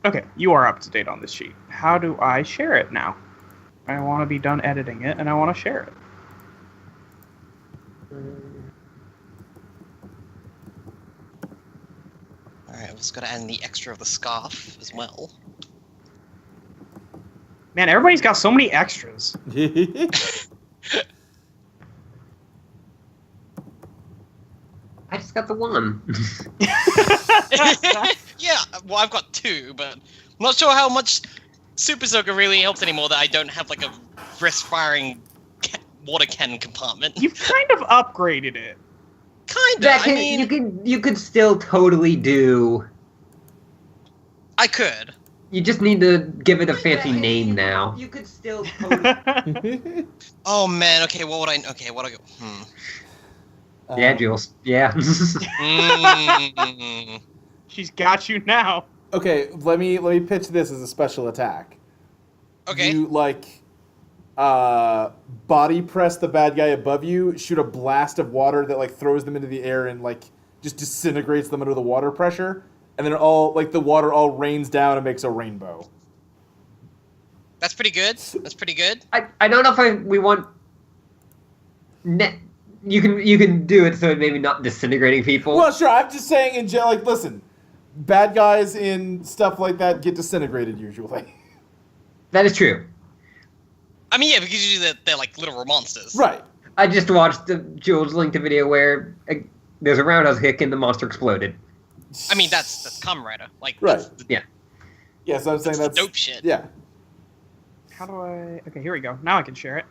Okay, you are up to date on this sheet. How do I share it now? I want to be done editing it, and I want to share it. Alright, I've just got to add in the extra of the scarf as well. Man, everybody's got so many extras. I just got the one. Yeah, well, I've got 2, but I'm not sure how much Super Soaker really helps anymore that I don't have like a wrist-firing water cannon compartment. You've kind of upgraded it. Kinda. I mean, you could still totally do. I could. You just need to give it a fancy name now. You could still totally. Oh man. Okay. What would I? Okay. What do I go? Yeah, Jules. Yeah. She's got you now. Okay, let me pitch this as a special attack. Okay. You body press the bad guy above you, shoot a blast of water that throws them into the air and just disintegrates them under the water pressure, and then the water all rains down and makes a rainbow. That's pretty good. That's pretty good. I don't know if we want. You can do it so it maybe not disintegrating people. Well, sure. I'm just saying in general. Listen, bad guys in stuff like that get disintegrated usually. That is true. I mean, yeah, because usually they're like literal monsters. Right. I just watched Jules linked a video where there's a roundhouse kick and the monster exploded. I mean, that's Kamen Rider. Like, right. Yeah. Yeah, so I'm saying that's dope shit. Yeah. How do I... Okay, here we go. Now I can share it.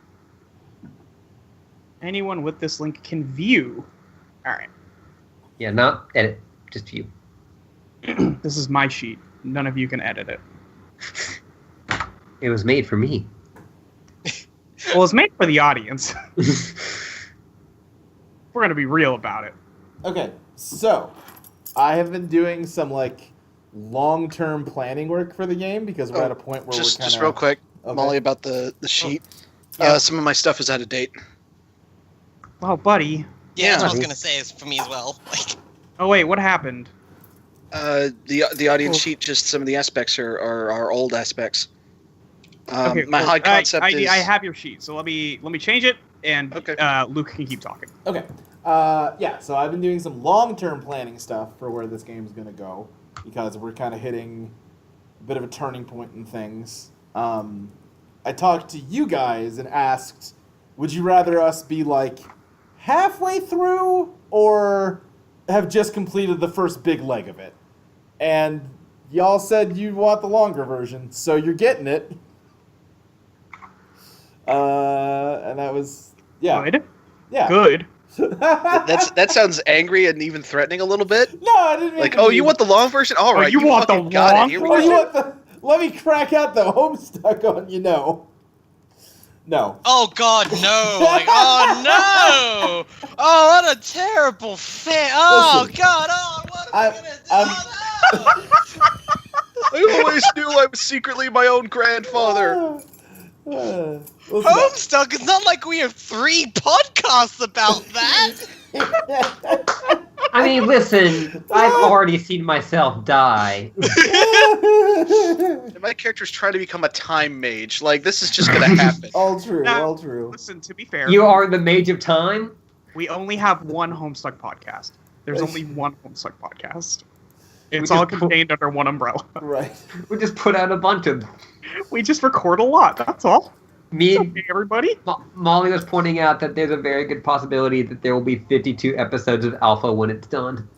Anyone with this link can view. Alright. Yeah, not edit. Just view. This is my sheet. None of you can edit it. It was made for me. Well, it's made for the audience. We're going to be real about it. Okay, so I have been doing some long-term planning work for the game because we're at a point where we're kind of... Just real quick, Okay. Molly, about the sheet. Yeah. Some of my stuff is out of date. Well, buddy. Yeah, that's what I was buddy. gonna say. Is for me as well. Like, Oh, wait, what happened? The audience sheet, just some of the aspects are old aspects. Okay, my cool. high concept is... I have your sheet, so let me change it, and Okay. Luke can keep talking. Okay. Yeah, so I've been doing some long-term planning stuff for where this game is going to go because we're kind of hitting a bit of a turning point in things. I talked to you guys and asked, would you rather us be halfway through or have just completed the first big leg of it? And y'all said you want the longer version, so you're getting it. And that was, yeah. Good. Yeah. Good. That sounds angry and even threatening a little bit. No, I didn't mean Oh, you want the long version? All right, you want the fucking got long it. Here we Oh, you go. want the... Let me crack out the Homestuck on you, no. No. oh god, no! Like, oh no! Oh, what a terrible fit! Oh Listen, god! Oh, what am I gonna do? Oh, I always knew I was secretly my own grandfather. Listen, no! Homestuck. It's not like we have 3 podcasts about that. I mean, listen, I've already seen myself die. And my character's trying to become a time mage. This is just gonna happen. all true, Now, all true. Listen, to be fair, You are the mage of time? we only have one Homestuck podcast. There's only one Homestuck podcast. It's We all just contained under one umbrella. Right. We just put out a bunch of... We just record a lot, that's all. Me It's and okay, everybody. Molly was pointing out that there's a very good possibility that there will be 52 episodes of Alpha when it's done.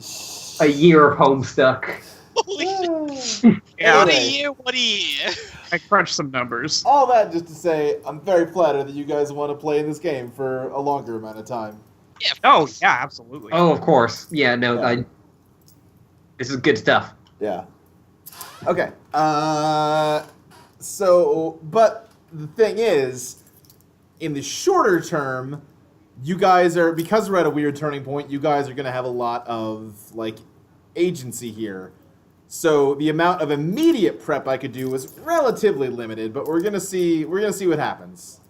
A year of Homestuck. Holy shit! Yeah, What a Anyway. year! What a year! I crunched some numbers. All that just to say, I'm very flattered that you guys want to play in this game for a longer amount of time. Yeah. of Oh, course. yeah, absolutely. Oh, of course. Yeah, no, Yeah. this is good stuff. Yeah. Okay. But the thing is, in the shorter term, you guys are, because we're at a weird turning point, you guys are going to have a lot of, agency here. So the amount of immediate prep I could do was relatively limited, but we're going to see what happens.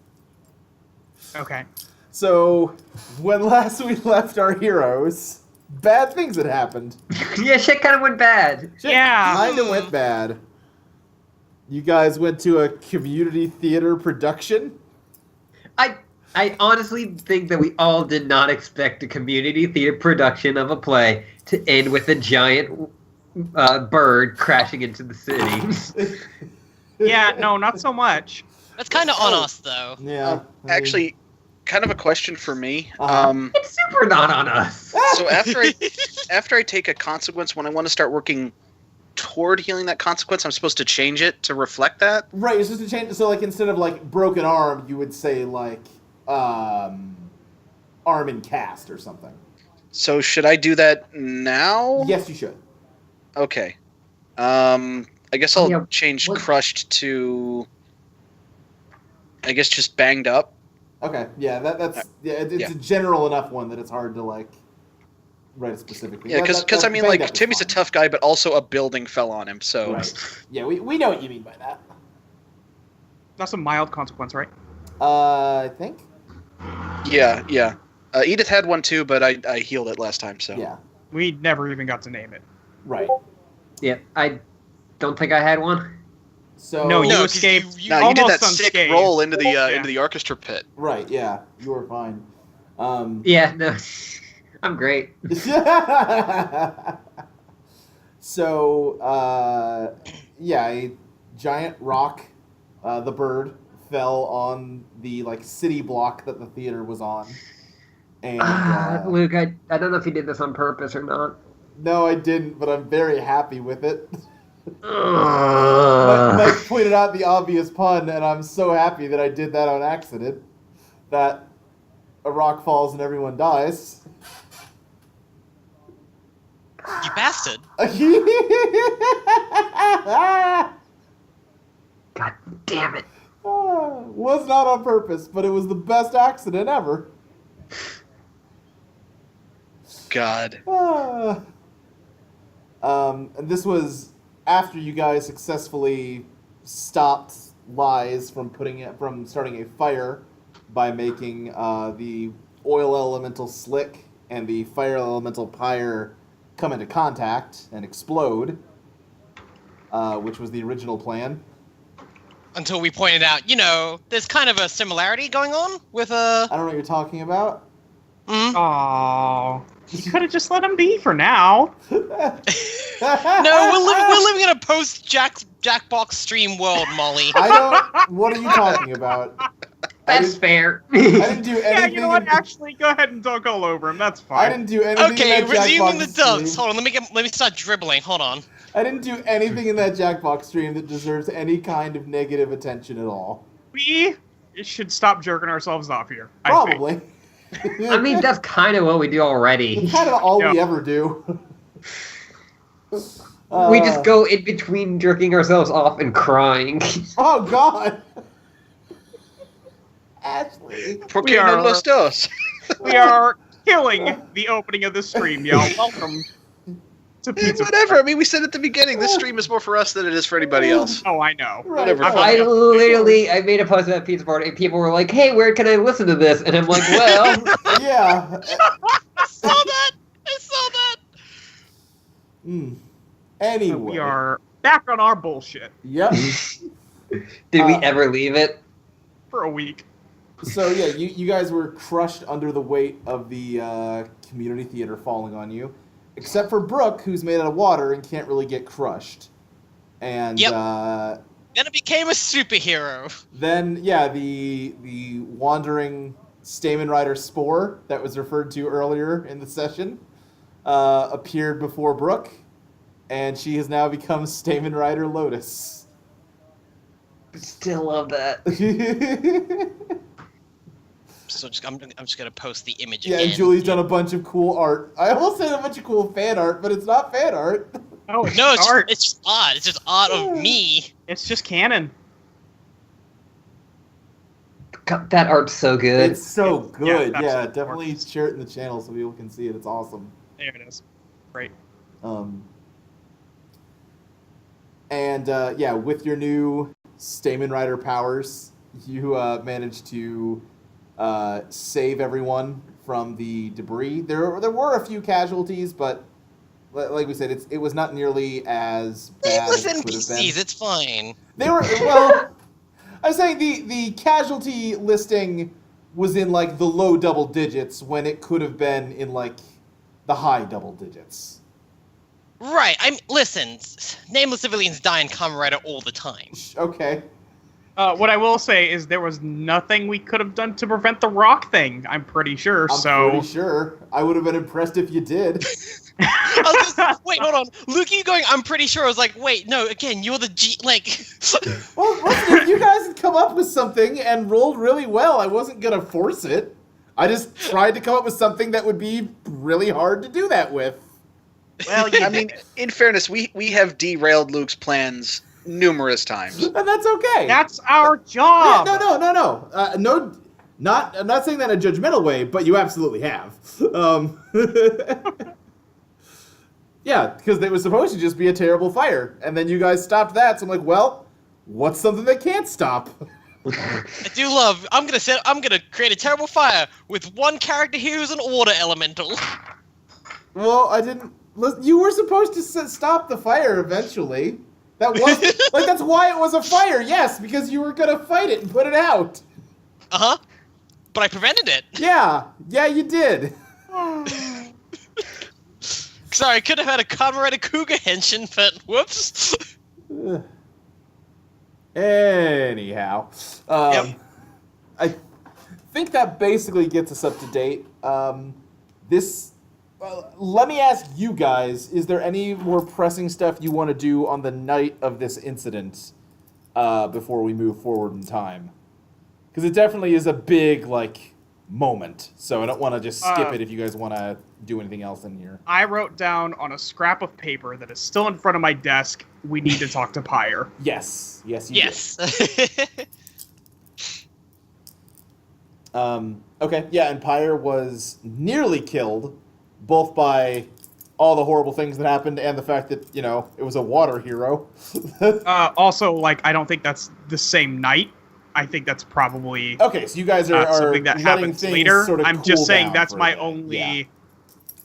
Okay. So, when last we left our heroes, bad things had happened. Yeah, shit kind of went bad. Shit Yeah. kinda went bad. You guys went to a community theater production? I honestly think that we all did not expect a community theater production of a play to end with a giant bird crashing into the city. Yeah, no, not so much. That's kind of on us, though. Yeah. I mean, Actually, kind of a question for me. Uh-huh. It's super not on us. So after I take a consequence, when I want to start working toward healing that consequence, I'm supposed to change it to reflect that. right, it's just a change. So, like, instead of, like, broken arm, you would say, like, arm in cast or something. So should I do that now? Yes, you should. Okay. I guess I'll Yeah, change what- crushed to, I guess, just banged up. Okay, yeah, it's Yeah. a general enough one that it's hard to, like, write it specifically. Yeah, because I mean, like, banged up is Timmy's a fine. tough guy, but also a building fell on him, so... Right. Yeah, we know what you mean by that. That's a mild consequence, right? I think. Yeah. Edith had one too, but I healed it last time, so... Yeah, We never even got to name it. right. Yeah, I don't think I had one. So No, you 'cause escaped. you- No, you did Almost that sick unscathed. roll into the Yeah. into the orchestra pit. right, yeah, you were fine. Yeah, no, I'm great. So, yeah, a giant rock, the bird, fell on the, like, city block that the theater was on. And, Luke, I don't know if you did this on purpose or not. no, I didn't, but I'm very happy with it. Ugh. Mike pointed out the obvious pun, and I'm so happy that I did that on accident. That a rock falls and everyone dies. You bastard. God damn it. Was not on purpose, but it was the best accident ever. God. And this was after you guys successfully stopped Lies from starting a fire by making the oil elemental Slick and the fire elemental Pyre come into contact and explode, which was the original plan. Until we pointed out, there's kind of a similarity going on with I don't know what you're talking about. Oh, you could have just let him be for now. No, we're living in a post Jackbox stream world, Molly. What are you talking about? That's fair. I didn't do anything. Yeah, you know what? Actually, go ahead and talk all over him. That's I fine. didn't do anything. Okay, in that resuming the Jackbox dunks. stream. Hold on, let me start dribbling. Hold on. I didn't do anything in that Jackbox stream that deserves any kind of negative attention at all. We should stop jerking ourselves off here. I think. Probably. I mean, that's kind of what we do already. kind of all we Yeah. ever do. We just go in between jerking ourselves off and crying. Oh God, Ashley. Porque We no are- los dos. We are killing the opening of the stream, y'all. Welcome to Pizza. Whatever. I mean, we said at the beginning, this stream is more for us than it is for anybody else. Oh, I know. Right. Whatever. I made a post about Pizza Party, and people were like, "Hey, where can I listen to this?" And I'm like, "Well, Yeah. I saw that. Anyway. We are back on our bullshit Yep. did we ever leave it?" for a week. So yeah, you guys were crushed under the weight of the community theater falling on you, except for Brooke, who's made out of water and can't really get crushed. And Yep. Then it became a superhero. then yeah, the wandering Stamen Rider Spore that was referred to earlier in the session appeared before Brooke, and she has now become Stamen Rider Lotus. Still love that. So I'm just gonna post the image Yeah, again. and Julie's done a bunch of cool art. I almost said a bunch of cool fan art, but it's not fan art. Oh, No, it's art. just art. It's just art of me. It's just canon. God, that art's so good. It's so good. Yeah, Yeah, absolutely. definitely share it in the channel so people can see it. It's awesome. There it is. Great. And yeah, with your new Stamen Rider powers, you managed to save everyone from the debris. There were a few casualties, but like we said, it was not nearly as bad as Nameless it could have been. NPCs, it's fine. They were well. I'm saying the casualty listing was in like the low double digits when it could have been in like the high double digits. Right, listen, nameless civilians die in Kamen Rider all the time. Okay. What I will say is there was nothing we could have done to prevent the rock thing. I'm pretty sure. I'm pretty sure. I would have been impressed if you did. Wait, hold on. Luke, you going, I'm pretty sure. I was like, wait, no, again, you're the G, like... Well, listen, if you guys had come up with something and rolled really well, I wasn't going to force it. I just tried to come up with something that would be really hard to do that with. Well, I mean, in fairness, we have derailed Luke's plans numerous times. And that's okay. that's our Yeah, job. no. I'm not saying that in a judgmental way, but you absolutely have. Yeah, because it was supposed to just be a terrible fire, and then you guys stopped that. So I'm like, well, what's something they can't stop? I do love, I'm gonna create a terrible fire with one character here who's an order elemental. Well, I didn't. Listen, you were supposed to stop the fire eventually. That was like that's why it was a fire. Yes, because you were gonna fight it and put it out. Uh-huh. But I prevented it. Yeah, you did. Sorry, I could have had a Kamen Rider Cougar henshin, but whoops. Anyhow, Yep. I think that basically gets us up to date. Let me ask you guys: is there any more pressing stuff you want to do on the night of this incident before we move forward in time? Because it definitely is a big moment. So I don't want to just skip it if you guys want to do anything else in here. I wrote down on a scrap of paper that is still in front of my desk, we need to talk to Pyre. Yes, you Yes. did. Okay, yeah, and Pyre was nearly killed, both by all the horrible things that happened and the fact that, it was a water hero. Also, I don't think that's the same night. I think that's probably Okay, so you guys are something that letting happens things later. sort of I'm cool just saying down that's for a my bit. only.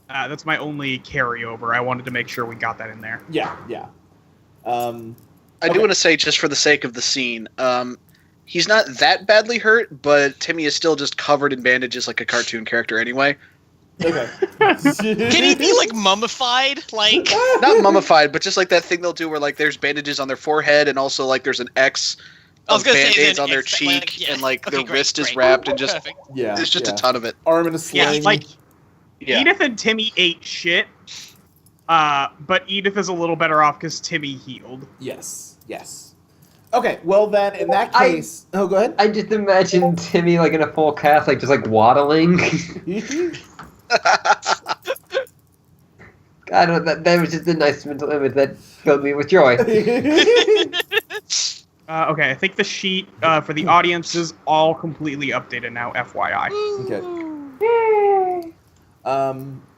That's my only carryover. I wanted to make sure we got that in there. Yeah. I Okay. do want to say, just for the sake of the scene, he's not that badly hurt, but Timmy is still just covered in bandages like a cartoon character anyway. Okay. Can he be mummified? Not mummified, but just like that thing they'll do where there's bandages on their forehead and also there's an X I was of gonna say band-aids then on their X, cheek yeah. and Okay, their great, wrist is great. wrapped and just Perfect. Yeah. there's just yeah. a ton of it. Arm in a sling. Yeah. Edith and Timmy ate shit, but Edith is a little better off because Timmy healed. Yes. Okay, well then, in that case... Oh, go ahead. I just imagine Timmy in a full cast, just waddling. I don't know, that was just a nice mental image that filled me with joy. Okay, I think the sheet for the audience is all completely updated now, FYI. Okay.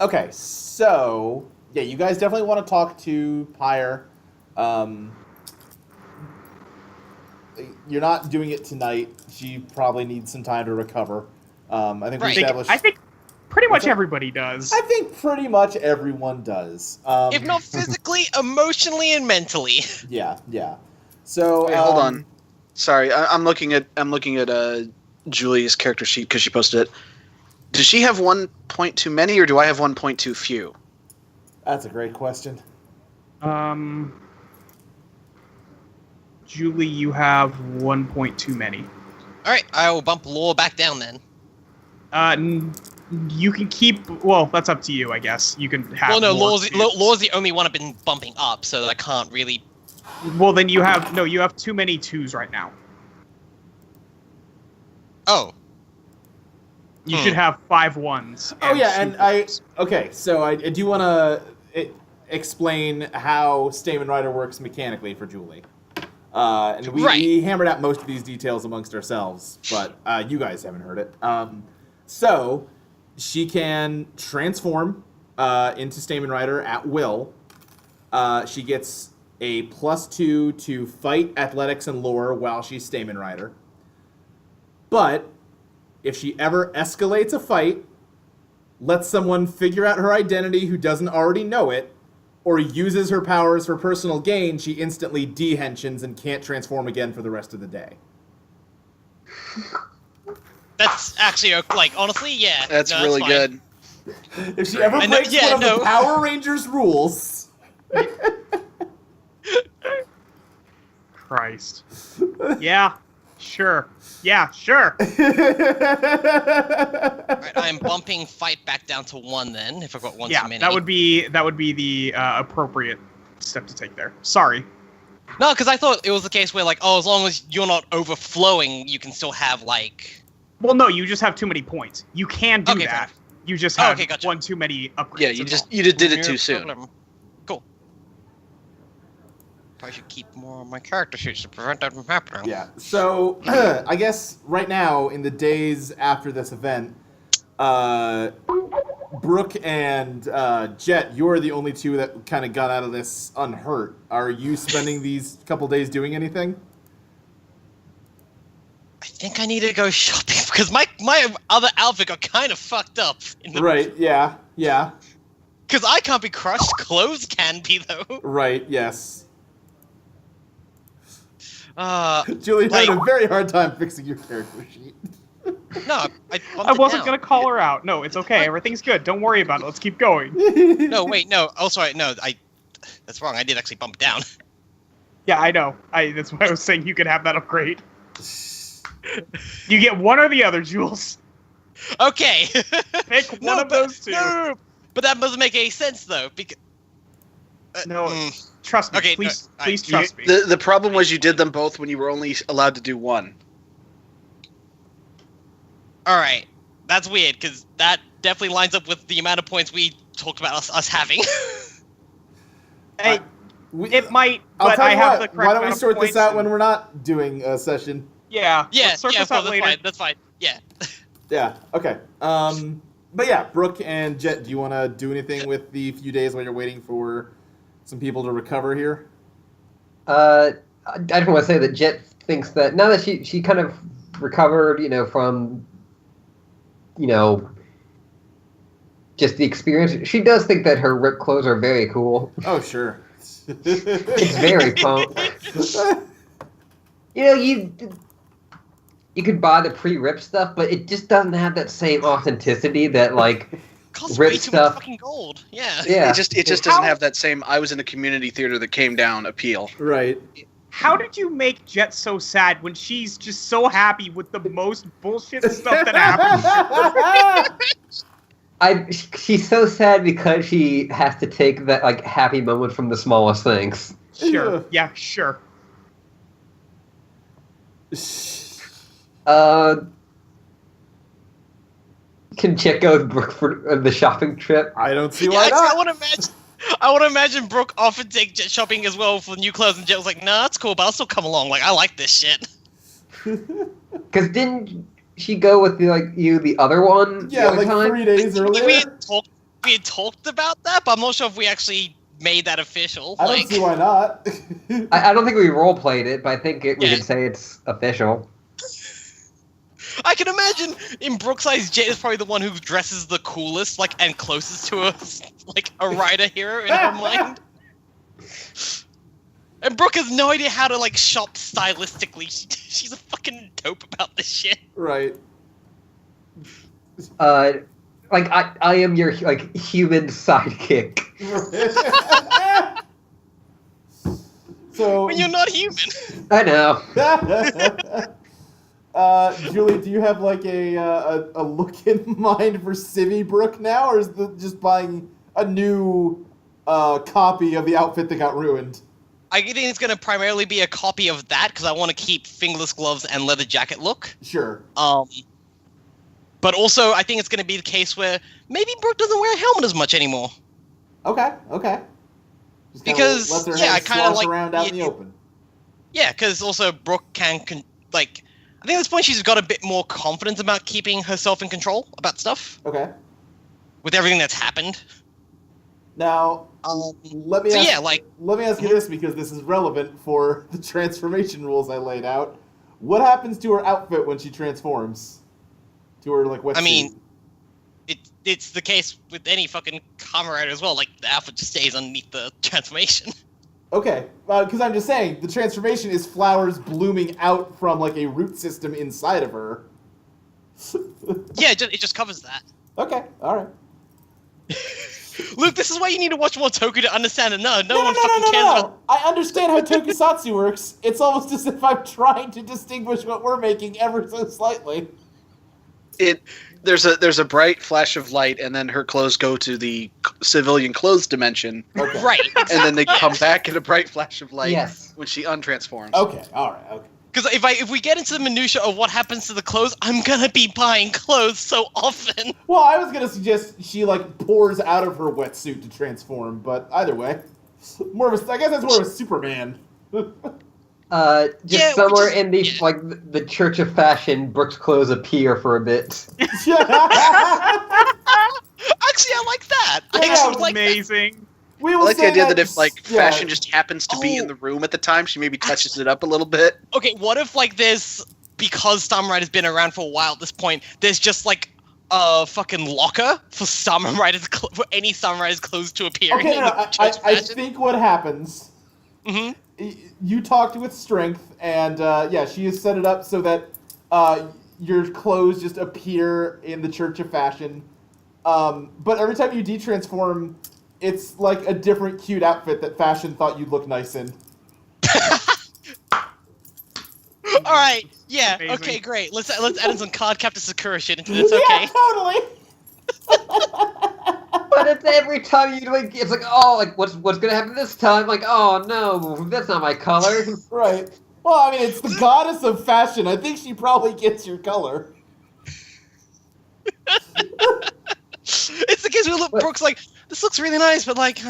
Okay, so yeah, you guys definitely want to talk to Pyre. You're not doing it tonight. She probably needs some time to recover. I think we established. I think pretty much What's that? everybody does. I think pretty much everyone does. If not physically, emotionally, and mentally. Yeah. So Wait, hold on. Sorry, I'm looking at Julie's character sheet because she posted it. Does she have 1 point too many, or do I have 1 point too few? That's a great question. Julie, you have 1 point too many. All right, I will bump Lore back down then. You can keep. Well, that's up to you, I guess. You can have. Well, no, more Lore's the only one I've been bumping up, so that I can't really. Well, then you have You have too many twos right now. Oh. You should have 5 ones. Oh yeah, and I twos. okay. So I do want to explain how Stamen Rider works mechanically for Julie. And we hammered out most of these details amongst ourselves, but you guys haven't heard it. So she can transform into Stamen Rider at will. She gets a +2 to fight, athletics, and lore while she's Stamen Rider. But if she ever escalates a fight, lets someone figure out her identity who doesn't already know it, or uses her powers for personal gain, she instantly dehensions and can't transform again for the rest of the day. That's actually like honestly, yeah. That's no, really fine. good. If she ever I know- breaks yeah, one of no. the Power Rangers rules, Christ. Yeah. Sure. Yeah. Sure. Right, I'm bumping fight back down to 1 then. If I've got one too Yeah. many. That would be the appropriate step to take there. Sorry. No, because I thought it was the case where like, oh, as long as you're not overflowing, you can still have like. Well, no, you just have too many points. You can do Okay, that. fair. You just Oh, have okay, gotcha. one too many upgrades. Yeah, you that's just did it too No soon. problem. Cool. I should keep more on my character sheets to prevent that from happening. yeah. So I guess right now, in the days after this event, Brooke and Jet, you're the only two that kind of got out of this unhurt. Are you spending these couple days doing anything? I think I need to go shopping because my other outfit got kind of fucked up. Right. Yeah. Yeah. Because I can't be crushed. Clothes can be though. Right. Yes. Like- Julie had a very hard time fixing your character sheet. No, I bumped I it wasn't down. gonna call her out. No, it's okay. Everything's good. Don't worry about it. Let's keep going. No, wait, no. Oh, sorry, no. That's wrong. I did actually bump it down. Yeah, I know. That's why I was saying you could have that upgrade. You get one or the other, Jules. Okay. Pick one of those two. No. But that doesn't make any sense though. Because. No, trust me. Okay, Please, no, please I- trust me. The problem was you did them both when you were only allowed to do one. All right, that's weird because that definitely lines up with the amount of points we talked about us having. Hey, it might, I'll but tell I you have what. the correct Why don't we amount of sort this points out and- when we're not doing a session? Yeah. Yeah, let's sort yeah, this cool, out that's later. fine. That's fine. Yeah. Yeah. Okay. But yeah, Brooke and Jet, do you want to do anything with the few days while you're waiting for some people to recover here? I just want to say that Jet thinks that now that she kind of recovered, from, just the experience, she does think that her ripped clothes are very cool. Oh, sure. It's very punk. You could buy the pre-rip stuff, but it just doesn't have that same authenticity that Costs Rip way too stuff. much fucking gold. Yeah. yeah. It just doesn't have that same I was in a community theater that came down appeal. Right. How did you make Jet so sad when she's just so happy with the most bullshit stuff that happens? She's so sad because she has to take that happy moment from the smallest things. Sure. Yeah, sure. Can Jet go with Brooke for the shopping trip? I don't see Yeah, why I not. want to imagine Brooke offered to take Jet shopping as well for new clothes, and Jet was like, "Nah, that's cool, but I'll still come along. Like, I like this shit." Because didn't she go with the other one? Yeah, the other like time? 3 days earlier. We had talked about that, but I'm not sure if we actually made that official. I don't see why not. I don't think we role played it, but I think we Yeah. could say it's official. I can imagine in Brooke's eyes, Jet is probably the one who dresses the coolest, and closest to a rider hero in her mind. And Brooke has no idea how to shop stylistically. She's a fucking dope about this shit. Right. I am your human sidekick. So, When you're not human. I know. Julie, do you have a look in mind for Civvy Brooke now, or is it just buying a new copy of the outfit that got ruined? I think it's going to primarily be a copy of that because I want to keep fingerless gloves and leather jacket look. Sure. But also I think it's going to be the case where maybe Brooke doesn't wear a helmet as much anymore. Okay. Just kinda Because, lets her yeah, head I kinda slosh like- around out in the yeah. open. Yeah, because also Brooke I think at this point she's got a bit more confidence about keeping herself in control about stuff Okay. with everything that's happened. Now, let me So ask, yeah, let me ask you this because this is relevant for the transformation rules I laid out. What happens to her outfit when she transforms? To her wetsuit? I mean, it's the case with any fucking Kamen Rider as well. Like, the outfit just stays underneath the transformation. Okay, because I'm just saying, the transformation is flowers blooming out from, like, a root system inside of her. Yeah, it just covers that. Okay, alright. Luke, this is why you need to watch more Toku to understand it. No one fucking cares No. about... I understand how tokusatsu works. It's almost as if I'm trying to distinguish what we're making ever so slightly. There's a bright flash of light, and then her clothes go to the civilian clothes dimension, Okay. Right. and then they come back in a bright flash of light Yes. when she untransforms. Okay, alright, okay. Because if we get into the minutia of what happens to the clothes, I'm gonna be buying clothes so often. Well, I was gonna suggest she, like, pours out of her wetsuit to transform, but either way. I guess that's more of a Superman. Just Yeah, we somewhere just- in the yeah. like the Church of Fashion, Brooke's clothes appear for a bit. Actually, I like that. I Yeah, actually like that. Amazing. We I will like the say idea that if, like, yeah. fashion just happens to be Oh. in the room at the time, she maybe touches it up a little bit. Okay, what if, like, because Samurai has been around for a while at this point, there's just, like, a fucking locker for for any Samurai's clothes to appear Okay, in no, the I think what happens, hmm you talked with Strength, and yeah, she has set it up so that your clothes just appear in the Church of Fashion. But every time you detransform, it's like a different cute outfit that Fashion thought you'd look nice in. Alright, yeah, Amazing. okay, great. Let's add in some Card Captor Sakura shit into this, okay? Yeah, totally! But it's every time you like, it's like, oh, like what's gonna happen this time? Like, oh no, that's not my color. Right. Well, I mean, it's the goddess of fashion. I think she probably gets your color. It's the case where Brooke's like, this looks really nice, but like,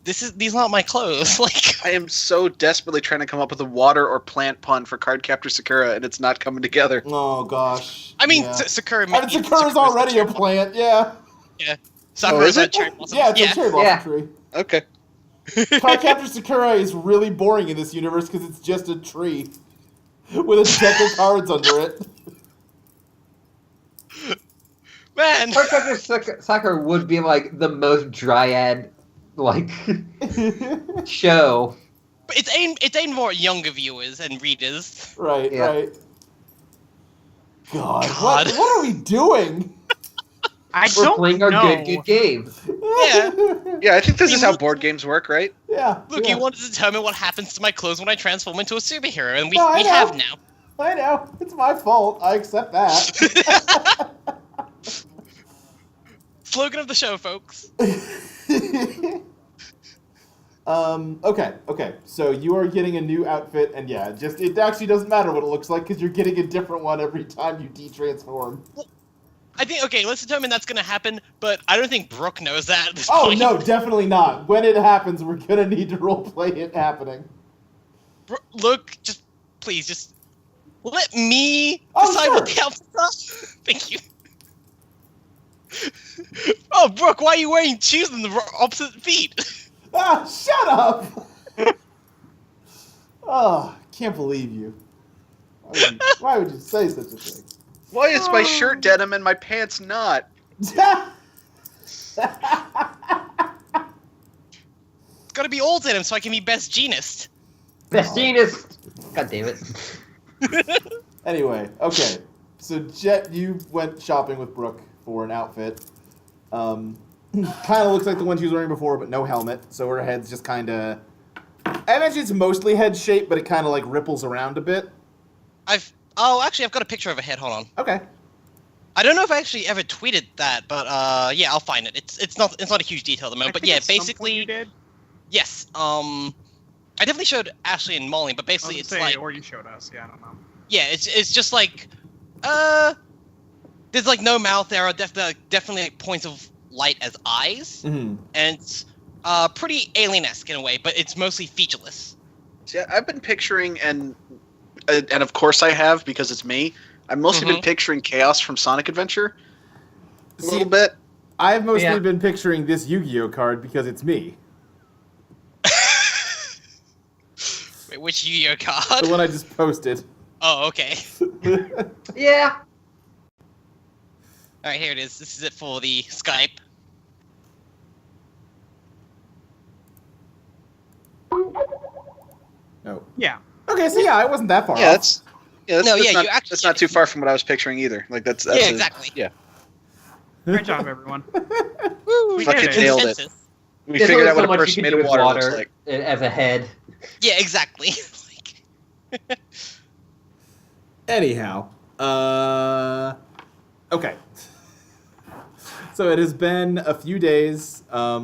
these aren't my clothes. Like, I am so desperately trying to come up with a water or plant pun for Cardcaptor Sakura, and it's not coming together. Oh, gosh. I mean, yeah. Sakura. I mean, Sakura's already a plant, yeah. Sakura's Oh, a is it? cherry blossom. Yeah, it's a cherry blossom Yeah. tree. Okay. Cardcaptor Sakura is really boring in this universe because it's just a tree with a deck of cards under it. Man, Cardcaptor Sakura would be like the most dryad like show. but it's aimed more at younger viewers and readers. Right, Yeah. right. God, God. What are we doing? I We're don't playing our know. good game. Yeah. Yeah, I think this is how board games work, right? Yeah. Look, yeah. you wanted to determine what happens to my clothes when I transform into a superhero, and we No, I know. have now. I know. It's my fault. I accept that. Slogan of the show, folks. Okay. So you are getting a new outfit, and yeah, it actually doesn't matter what it looks like because you're getting a different one every time you detransform. I think, okay, let's determine that's gonna happen, but I don't think Brooke knows that at this Oh point. no, definitely not. When it happens, we're gonna need to roleplay it happening. Look, please, just let me Oh, decide sure. what the outfits are. Thank you. Oh, Brooke, why are you wearing shoes on the opposite feet? Ah, shut up! Oh, can't believe you. Why would you say such a thing? Why is my shirt denim and my pants not? It's gotta be all denim so I can be best genist. Best genius. God damn it. Anyway, okay. So Jet, you went shopping with Brooke for an outfit. Kind of looks like the one she was wearing before, but no helmet. So her head's just kind of. I imagine it's mostly head shape, but it kind of like ripples around a bit. Actually, I've got a picture of a head. Hold on. Okay. I don't know if I actually ever tweeted that, but yeah, I'll find it. It's not a huge detail at the I moment, but think yeah, at some point basically, you did. yes. I definitely showed Ashley and Molly, but I was basically gonna it's say, like, or you showed us. Yeah, I don't know. yeah, it's just like, there's like no mouth. There are definitely like points of light as eyes, Mm-hmm. and it's pretty alien-esque in a way, but it's mostly featureless. See, I've been picturing, and of course I have because it's me. I've mostly been picturing Chaos from Sonic Adventure. A little bit. I've mostly Yeah. been picturing this Yu-Gi-Oh card because it's me. Wait, which Yu-Gi-Oh card? The one I just posted. Oh, okay. Yeah. Alright, here it is. This is it for the Skype. Oh. Yeah. Okay, so yeah, I wasn't that far Yeah, off. that's No, that's yeah, not, you actually that's not did too it. far from what I was picturing either. Like that's Yeah, exactly. Yeah, Great job, everyone. Woo, we Fucking did it. nailed it. Consensus. we There's figured only out what so a much you person can made do of with water water looks like. as a head. Yeah, exactly. Like, Anyhow, okay. So it has been a few days. I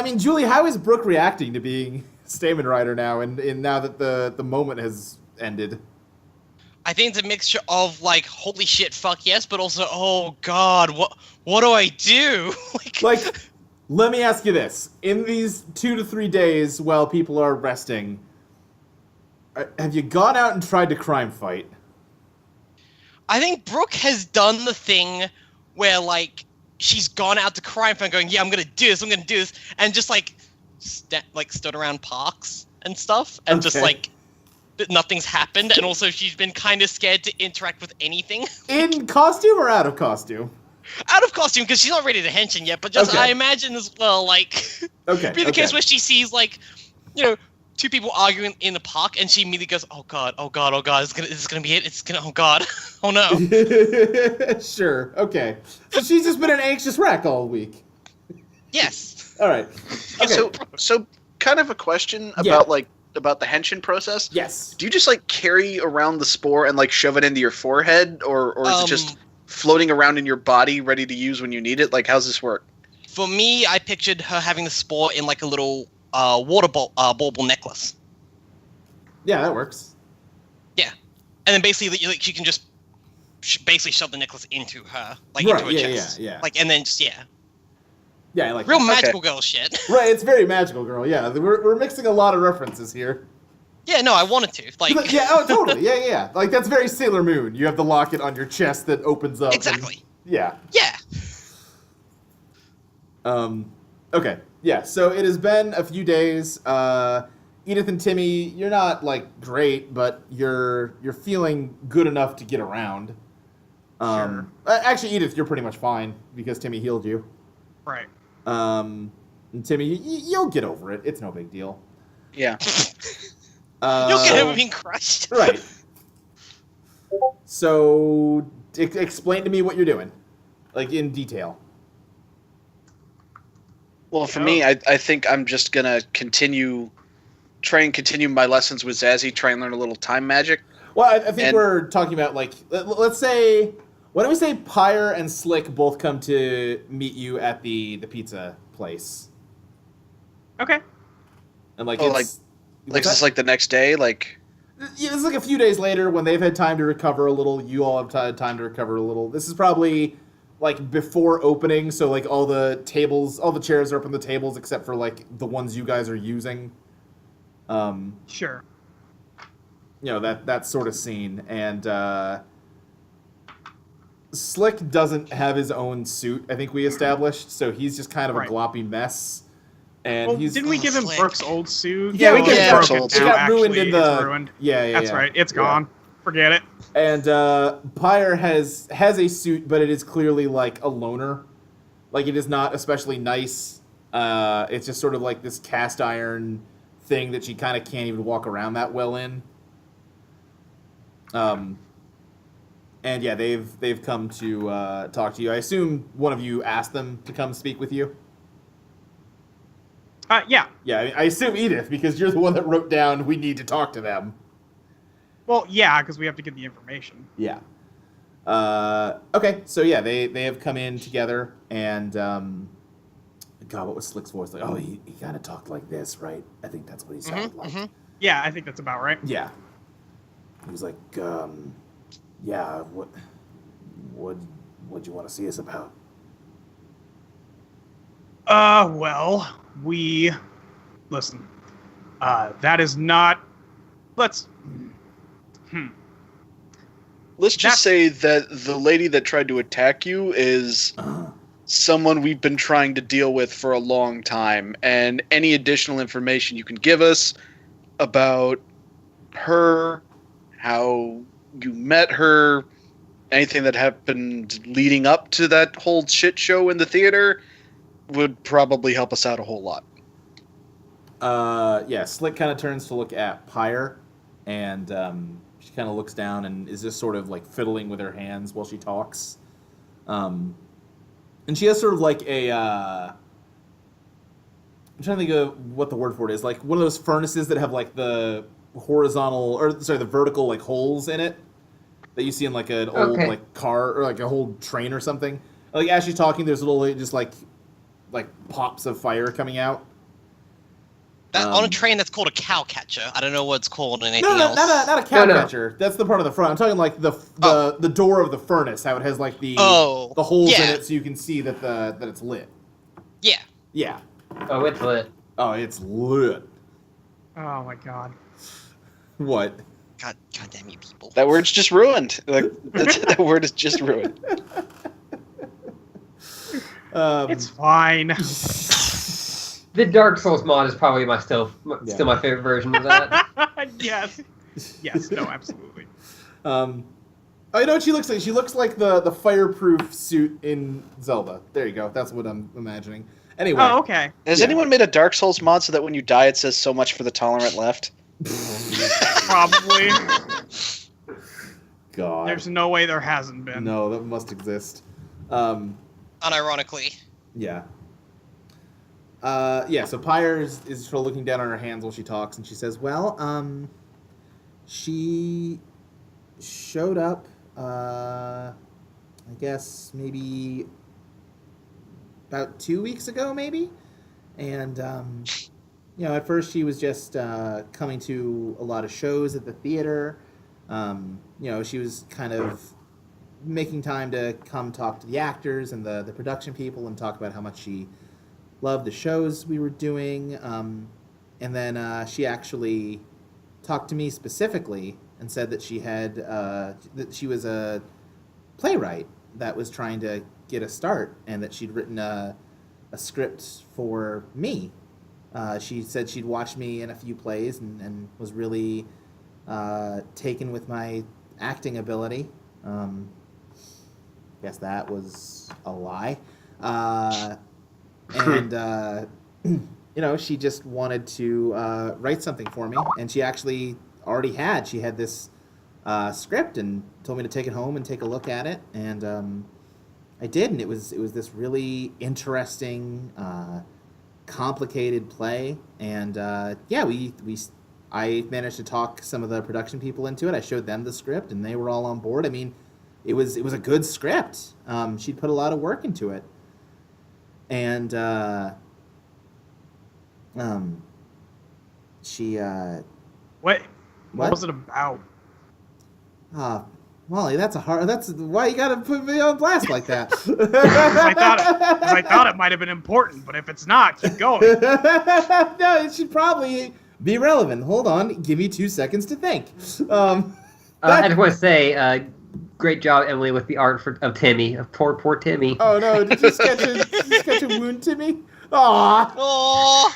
mean, Julie, how is Brooke reacting to being Stamen Rider now, and now that the moment has ended? I think it's a mixture of like, holy shit, fuck yes, but also, oh god, what do I do? Like, let me ask you this: in these 2 to 3 days while people are resting, have you gone out and tried to crime fight? I think Brooke has done the thing where like she's gone out to crime fight going, yeah, I'm gonna do this, and just like stood around parks and stuff, and just Okay. like nothing's happened, and also she's been kind of scared to interact with anything. In costume or out of costume? Out of costume, because she's not ready to henshin yet, but just Okay. I imagine as well, like, Okay. be the okay. case where she sees, like, you know, two people arguing in the park, and she immediately goes, oh god, is this gonna be it? Oh god, oh no. Sure. Okay. So she's just been an anxious wreck all week. Yes. All right. Okay. So kind of a question Yeah. about the henshin process. Yes. Do you just like carry around the spore and like shove it into your forehead, or is it just floating around in your body, ready to use when you need it? Like, how's this work? For me, I pictured her having the spore in, like, a little water bauble necklace. Yeah, that works. And then basically, like, she can just basically shove the necklace into her, like, Right, into her yeah, chest. yeah. Like, and then just, yeah. Yeah, I like Real that. magical girl shit. Right, it's very magical, girl. Yeah, we're mixing a lot of references here. Yeah, no, I wanted to. Like, Yeah, oh, totally. Yeah. Like, that's very Sailor Moon. You have the locket on your chest that opens up. and- exactly. yeah. Yeah. Okay. Yeah, so it has been a few days. Edith and Timmy, you're not, like, great, but you're feeling good enough to get around. Actually, Edith, you're pretty much fine, because Timmy healed you. Right. And Timmy, you'll get over it. It's no big deal. Yeah. You'll get him being crushed. Right. So, explain to me what you're doing, like, in detail. Well, for me, I think I'm just gonna continue my lessons with Zazzy, try and learn a little time magic. Well, I think we're talking about, like, let's say, why don't we say Pyre and Slick both come to meet you at the pizza place, Okay. and like Oh, it's Like, is this like the next day? Like, yeah, it's like a few days later when they've had time to recover a little. You all have had time to recover a little. This is probably like before opening, so like all the tables, all the chairs are up on the tables except for like the ones you guys are using. Sure. You know, that sort of scene. And Slick doesn't have his own suit, I think we established, so he's just kind of Right. a gloppy mess. And Well, he's didn't we give him Slick. Brooke's old suit? Yeah, we Oh, gave it's him broken Brooke's it now, got ruined actually. in the It's ruined. yeah. That's right. It's Yeah. gone. Forget it. And Pyre has a suit, but it is clearly like a loner. Like, it is not especially nice. It's just sort of like this cast iron thing that she kind of can't even walk around that well in. And yeah, they've come to talk to you. I assume one of you asked them to come speak with you. Yeah. Yeah, I assume Edith, because you're the one that wrote down we need to talk to them. Well, yeah, because we have to get the information. Yeah. Okay, so yeah, they have come in together, and God, what was Slick's voice like? Oh, he kind of talked like this, right? I think that's what he sounded like. Yeah, I think that's about right. Yeah. He was like, yeah, what'd you want to see us about? Well, listen. That is not. Let's just say that the lady that tried to attack you is someone we've been trying to deal with for a long time, and any additional information you can give us about her, how you met her, anything that happened leading up to that whole shit show in the theater would probably help us out a whole lot. Yeah, Slick kind of turns to look at Pyre, and she kind of looks down and is just sort of like fiddling with her hands while she talks. And she has sort of like a... I'm trying to think of what the word for it is. Like one of those furnaces that have like the the vertical like holes in it that you see in like an old like car or like a whole train or something. Like as she's talking, there's little just like pops of fire coming out. That, on a train, that's called a cow catcher. I don't know what it's called in anything else. Not a cow catcher. That's the part of the front. I'm talking like the door of the furnace, how it has like the holes in it so you can see that that it's lit. Yeah. Yeah. Oh, it's lit. Oh, it's lit. Oh my god. What? God damn you people. That word's just ruined. Like that word is just ruined. It's fine. The Dark Souls mod is probably still my favorite version of that. Yes. Yes. No. Absolutely. I know what she looks like. She looks like the fireproof suit in Zelda. There you go. That's what I'm imagining. Anyway. Oh, okay. Has anyone made a Dark Souls mod so that when you die it says so much for the tolerant left? Probably. God. There's no way there hasn't been. No, that must exist. Unironically. Yeah. So Pyre is sort of looking down on her hands while she talks, and she says, well, she showed up, I guess maybe about 2 weeks ago, maybe? And, at first she was just coming to a lot of shows at the theater. She was kind of making time to come talk to the actors and the production people and talk about how much she loved the shows we were doing. And then she actually talked to me specifically and said that she had that she was a playwright that was trying to get a start and that she'd written a script for me. She said she'd watched me in a few plays and was really taken with my acting ability. Guess that was a lie. And, she just wanted to write something for me. And she actually already had. She had this script and told me to take it home and take a look at it. And I did. And it was this really interesting, complicated play. And, I managed to talk some of the production people into it. I showed them the script, and they were all on board. I mean, it was a good script. She'd put a lot of work into it. And she What was it about? Molly, that's why you gotta put me on blast like that. I thought it might have been important, but if it's not, keep going. No, it should probably be relevant. Hold on, give me 2 seconds to think. I just want to say, great job, Emily, with the art of Timmy, of poor Timmy. Oh no! Did you sketch a wound, Timmy? Aww.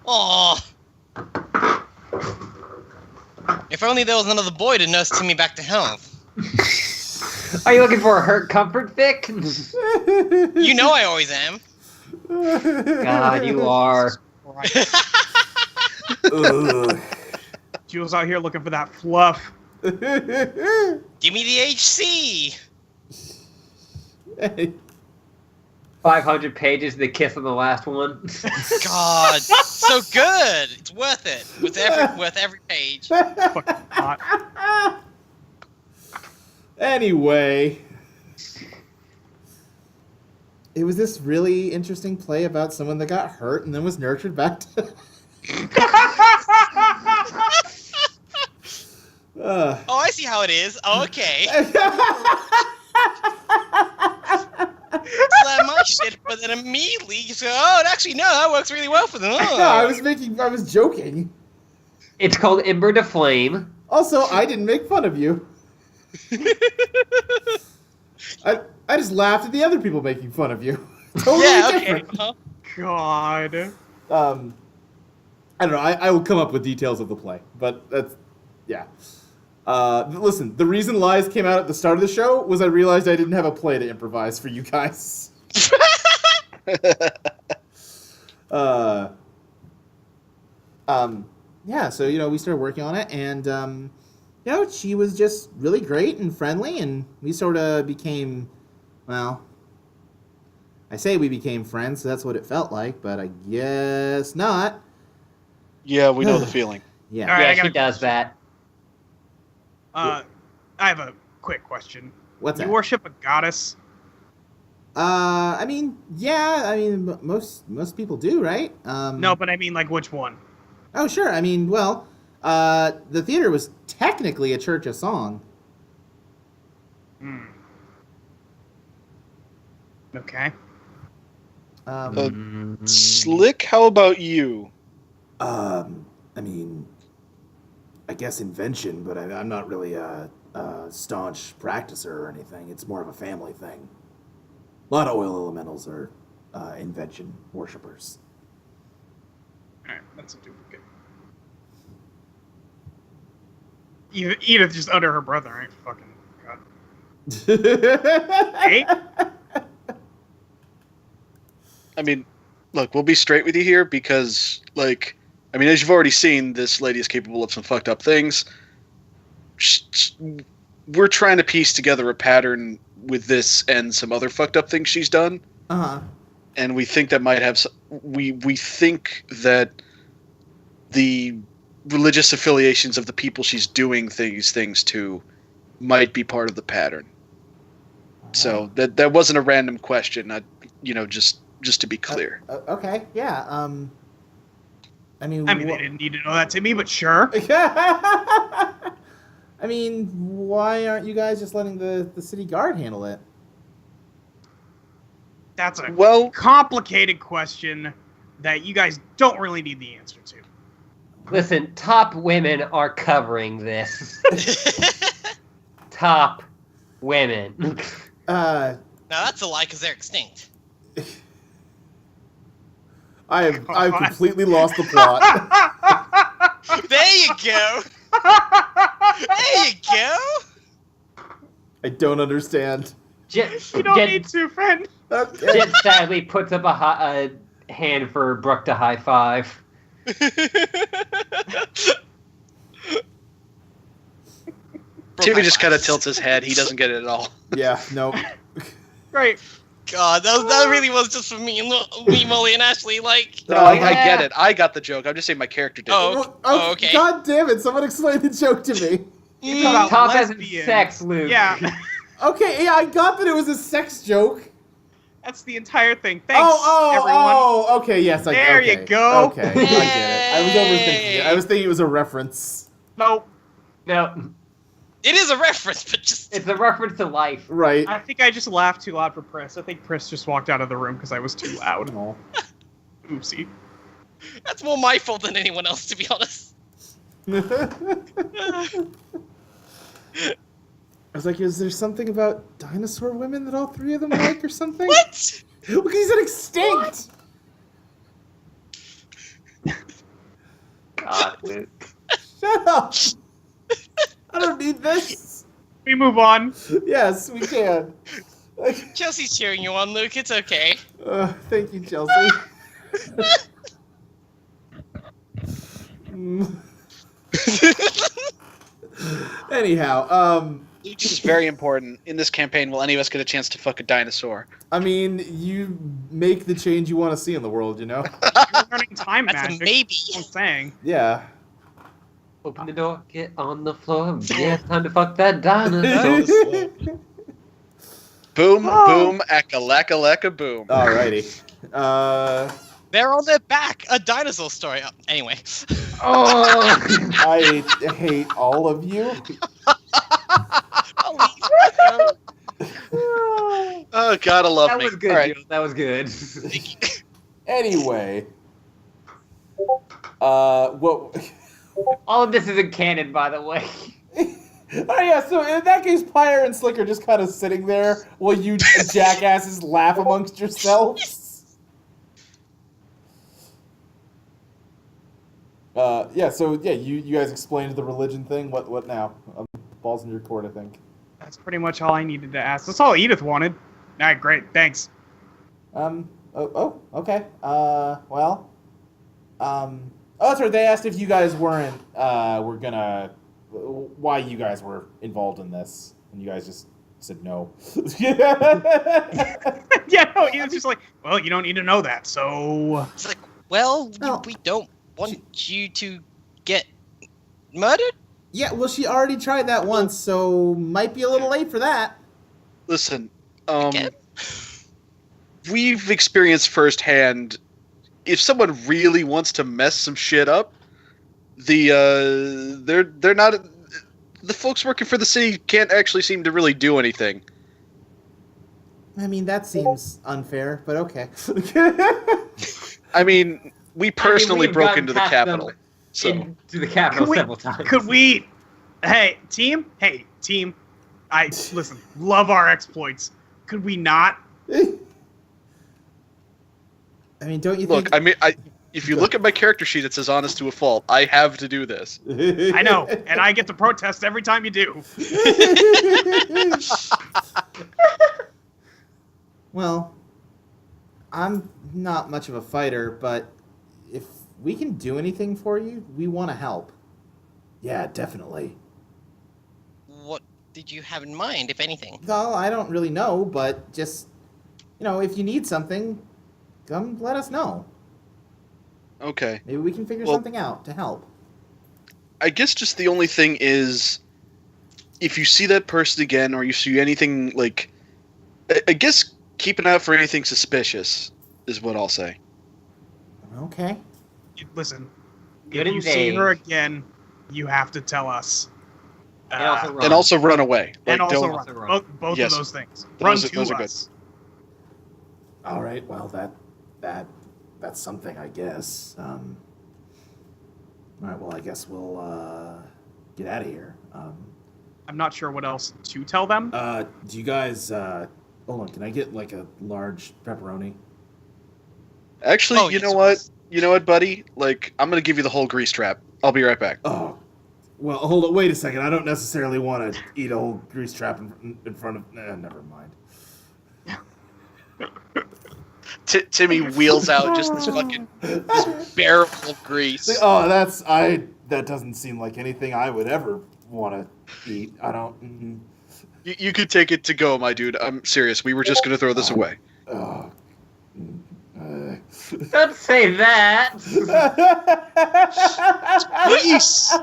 Aww. If only there was another boy to nurse Timmy back to health. Are you looking for a hurt comfort fic? You know I always am. God, you are. Jules out here looking for that fluff. Give me the HC. 500 pages, the kiss on the last one. God, so good. It's worth it. Worth every page. Fucking hot. Anyway, it was this really interesting play about someone that got hurt and then was nurtured back to... Oh, I see how it is. Oh, okay. Slam my shit, but then immediately you say, "Oh, actually, no, that works really well for them." Oh. No, I was joking. It's called Ember to Flame. Also, I didn't make fun of you. I just laughed at the other people making fun of you. Totally different. Okay. Uh-huh. God. I don't know. I will come up with details of the play, but that's, yeah. Listen, the reason Lies came out at the start of the show was I realized I didn't have a play to improvise for you guys. Yeah, so, we started working on it, and, she was just really great and friendly, and we sort of became, well, I say we became friends, so that's what it felt like, but I guess not. Yeah, we know the feeling. Yeah. All right, Yeah, she does that. I have a quick question. What's You that? worship a goddess? Most people do, right? No, but I mean, like, which one? Oh, sure. The theater was technically a church of song. Hmm. Okay. Slick, how about you? I guess invention, but I'm not really a staunch practicer or anything. It's more of a family thing. A lot of oil elementals are invention worshippers. Alright, that's a duplicate. Edith just under her brother, right? Fucking God. Hey? I mean, look, we'll be straight with you here because, as you've already seen, this lady is capable of some fucked up things. We're trying to piece together a pattern with this and some other fucked up things she's done. Uh-huh. And we think that might have... We think that the religious affiliations of the people she's doing these things to might be part of the pattern. So that wasn't a random question. Just to be clear. Okay, yeah. They didn't need to know that to me, but sure. Why aren't you guys just letting the city guard handle it? That's a Well, complicated question that you guys don't really need the answer to. Listen, top women are covering this. Top women. Now that's a lie because they're extinct. I've completely lost the plot. There you go. There you go. I don't understand. Jet, You don't need to, friend. Jet sadly puts up a hand for Brooke to high five. Timmy just kind of tilts his head. He doesn't get it at all. Yeah, no. Right. God, that really was just for me, Molly, and Ashley. No, I get it. I got the joke. I'm just saying my character did. Okay. God damn it! Someone explain the joke to me. About Top as in lesbian. sex, Luke. Yeah, Okay, yeah, I got that it was a sex joke. that's the entire thing. Thanks, everyone. Okay, yes, There okay. you go. Okay, I get it. I was overthinking it. I was thinking it was a reference. Nope. No, It is a reference, but just it's a reference to life. Right. I think I just laughed too loud for Pris. I think Pris just walked out of the room because I was too loud. Aw. Oopsie. that's more my fault than anyone else, to be honest. I was like, is there something about dinosaur women that all three of them like or something? What? Look, he said extinct! God, Luke. Shut up! I don't need this. We move on. Yes, we can. Chelsea's cheering you on, Luke. It's okay. Thank you, Chelsea. Anyhow, This is very important. In this campaign, will any of us get a chance to fuck a dinosaur? you make the change you want to see in the world, you know? You're learning time That's a magic. maybe. That's what I'm saying. Yeah. Open the door, get on the floor. Yeah, it's time to fuck that dinosaur. Boom, Oh. boom, acca-lacca-lacca, boom. Alrighty. They're on their back. A dinosaur story. Anyway. Oh, I hate all of you. I'll leave. Oh, gotta love that me. was good. All right. Jules. That was good. Anyway. What... All of this isn't canon, by the way. Oh yeah, so in that case, Pyre and Slick are just kind of sitting there while you jackasses laugh amongst yourselves. Yeah. So yeah, you guys explained the religion thing. What now? Balls in your court, I think. That's pretty much all I needed to ask. That's all Edith wanted. All right, great. Thanks. Okay. Well. Oh, that's right. They asked if you guys weren't why you guys were involved in this, and you guys just said no. Yeah, no, Edith's just like, well, you don't need to know that, so... It's like, well, No. we don't want you to get murdered? Yeah, well, she already tried that once, so might be a little late for that. Listen, Again? we've experienced firsthand. If someone really wants to mess some shit up, they're not. The folks working for the city can't actually seem to really do anything. I mean, that seems unfair, but okay. I mean, we personally we've broke gotten into the past Capitol. them So into the Capitol several times. Could we... Hey, team, listen, love our exploits. Could we not? I mean, don't you look, think... I mean, if you look at my character sheet, it says "honest to a fault." I have to do this. I know, and I get to protest every time you do. Well, I'm not much of a fighter, but if we can do anything for you, we want to help. Yeah, definitely. What did you have in mind, if anything? Well, I don't really know, but just, if you need something, come let us know. Okay. Maybe we can figure Well- something out to help. I guess just the only thing is, if you see that person again, or you see anything like, I guess keep an eye out for anything suspicious, is what I'll say. Okay. Listen, Good if you and see vague. her again, you have to tell us. And also run. And also run away. and Like, also don't- Also run. run. Both Yes. of those things. Those Run are to good. us. All right. Well, that's something, I guess. All right. Well, I guess we'll get out of here. I'm not sure what else to tell them. Do you guys? Hold on. Can I get like a large pepperoni? Actually, Oh, you yes, know of what? course. You know what, buddy? Like, I'm gonna give you the whole grease trap. I'll be right back. Oh. Well, hold on. Wait a second. I don't necessarily want to eat a whole grease trap in front of. Never mind. Timmy wheels out just this fucking this barrel of grease. Oh, that doesn't seem like anything I would ever want to eat. I don't. You could take it to go, my dude. I'm serious. We were just gonna throw this away. Oh. Don't say that. Grease.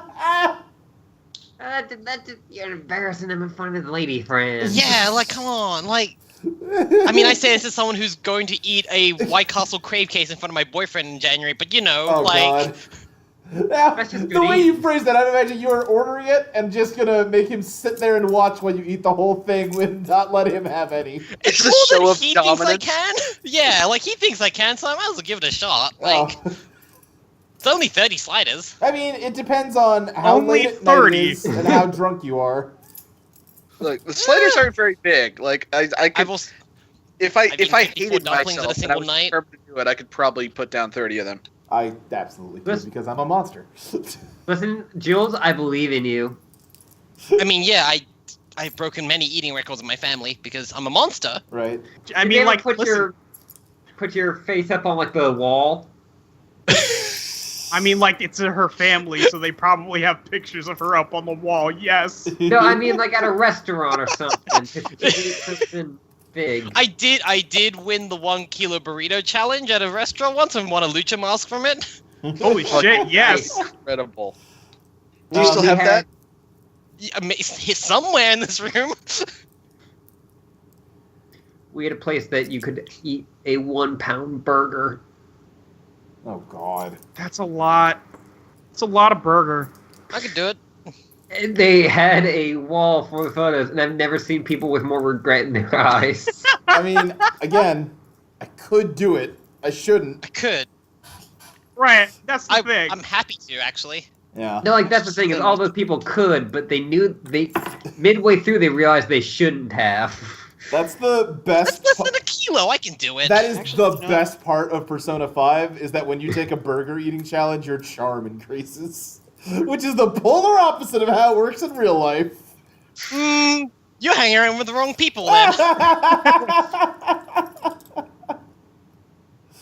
You're embarrassing him in front of his lady friends. Yeah, like, come on, like... I mean, I say this as someone who's going to eat a White Castle crave case in front of my boyfriend in January, but Oh like... God. Now, That's just the good way eating. you phrased that, I'd imagine you are ordering it and just gonna make him sit there and watch while you eat the whole thing and not let him have any. It's a More show than of he dominance. thinks I can? Yeah, like, he thinks I can, so I might as well give it a shot. Like, Oh. it's only 30 sliders. I mean, it depends on how Only late at night 30. it is and how drunk you are. Look, the sliders aren't very big. Like I I could, will... if I I've eaten 54 hated dumplings in a myself and I single was night. determined to do it, I could probably put down 30 of them. I absolutely could Listen- because I'm a monster. Listen, Jules, I believe in you. I mean, yeah, I've broken many eating records in my family because I'm a monster. Right? I Did mean, they ever like, listen, put your face up on like the wall. I mean, like, it's her family, so they probably have pictures of her up on the wall. Yes. No, I mean like at a restaurant or something. If you eat something big. I did win the 1 kilo burrito challenge at a restaurant once and won a lucha mask from it. Holy shit! Yes. Incredible. Do you still we have had- that? Yeah, it's somewhere in this room. We had a place that you could eat a 1-pound burger. Oh God. That's a lot. It's a lot of burger. I could do it. And they had a wall full of photos, and I've never seen people with more regret in their eyes. I mean, again, I could do it. I shouldn't. I could. Right. That's the thing. I'm happy to, actually. Yeah. No, like that's the thing is all those people could, but they midway through they realized they shouldn't have. That's the That's best. less than a Hilo. I can do it. That is Actually, the no. best part of Persona 5 is that when you take a burger eating challenge, your charm increases. Which is the polar opposite of how it works in real life. You're hanging around with the wrong people, then.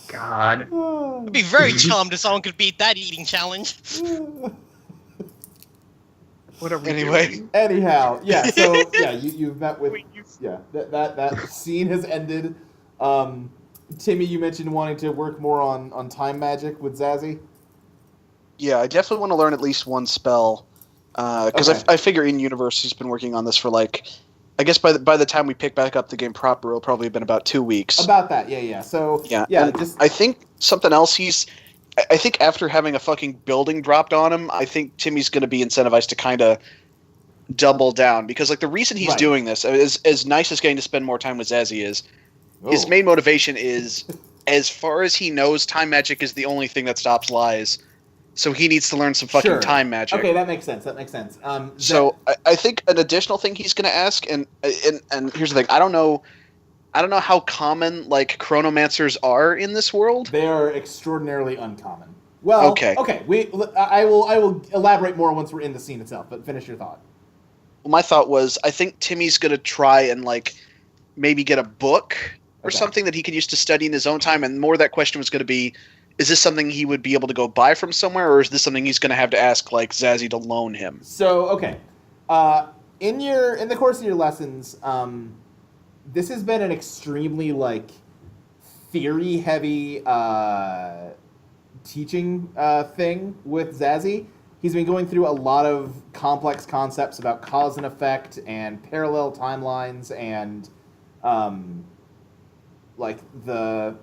God. I'd be very charmed if someone could beat that eating challenge. What are we Anyway. doing? Anyhow, yeah, so yeah, you've met with Wait, you- yeah, that scene has ended. Timmy, you mentioned wanting to work more on time magic with Zazzy. Yeah, I definitely want to learn at least one spell. Because Okay. I figure in universe he's been working on this for like, I guess by the time we pick back up the game proper, it'll probably have been about 2 weeks. About that, yeah. So Yeah, yeah, and just I think something else I think after having a fucking building dropped on him, I think Timmy's going to be incentivized to kind of double down because like the reason he's Right. doing this, as nice as getting to spend more time with Zazzy is, his Oh. main motivation is, as far as he knows, time magic is the only thing that stops lies. So he needs to learn some fucking Sure. time magic. Okay, that makes sense. So I think an additional thing he's going to ask, and here's the thing: I don't know how common like chronomancers are in this world. they are extraordinarily uncommon. Well, Okay. I will elaborate more once we're in the scene itself. But finish your thought. Well, my thought was, I think Timmy's going to try and like maybe get a book or Okay. something that he could use to study in his own time, and more that question was going to be, is this something he would be able to go buy from somewhere, or is this something he's going to have to ask like Zazzy to loan him? So okay, in the course of your lessons, this has been an extremely like theory heavy teaching thing with Zazzy. He's been going through a lot of complex concepts about cause and effect and parallel timelines and like the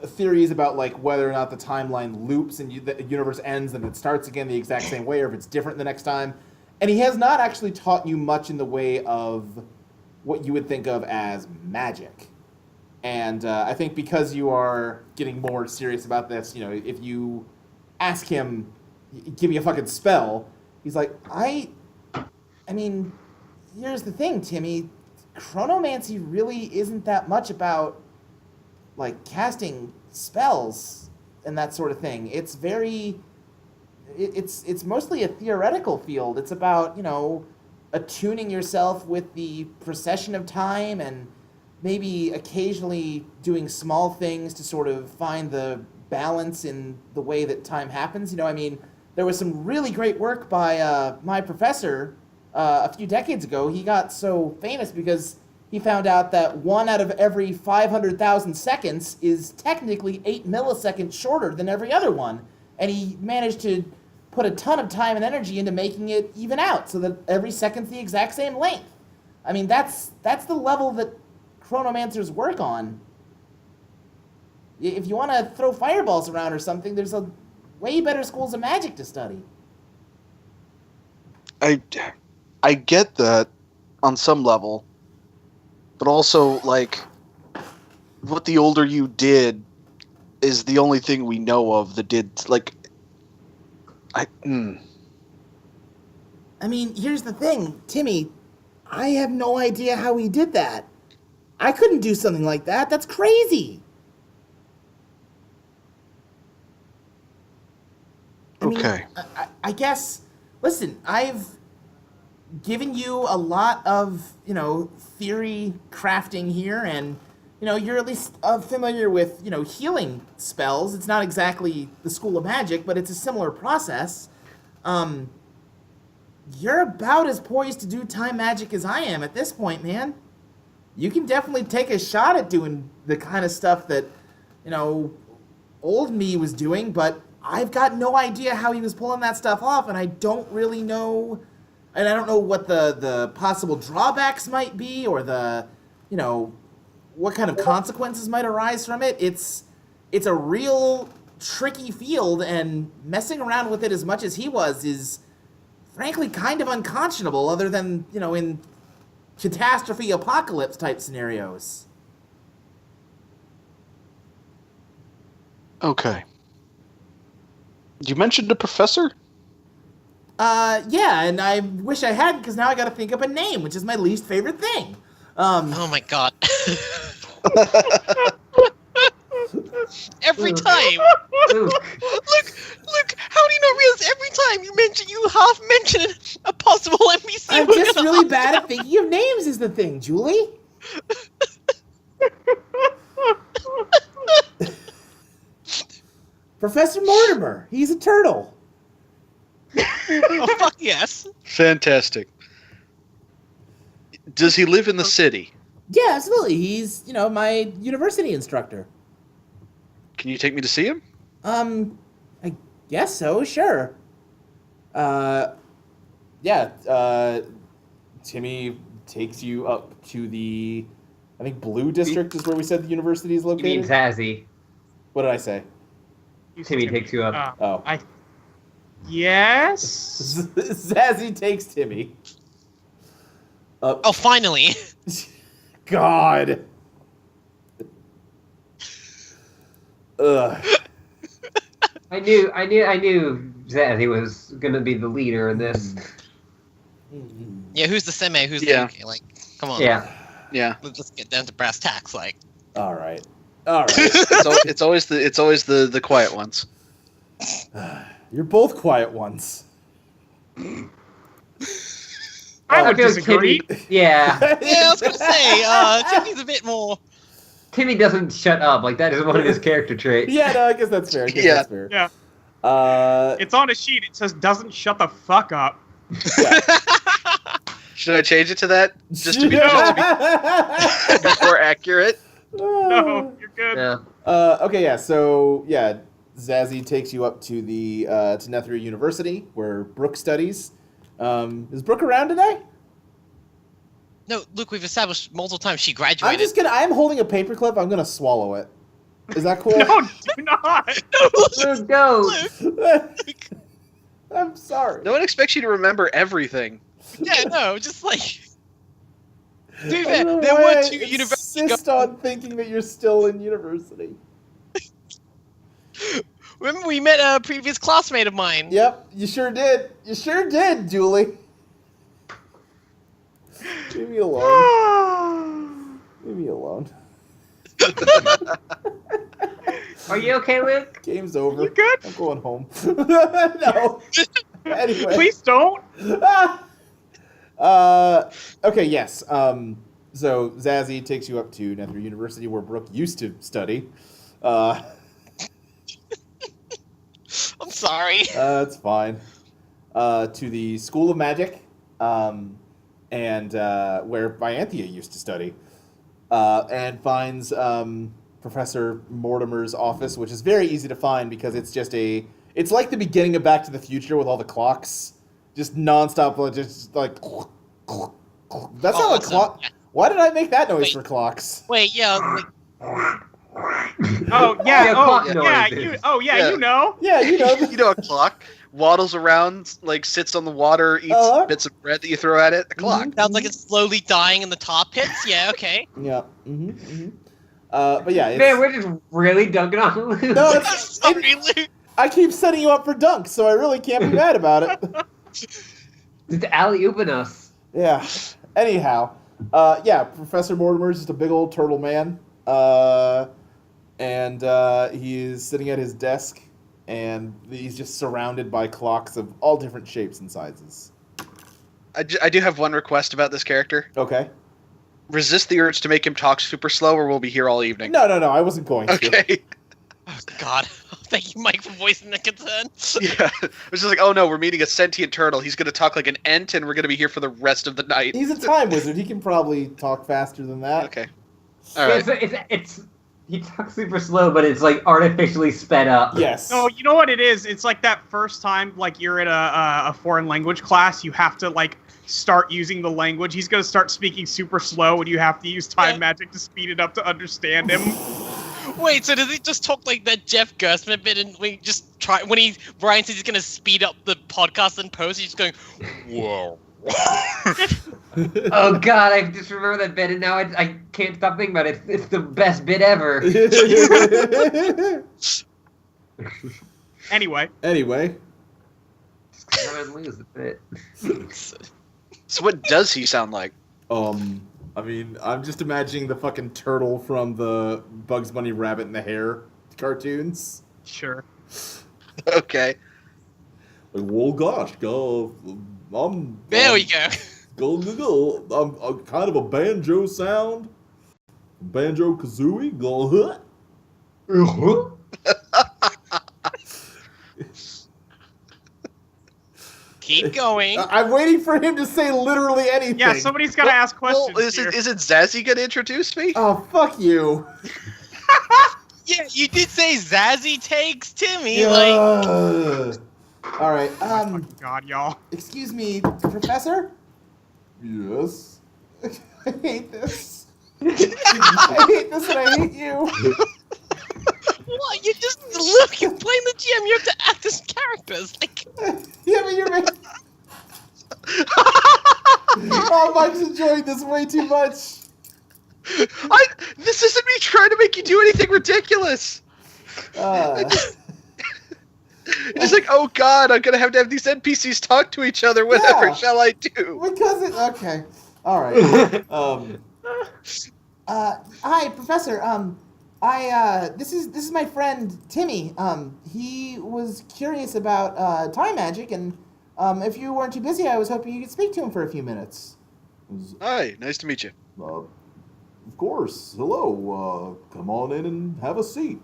theories about like whether or not the timeline loops and the universe ends and it starts again the exact same way or if it's different the next time. And he has not actually taught you much in the way of what you would think of as magic. And I think because you are getting more serious about this, you know, if you ask him, give me a fucking spell, he's like, I mean, here's the thing, Timmy. Chronomancy really isn't that much about like casting spells and that sort of thing. It's it's mostly a theoretical field. It's about, you know, attuning yourself with the procession of time and maybe occasionally doing small things to sort of find the balance in the way that time happens. You know, I mean, there was some really great work by my professor a few decades ago. He got so famous because he found out that 1 out of every 500,000 seconds is technically 8 milliseconds shorter than every other one. And he managed to put a ton of time and energy into making it even out so that every second's the exact same length. I mean, that's the level that chronomancers work on. If you want to throw fireballs around or something, there's a way better schools of magic to study. I get that on some level, but also like what the older you did is the only thing we know of that did like I mean, here's the thing, Timmy. I have no idea how he did that. I couldn't do something like that. That's crazy. I mean, Okay. I guess, listen, I've given you a lot of, you know, theory crafting here, and, you know, you're at least familiar with, you know, healing spells. It's not exactly the school of magic, but it's a similar process. You're about as poised to do time magic as I am at this point, man. You can definitely take a shot at doing the kind of stuff that, you know, old me was doing, but I've got no idea how he was pulling that stuff off, and I don't really know, and I don't know what the possible drawbacks might be, or the, you know, what kind of consequences might arise from it. It's a real tricky field, and messing around with it as much as he was is frankly kind of unconscionable, other than, you know, in catastrophe apocalypse type scenarios. Okay. You mentioned a professor? Yeah, and I wish I hadn't, because now I gotta think up a name, which is my least favorite thing. Oh my god. Every time. Luke. Luke, how do you not realize every time you half mention a possible NPC? I'm we're just gonna really bad at thinking of names is the thing, Julie. Professor Mortimer. He's a turtle. Oh, fuck yes. Fantastic. Does he live in the city? Yeah, absolutely. He's, my university instructor. Can you take me to see him? I guess so, sure. Timmy takes you up to the, I think Blue District is where we said the university is You mean located. Zazzy. What did I say? Timmy takes you up. Oh. Yes. Zazzy takes Timmy. Up. Oh, finally. God. Ugh. I knew Zazzy was gonna be the leader in this. Yeah, who's the seme? Who's Yeah. the like? Come on. Yeah. Yeah. Let's get down to brass tacks. Like, All right. It's always the quiet ones. You're both quiet ones. I would feel disagree. Timmy, yeah. yeah, I was gonna say, Timmy's a bit more. Timmy doesn't shut up. Like, that is one of his character traits. Yeah, no, I guess that's fair. Yeah. Yeah. It's on a sheet. It says "doesn't shut the fuck up." Should I change it to that just to be more accurate? No, you're good. Yeah. Okay, yeah. So yeah, Zazzy takes you up to the to Nethria University where Brooke studies. Is Brooke around today? No, Luke, we've established multiple times she graduated. I'm holding a paperclip. I'm gonna swallow it. Is that cool? No, do not. Luke, go. I'm sorry. No one expects you to remember everything. Yeah, no, just like. To be I fair, don't know there why were I two university. insist on thinking that you're still in university. Remember, we met a previous classmate of mine. Yep, you sure did. You sure did, Julie. Leave me alone. Leave me alone. Are you okay, Luke? Game's over. You good? I'm going home. No. Anyway. Please don't. Okay, yes. So Zazzy takes you up to Nethria University where Brooke used to study. I'm sorry. It's fine. To the School of Magic, and where Vianthia used to study, and finds Professor Mortimer's office, which is very easy to find because it's just it's like the beginning of Back to the Future with all the clocks, just nonstop, just like. That's not a awesome. clock. Why did I make that noise Wait. for clocks? Wait, yeah, like, Oh yeah. Yeah, Oh clock yeah. noises. Yeah. You know. Yeah, you know. You know, a clock waddles around, like sits on the water, eats bits of bread that you throw at it. A clock. sounds like it's slowly dying and the top hits. Yeah, okay. Yeah. But yeah, it's, Man, we're just really dunking on Luke. no, it's, Sorry, Luke. I keep setting you up for dunks, so I really can't be mad about it. Just alley-ooping us. Yeah. Anyhow, yeah, Professor Mortimer's just a big old turtle man, and he is sitting at his desk, and he's just surrounded by clocks of all different shapes and sizes. I do have one request about this character. Okay. Resist the urge to make him talk super slow, or we'll be here all evening. No, I wasn't going to. Okay. Oh, God. Thank you, Mike, for voicing the concern. Yeah. It was just like, oh no, we're meeting a sentient turtle. He's going to talk like an ent, and we're going to be here for the rest of the night. He's a time wizard. He can probably talk faster than that. Okay. All right. It's he talks super slow, but it's like artificially sped up. Yes. No, you know what it is? It's like that first time, like you're in a foreign language class, you have to like start using the language. He's gonna start speaking super slow, and you have to use time magic to speed it up to understand him. Wait, so does he just talk like that Jeff Gerstmann bit, and we just try when Brian says he's gonna speed up the podcast and post, he's just going, whoa. Oh God, I just remember that bit, and now I can't stop thinking about it. It's the best bit ever. Anyway, Just 'cause I would lose the bit. So what does he sound like? I mean, I'm just imagining the fucking turtle from the Bugs Bunny Rabbit in the Hare cartoons. Sure. Okay. Like, well, gosh, go. There we go. Go. I'm kind of a banjo sound. Banjo Kazooie. Go. Keep going. I'm waiting for him to say literally anything. Yeah, somebody's got to ask questions. Well, is here. it Zazzy gonna introduce me? Oh, fuck you. Yeah, you did say Zazzy takes Timmy. Yeah. Like, All right. Oh my fucking God, y'all. Excuse me, Professor? Yes. I hate this. I hate this and I hate you. what? You just look. You're playing the GM. You have to act as characters. Like, Yeah, but you're making... Oh, Mike's enjoying this way too much. This isn't me trying to make you do anything ridiculous. It's just like, oh god, I'm gonna have to have these NPCs talk to each other. Whatever Yeah. shall I do? Because it... Okay. All right. Hi, Professor. This is my friend Timmy. He was curious about time magic, and if you weren't too busy, I was hoping you could speak to him for a few minutes. Hi, nice to meet you. Of course. Hello. Come on in and have a seat.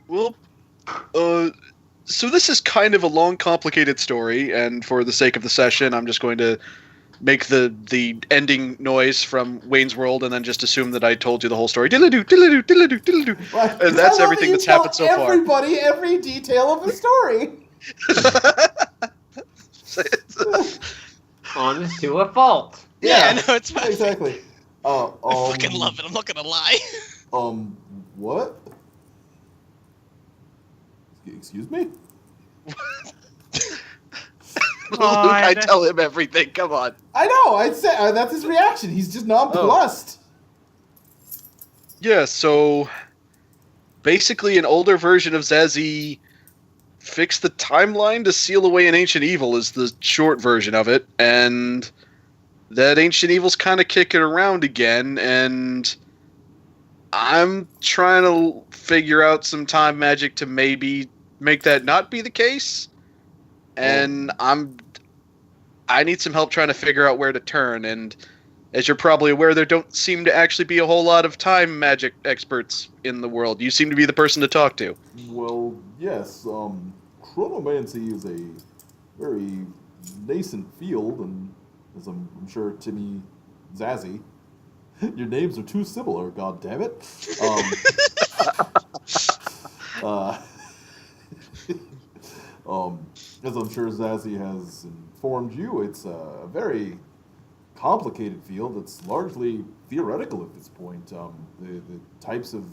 Well, so this is kind of a long, complicated story, and for the sake of the session, I'm just going to make the ending noise from Wayne's World, and then just assume that I told you the whole story. Diddle-doo, diddle-doo, diddle-doo, diddle-doo. And that's everything that's happened so far. Everybody, every detail of the story. Honest to a fault. yeah, no, it's fine. Exactly. I fucking love it. I'm not gonna lie. What? Excuse me? I tell him everything. Come on. I know. I'd say that's his reaction. He's just nonplussed. Yeah. So basically, an older version of Zazzy fixed the timeline to seal away an ancient evil. Is the short version of it, and that ancient evil's kind of kicking around again, and I'm trying to figure out some time magic to maybe make that not be the case. And I need some help trying to figure out where to turn, and as you're probably aware, there don't seem to actually be a whole lot of time magic experts in the world. You seem to be the person to talk to. Well, yes. Chronomancy is a very nascent field, and as I'm sure Timmy Zazzy, your names are too similar, god damn it. As I'm sure Zazzy has informed you, it's a very complicated field that's largely theoretical at this point. The types of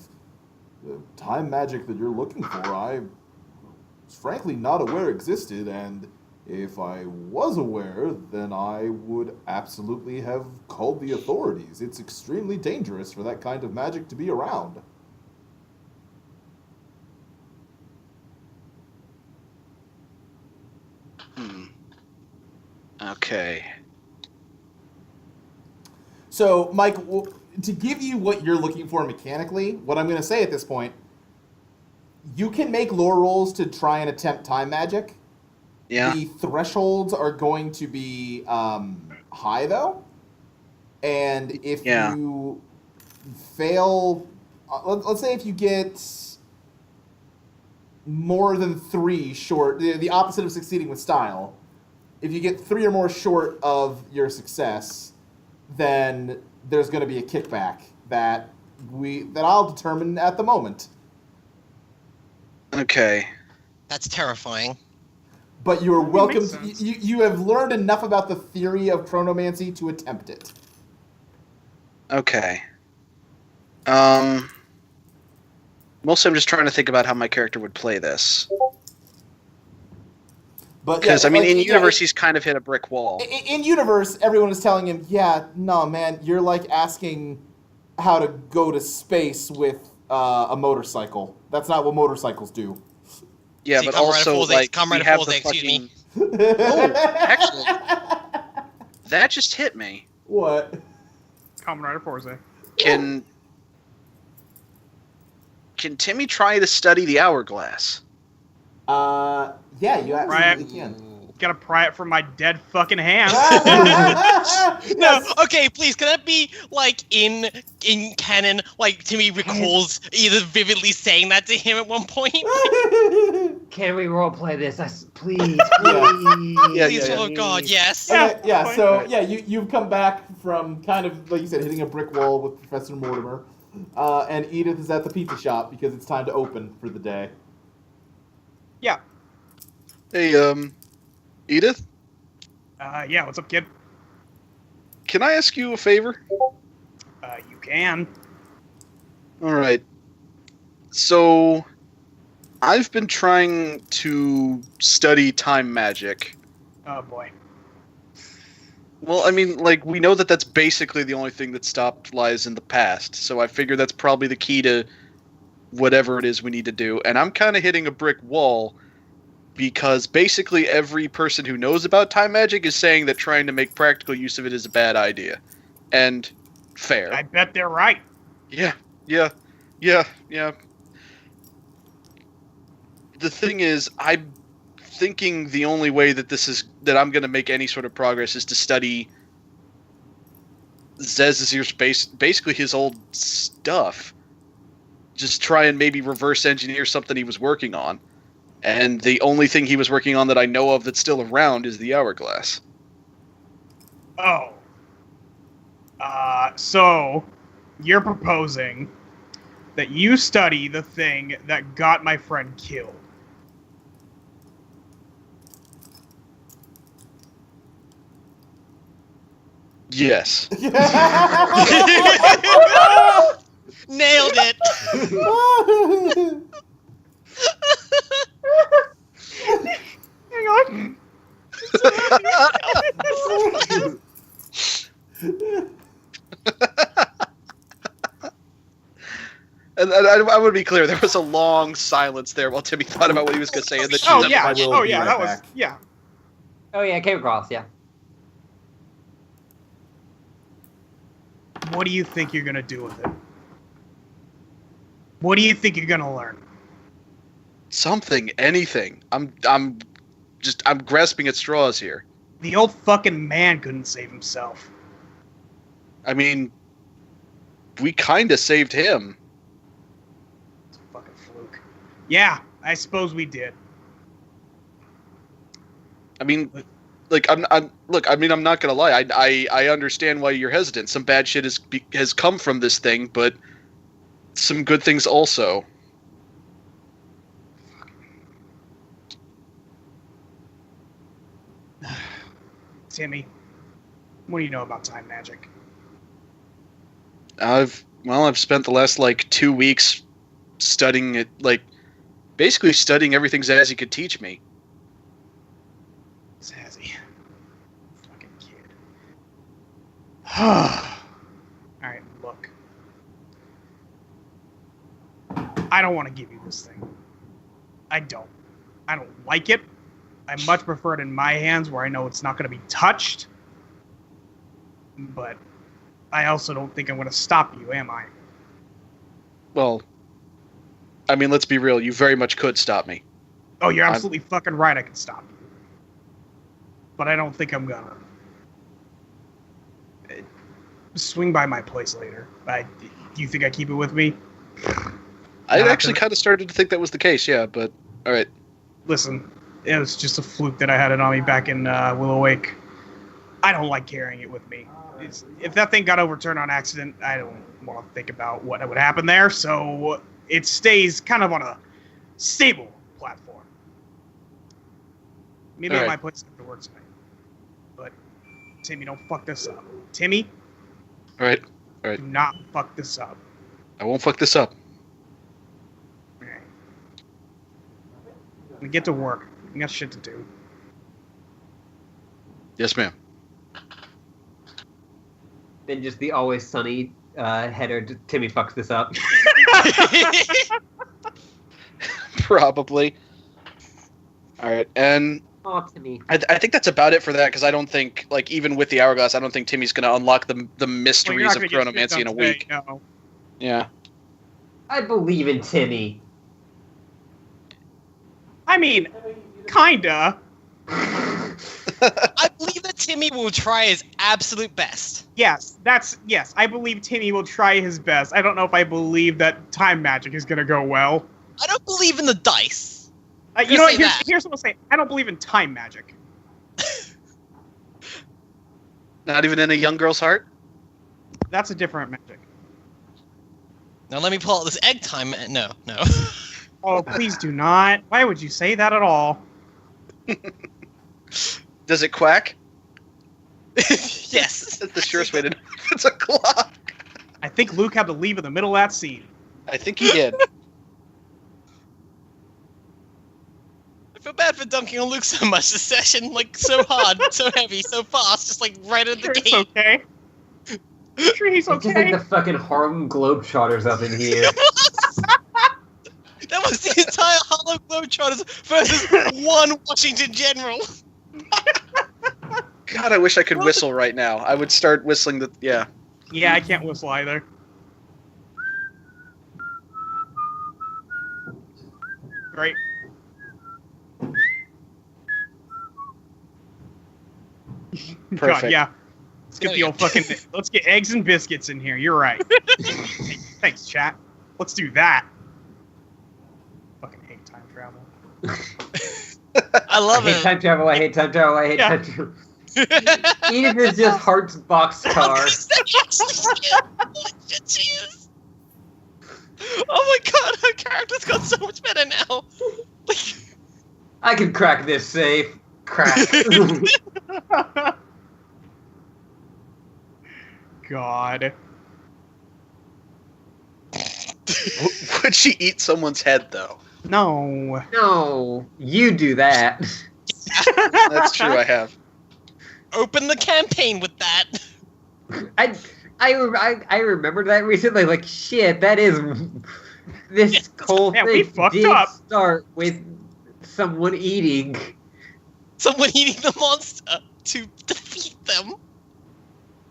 the time magic that you're looking for, I was frankly not aware existed, and if I was aware, then I would absolutely have called the authorities. It's extremely dangerous for that kind of magic to be around. Okay. So, Mike, to give you what you're looking for mechanically, what I'm going to say at this point, you can make lore rolls to try and attempt time magic. Yeah. The thresholds are going to be high, though. And if you fail... let's say if you get more than 3 short... The opposite of succeeding with style. If you get 3 or more short of your success, then there's going to be a kickback that I'll determine at the moment. Okay. That's terrifying. But you are welcome. makes sense. You have learned enough about the theory of chronomancy to attempt it. Okay. Mostly I'm just trying to think about how my character would play this. Because, I mean, in universe, he's kind of hit a brick wall. In universe, everyone is telling him, yeah, no, man, you're like asking how to go to space with a motorcycle. That's not what motorcycles do. Yeah, See, but Comrade also, Forze, like, Comrade we have Forze, the excuse fucking... me. Oh, actually, that just hit me. What? Kamen Rider Forza. Can Timmy try to study the hourglass? Yeah, you absolutely can. Gotta pry it from my dead fucking hand. No, okay, please, can that be like in canon? Like Timmy recalls either vividly saying that to him at one point. Can we roleplay this? Please, Yeah, Please, oh god, yes. Okay, yeah, so yeah, you've come back from kind of, like you said, hitting a brick wall with Professor Mortimer, and Edith is at the pizza shop because it's time to open for the day. Yeah. Hey, Edith, Yeah, what's up, kid? can I ask you a favor? You can. All right. So, I've been trying to study time magic. Oh, boy. Well, I mean, like, we know that that's basically the only thing that stopped lies in the past, so I figure that's probably the key to whatever it is we need to do. And I'm kind of hitting a brick wall because basically every person who knows about time magic is saying that trying to make practical use of it is a bad idea. And fair. I bet they're right. Yeah. The thing is, I'm thinking the only way that I'm going to make any sort of progress is to study Zezazir's basically his old stuff. Just try and maybe reverse engineer something he was working on. And the only thing he was working on that I know of that's still around is the hourglass. Oh. So, you're proposing that you study the thing that got my friend killed. Yes. Nailed it. Hang on. And I want to be clear, there was a long silence there while Timmy thought about what he was going to say. And then Oh, she- yeah. I will Oh, be yeah. right That was... back. Yeah. Oh yeah, came across. Yeah. What do you think you're gonna do with it? What do you think you're gonna learn? Something, anything. I'm grasping at straws here. The old fucking man couldn't save himself. I mean, we kind of saved him. It's a fucking fluke. Yeah, I suppose we did. I mean, like I'm not gonna lie. I understand why you're hesitant. Some bad shit has come from this thing, but some good things also. Timmy, what do you know about time magic? I've spent the last 2 weeks studying it, basically studying everything Zazzy could teach me. Zazzy. Fucking kid. Alright, look. I don't want to give you this thing. I don't. I don't like it. I much prefer it in my hands where I know it's not going to be touched. But I also don't think I'm going to stop you, am I? Well, I mean, let's be real. You very much could stop me. Oh, you're absolutely fucking right I can stop you. But I don't think I'm gonna. Swing by my place later. Do you think I keep it with me? I Nah, actually kind of started to think that was the case, yeah, but alright. Listen, it was just a fluke that I had it on me back in Willow Wake. I don't like carrying it with me. If that thing got overturned on accident, I don't want to think about what would happen there, so it stays kind of on a stable platform. Maybe All at right. my place after work tonight. But, Timmy, don't fuck this up. Timmy, Alright. do not fuck this up. I won't fuck this up. Alright. I'm gonna get to work. I got shit to do. Yes, ma'am. Then just the always sunny header. Timmy fucks this up. Probably. Alright, and Oh, Timmy. I think that's about it for that because I don't think, like, even with the hourglass, I don't think Timmy's going to unlock the Well, you're mysteries not of gonna get shit chronomancy in done a week. today, no. Yeah. I believe in Timmy. I mean, kinda. I believe that Timmy will try his absolute best. Yes, I believe Timmy will try his best. I don't know if I believe that time magic is gonna go well. I don't believe in the dice. You Just know what? say that. Here's what I'll say. I don't believe in time magic. Not even in a young girl's heart? That's a different magic. Now let me pull out this egg time. No. Oh, please do not. Why would you say that at all? Does it quack? Yes. That's the surest way to know if it's a clock. I think Luke had to leave in the middle of that scene. I think he did. I feel bad for dunking on Luke so much this session. Like, so hard, so heavy, so fast, just like right at the Sure, it's gate. okay. Sure, he's It's just like okay. the fucking Harlem Globetrotters up in here. That was the entire Harlem Globetrotters versus one Washington General. God, I wish I could whistle right now. I would start whistling the... Yeah. Yeah, I can't whistle either. Right. God, Perfect. yeah. Let's get the old fucking. Let's get eggs and biscuits in here. You're right. Hey, thanks, chat. Let's do that. Fucking hate time travel. I love I hate it. time travel, I hate time travel, I hate Yeah. time travel. Edith is just Hart's boxcar. Oh my god, her character's got so much better now. Like, I can crack this safe. Crack. God. Would she eat someone's head, though? No. No, you do that. That's true, I have. open the campaign with that. I remembered that recently. Like, shit, that is this whole Yeah, we thing fucked did up. start with someone eating. Someone eating the monster to defeat them.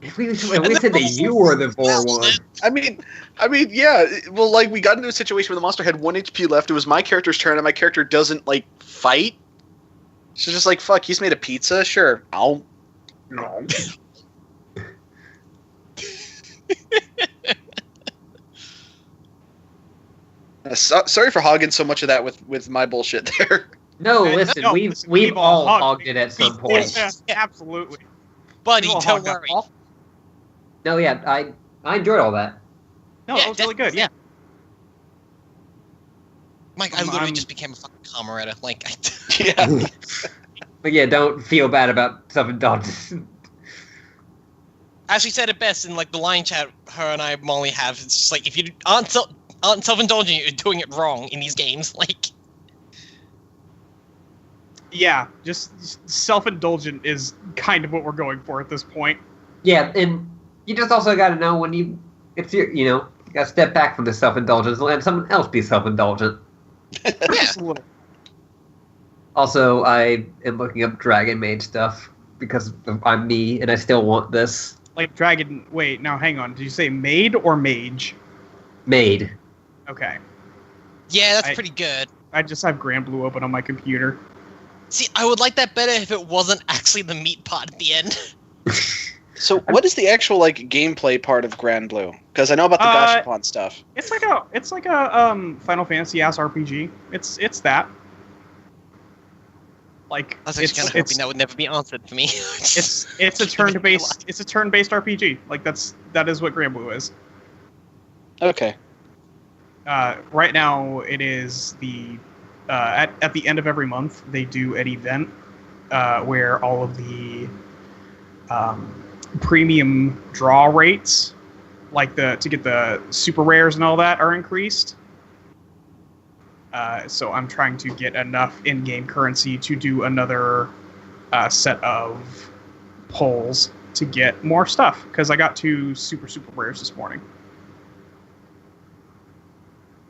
If we said that you were the Vor one. I mean, yeah. Well, like, we got into a situation where the monster had 1 HP left. It was my character's turn, and my character doesn't, like, fight. She's just like, fuck, he's made a pizza? Sure. I'll... No. Sorry for hogging so much of that with my bullshit there. No, No, listen, no, we've listen, we've all all hogged hogged it at some point. Yeah, absolutely. Buddy, We'll don't hog that worry. ball. No, yeah, I enjoyed all that. No, Yeah, that was really good. Yeah. Mike, I literally I'm- just became a fucking comrade. Like, Yeah. But yeah, don't feel bad about self-indulgence. Ashley said it best in like the line chat her and I Molly have. It's just like if you aren't self-indulgent, you're doing it wrong in these games. Like, Yeah, just self-indulgent is kind of what we're going for at this point. Yeah, and you just also got to know when you got to step back from the self-indulgence and let someone else be self-indulgent. Just a little. Also, I am looking up Dragon Maid stuff because I'm me and I still want this. Like dragon. Wait, now hang on. Did you say maid or mage? Maid. Okay. yeah, that's I- pretty good. I just have Grand Blue open on my computer. See, I would like that better if it wasn't actually the meat part at the end. So, what is the actual, like, gameplay part of Grand Blue? Because I know about the Gashapon stuff. It's like a Final Fantasy ass RPG. It's that. Like I was actually kind of hoping that would never be answered for me. it's a turn-based RPG. Like that is what Grand Blue is. Okay. Right now, it is the at the end of every month they do an event where all of the premium draw rates, like to get the super rares and all that, are increased. So I'm trying to get enough in-game currency to do another set of polls to get more stuff because I got 2 super rares this morning.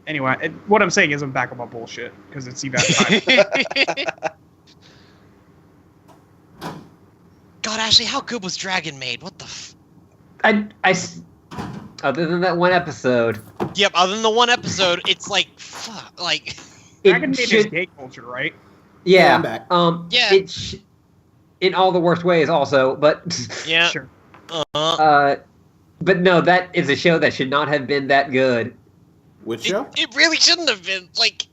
Anyway, what I'm saying is I'm back on my bullshit because it's event time. God, Ashley, how good was Dragon Maid? What the? Other than that one episode, Yep. Other than the one episode, it's like fuck. Like Dragon it Maid is should. gay culture, right? Yeah, Yeah. I'm back. Yeah. In all the worst ways, also, but. yeah. Sure. But no, that is a show that should not have been that good. Which show? It really shouldn't have been. Like.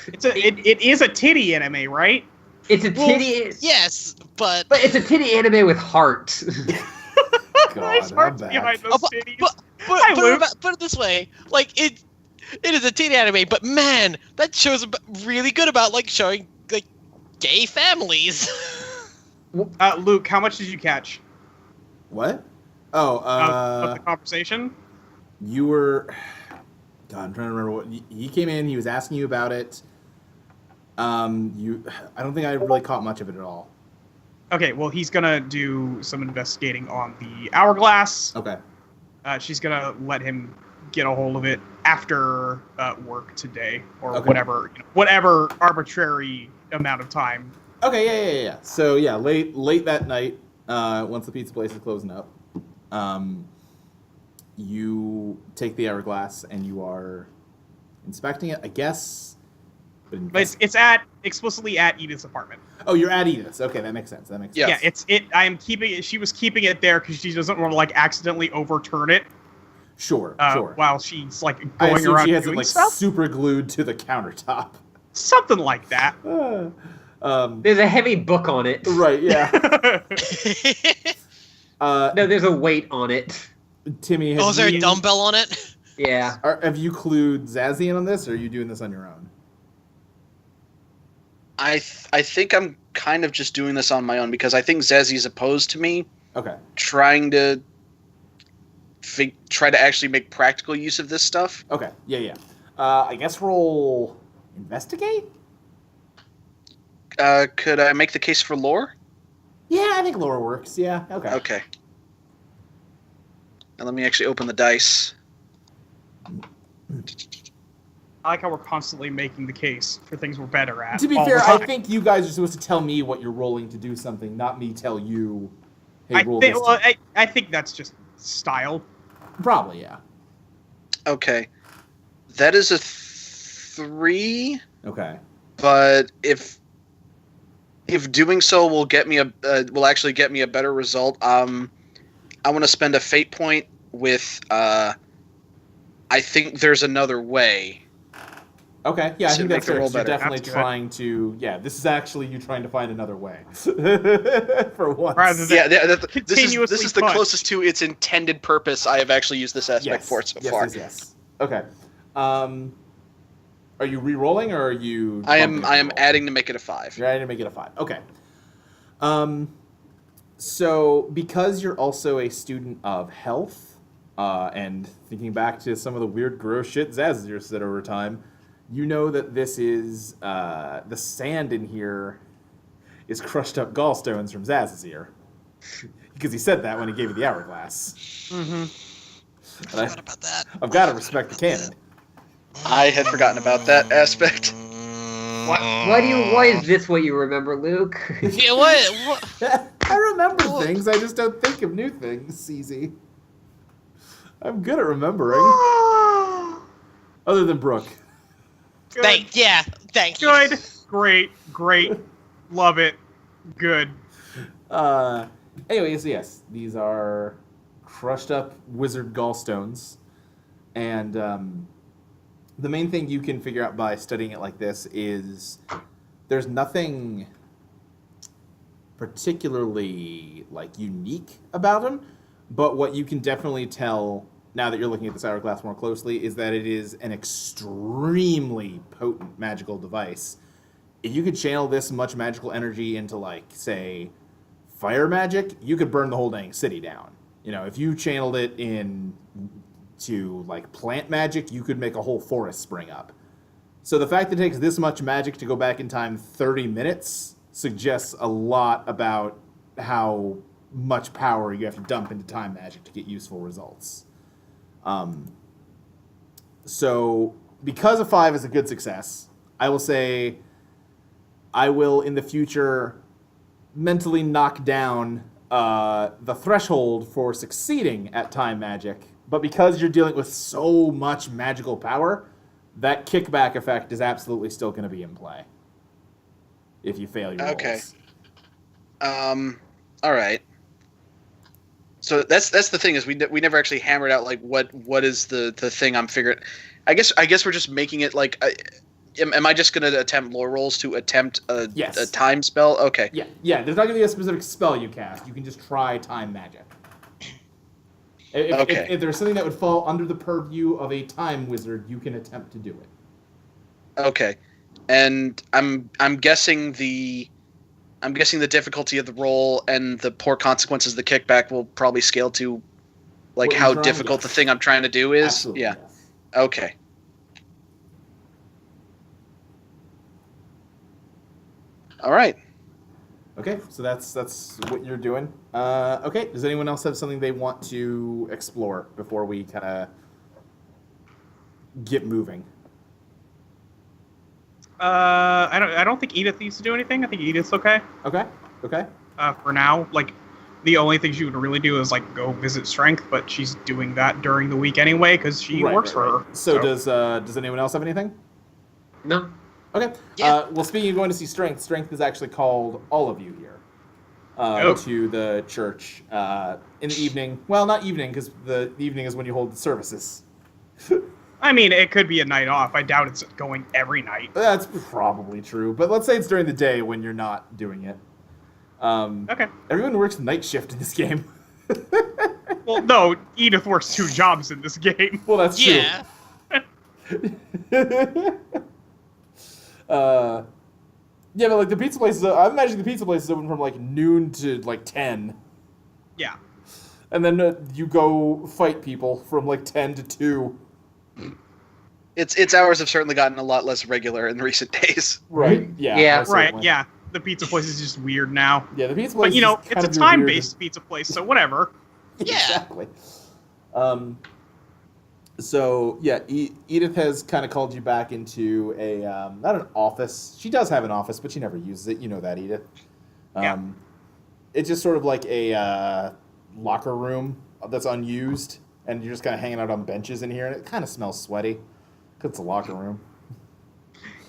It is a titty anime, right? It's a Well, titty. yes, but. But it's a titty anime with heart. There's I'm hearts back. behind those Oh, titties. But Luke. put it this way, like it is a teen anime, but man, that show's really good about like showing like gay families. Luke, how much did you catch What? Oh, of the conversation? you were. God, I'm trying to remember what he came in. He was asking you about it. I don't think I really caught much of it at all. Okay, well, he's gonna do some investigating on the hourglass. Okay. She's gonna let him get a hold of it after work today, or Okay. whatever arbitrary amount of time. Okay. Yeah. So yeah, late that night, once the pizza place is closing up, you take the hourglass and you are inspecting it, I guess. But it's explicitly at Edith's apartment. Oh, you're at Edith's. Okay, that makes sense. Yeah. Yeah, I am keeping it. She was keeping it there because she doesn't want to like accidentally overturn it Sure. while she's like I going assume around she has it doing like stuff. super glued to the countertop. Something like that. There's a heavy book on it. Right. Yeah. No, there's a weight on it. Timmy, Oh, is there a you, dumbbell on it? Yeah. have you clued Zazzy in on this, or are you doing this on your own? I think I'm kind of just doing this on my own because I think Zazzy's opposed to me Okay. trying to try to actually make practical use of this stuff. Okay. Yeah. I guess roll investigate. Could I make the case for lore? Yeah, I think lore works. Yeah. Okay. Okay. Now let me actually open the dice. I like how we're constantly making the case for things we're better at. To be all fair, the I time. think you guys are supposed to tell me what you're rolling to do something, not me tell you. Hey, roll this. I think that's just style. Probably, yeah. Okay. That is a 3, Okay. but if doing so will get me will actually get me a better result, I want to spend a fate point with I think there's another way. Okay, yeah, I So think make that's the fair. roll 'Cause You're better. definitely That's good. trying to. Yeah, this is actually you trying to find another way. For once. Rather than- Yeah, this is Continuously the fun. closest to its intended purpose I have actually used this aspect for so far. Yes. Okay. Are you re-rolling or are you? I am bumping your roll? adding to make it a 5. You're adding to make it a 5. Okay. So because you're also a student of health, and thinking back to some of the weird, gross shit Zazir said over time, you know that this is the sand in here is crushed up gallstones from Zazir. Because he said that when he gave you the hourglass. Mm-hmm. I forgot about that. I've got to respect the canon. I had forgotten about that aspect. Why is this what you remember, Luke? Yeah, what? I remember things, I just don't think of new things, CZ. I'm good at remembering. Other than Brooke. Good. Thank you. Good. Great. Love it. Good. Anyways, yes, these are crushed up wizard gallstones. And the main thing you can figure out by studying it like this is there's nothing particularly like unique about them, but what you can definitely tell now that you're looking at this hourglass more closely is that it is an extremely potent magical device. If you could channel this much magical energy into, like, say, fire magic, you could burn the whole dang city down. You know, if you channeled it to like plant magic, you could make a whole forest spring up. So the fact that it takes this much magic to go back in time 30 minutes suggests a lot about how much power you have to dump into time magic to get useful results. So because a 5 is a good success, I will say I will in the future mentally knock down the threshold for succeeding at time magic, but because you're dealing with so much magical power, that kickback effect is absolutely still going to be in play if you fail your Okay. rolls. All right. So that's the thing is we never actually hammered out like what is the thing I'm figuring. I guess we're just making it like. Am I just going to attempt lore rolls to attempt a Yes. time spell? Okay. Yeah. There's not going to be a specific spell you cast. You can just try time magic. If there's something that would fall under the purview of a time wizard, you can attempt to do it. Okay. And I'm guessing the difficulty of the roll and the poor consequences of the kickback will probably scale to like What you're how trying- difficult the yes. thing I'm trying to do is. Absolutely, Yeah. yes. Okay. All right. Okay, so that's what you're doing. Okay, does anyone else have something they want to explore before we kind of get moving? I don't think Edith needs to do anything. I think Edith's okay. Okay. For now, like the only thing she would really do is like go visit Strength, but she's doing that during the week anyway because she works for her. So does anyone else have anything? No. Okay. Yeah. Well, speaking of going to see Strength, Strength has actually called all of you here to the church in the evening. Well, not evening, because the evening is when you hold the services. I mean, it could be a night off. I doubt it's going every night. That's probably true, but let's say it's during the day when you're not doing it. Okay. Everyone works night shift in this game. Well, no, Edith works 2 jobs in this game. Well, that's true. Yeah. Yeah, but like the pizza place I'm imagining the pizza place is open from like noon to like 10. Yeah. And then you go fight people from like 10 to 2. Its hours have certainly gotten a lot less regular in recent days. Right. Yeah. Yeah. most Right, certainly. yeah. The pizza place is just weird now. Yeah, the pizza place But, you know, is it's kind a of your weird- time-based pizza place, so whatever. Yeah. Exactly. So yeah, Edith has kind of called you back into a not an office. She does have an office, but she never uses it. You know that, Edith. Yeah. It's just sort of like a locker room that's unused, and you're just kind of hanging out on benches in here, and it kind of smells sweaty because it's a locker room.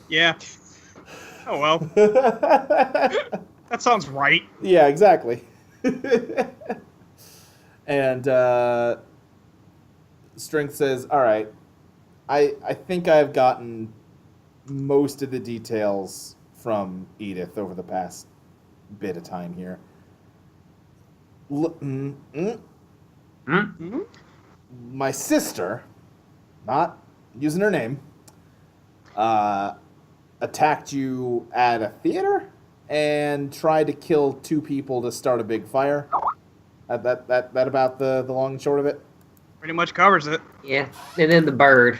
Yeah. Oh, well. That sounds right. Yeah, exactly. And Strength says, all right, I think I've gotten most of the details from Edith over the past bit of time here. My sister, not using her name, attacked you at a theater and tried to kill 2 people to start a big fire. That about the long and short of it? Pretty much covers it. Yeah. And then the bird.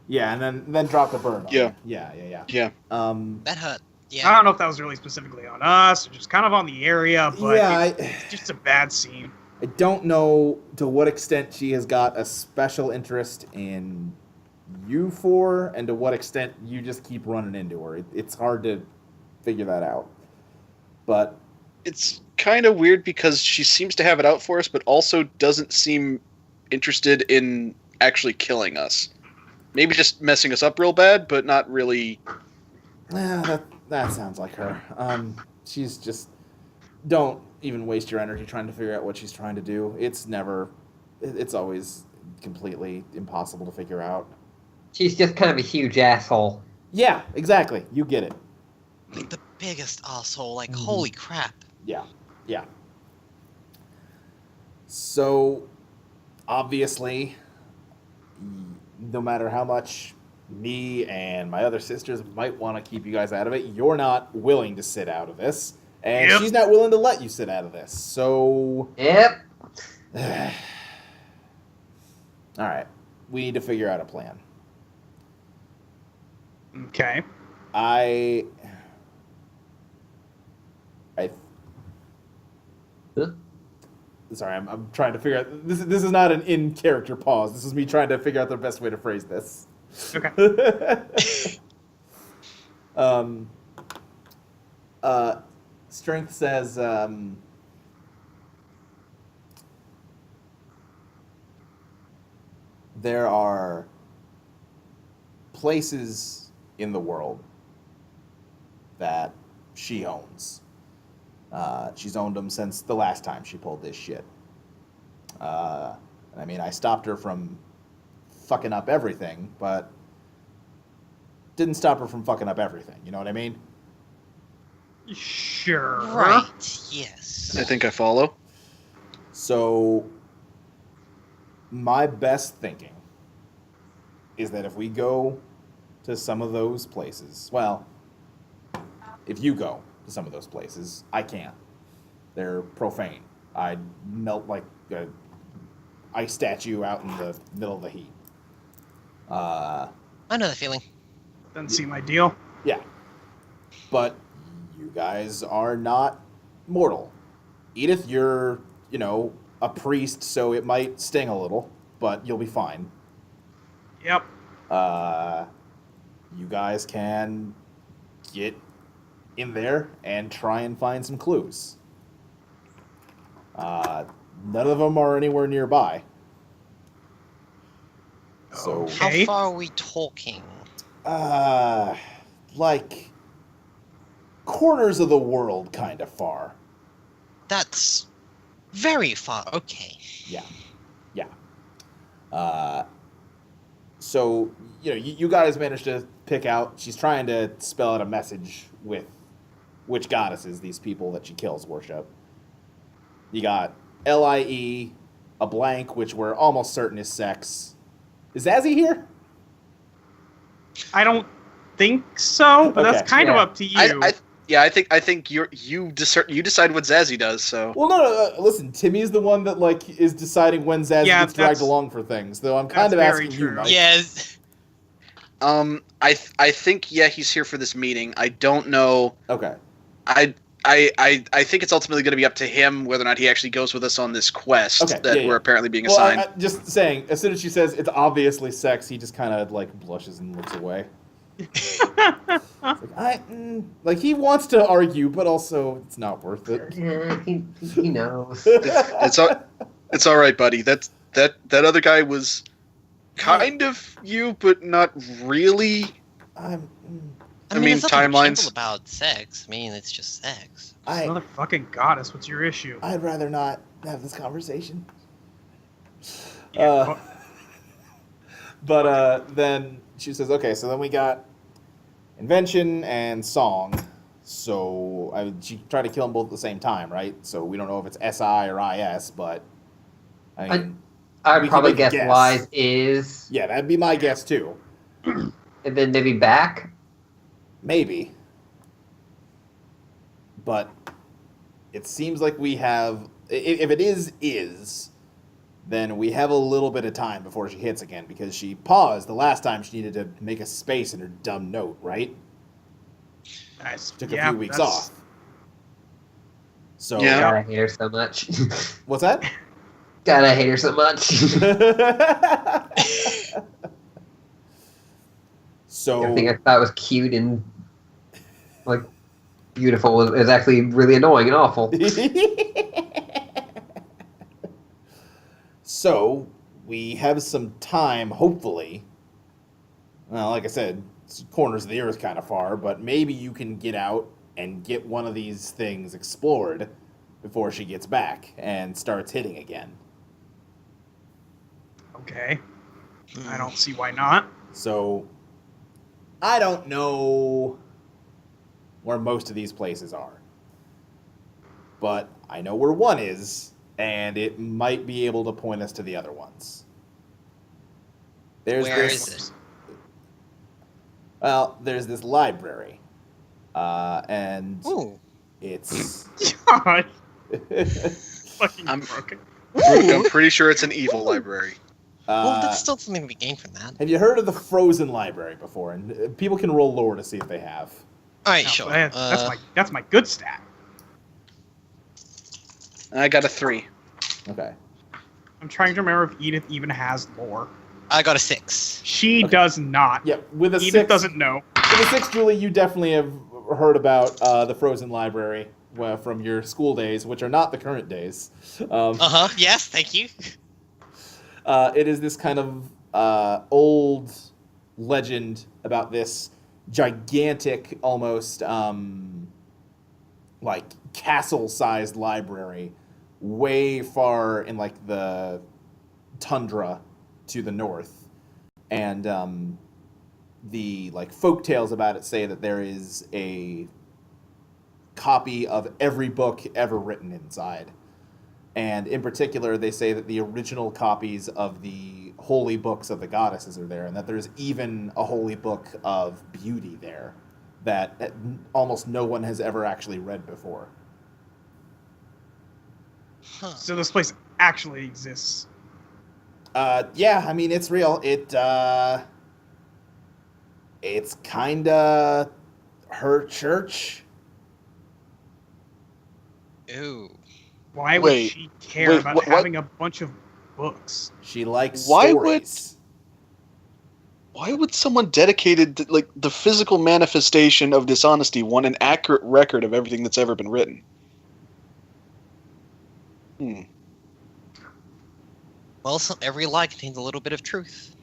Yeah, and then drop the bird on Yeah. it. Yeah. Yeah. That hurt. I Yeah. don't know if that was really specifically on us or just kind of on the area, but Yeah, it's just a bad scene. I don't know to what extent she has got a special interest in you 4, and to what extent you just keep running into her. It's hard to figure that out. But It's kind of weird because she seems to have it out for us, but also doesn't seem interested in actually killing us. Maybe just messing us up real bad, but not really. that sounds like her. She's just don't even waste your energy trying to figure out what she's trying to do. It's always completely impossible to figure out. She's just kind of a huge asshole. Yeah, exactly. You get it. Like the biggest asshole. Like, Mhm. holy crap. Yeah. So, obviously, no matter how much me and my other sisters might want to keep you guys out of it, you're not willing to sit out of this. And Yep. she's not willing to let you sit out of this. So, Yep. all right. We need to figure out a plan. Okay. I Huh? Sorry, I'm trying to figure out. This is not an in character pause. This is me trying to figure out the best way to phrase this. Okay. Strength says, there are places in the world that she owns. She's owned them since the last time she pulled this shit. I mean, I stopped her from fucking up everything, but didn't stop her from fucking up everything. You know what I mean? Sure. Right. Yes. I think I follow. So, my best thinking is that if we go to some of those places, well, if you go to some of those places, I can't. They're profane. I'd melt like a ice statue out in the middle of the heat. I know the feeling. Doesn't seem ideal. Yeah. But you guys are not mortal. Edith, you're, a priest, so it might sting a little, but you'll be fine. Yep. You guys can get in there and try and find some clues. None of them are anywhere nearby. So, Okay. How far are we talking? like corners of the world kind of far. That's very far. Okay. Yeah. So, you guys managed to pick out, she's trying to spell out a message with which goddesses these people that she kills worship. You got Lie, a blank, which we're almost certain is sex. Is Zazzy here? I don't think so, but Okay. that's kind of Yeah. up to you. I think you decide what Zazzy does. So Well, no, listen, Timmy's the one that, is deciding when Zazzy Yeah, gets dragged that's- along for things, though I'm kind that's of very asking you, true. Mike. Yes. I think he's here for this meeting. I don't know. Okay. I think it's ultimately going to be up to him whether or not he actually goes with us on this quest Okay, that yeah, we're yeah. apparently being Well, assigned. just saying, as soon as she says it's obviously sex, he just kind of, blushes and looks away. He wants to argue, but also it's not worth it. Yeah, he knows. It's all right, buddy. That other guy was kind of you, but not really. I'm, I mean, there's nothing timelines. gentle about sex. I mean, it's just sex. Another fucking goddess. What's your issue? I'd rather not have this conversation. Yeah, But then she says, okay, so then we got invention and song. So she tried to kill them both at the same time, right? So we don't know if it's SI or IS, but I mean, I'd we probably can make a guess guess. Wise is, yeah, that'd be my guess too. and then maybe back. Maybe. But it seems like we have, if it is, then we have a little bit of time before she hits again, because she paused the last time she needed to make a space in her dumb note, right? nice. Took a Yeah, few weeks that's- off. So, Yeah. God, I hate her so much. what's that? God, I hate her so much. So, Everything I thought was cute and beautiful was actually really annoying and awful. so we have some time, hopefully. Well, like I said, it's corners of the earth kind of far, but maybe you can get out and get one of these things explored before she gets back and starts hitting again. Okay. I don't see why not. So, I don't know where most of these places are. But I know where one is, and it might be able to point us to the other ones. There's Where this, is it? Well, there's this library. And Ooh. it's... God. Fucking I'm- broken. I'm pretty sure it's an evil library. Well, that's still something to be gained from that. Have you heard of the Frozen Library before? And people can roll lore to see if they have. All right, No, sure. that's my good stat. I got a 3. Okay. I'm trying to remember if Edith even has lore. I got a 6. She does not. Yeah, with a Edith 6... doesn't know. With a 6, Julie, you definitely have heard about the Frozen Library from your school days, which are not the current days. Yes, thank you. It is this kind of old legend about this gigantic, almost like castle-sized library way far in like the tundra to the north, and the like folk tales about it say that there is a copy of every book ever written inside. And in particular, they say that the original copies of the holy books of the goddesses are there, and that there's even a holy book of beauty there that almost no one has ever actually read before. Huh. So this place actually exists. Yeah, I mean, it's real. It's kinda her church. Ooh. Why would she care about having a bunch of books? She likes Why stories. Why would someone dedicated to, like, the physical manifestation of dishonesty want an accurate record of everything that's ever been written? Well, every lie contains a little bit of truth.